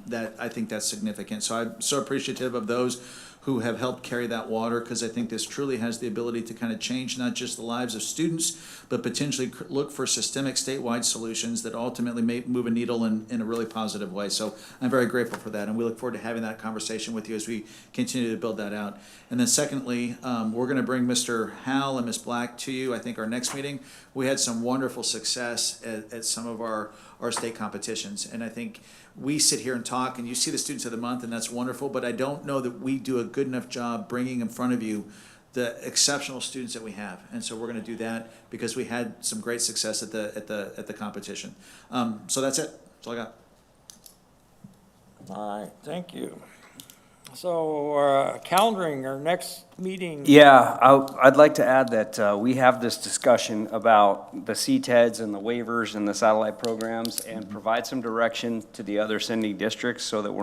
that I think that's significant. So I'm so appreciative of those who have helped carry that water, because I think this truly has the ability to kind of change not just the lives of students, but potentially look for systemic statewide solutions that ultimately may move a needle in a really positive way. So I'm very grateful for that, and we look forward to having that conversation with you as we continue to build that out. And then secondly, we're going to bring Mr. Hal and Ms. Black to you, I think, our next meeting. We had some wonderful success at some of our state competitions, and I think we sit here and talk, and you see the students of the month, and that's wonderful, but I don't know that we do a good enough job bringing in front of you the exceptional students that we have. And so we're going to do that because we had some great success at the competition. So that's it. That's all I got. All right, thank you. So, calendaring our next meeting. Yeah, I'd like to add that we have this discussion about the CTEDs and the waivers and the satellite programs, and provide some direction to the other sending districts so that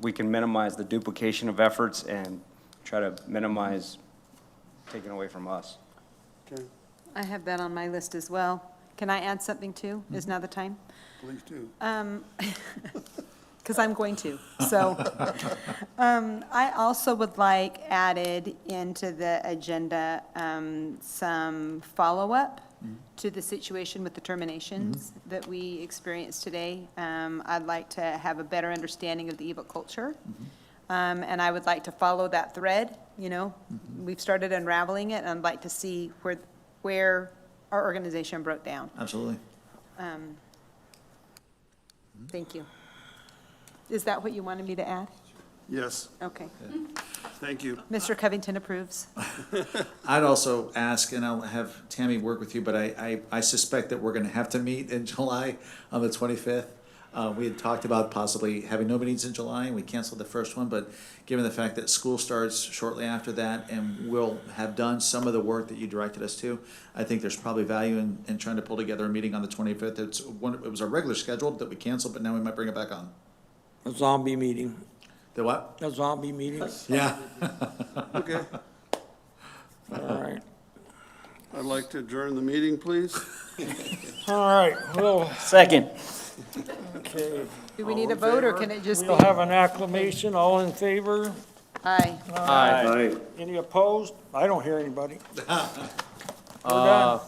we can minimize the duplication of efforts and try to minimize taking away from us. Okay, I have that on my list as well. Can I add something too? Is now the time? please do. because I'm going to. So I also would like added into the agenda some follow-up to the situation with the terminations that we experienced today. I'd like to have a better understanding of the EVIT culture. And I would like to follow that thread, you know. We've started unraveling it, and I'd like to see where our organization broke down. Absolutely. Thank you. Is that what you wanted me to add? Yes, Okay. thank you. Mr. Covington approves. I'd also ask, and I'll have Tammy work with you, but I suspect that we're gonna have to meet in July on the 25th. We had talked about possibly having no meetings in July, and we canceled the first one, but given the fact that school starts shortly after that, and we'll have done some of the work that you directed us to, I think there's probably value in trying to pull together a meeting on the 25th. It was a regular schedule that we canceled, but now we might bring it back on. A zombie meeting, The what? a zombie meeting. Yeah. Okay, All right. I'd like to adjourn the meeting, please. All right, well, Second. okay. Do we need a vote, or can it just be? We'll have an acclamation. All in favor? Aye. Aye. Any opposed? I don't hear anybody. We're done.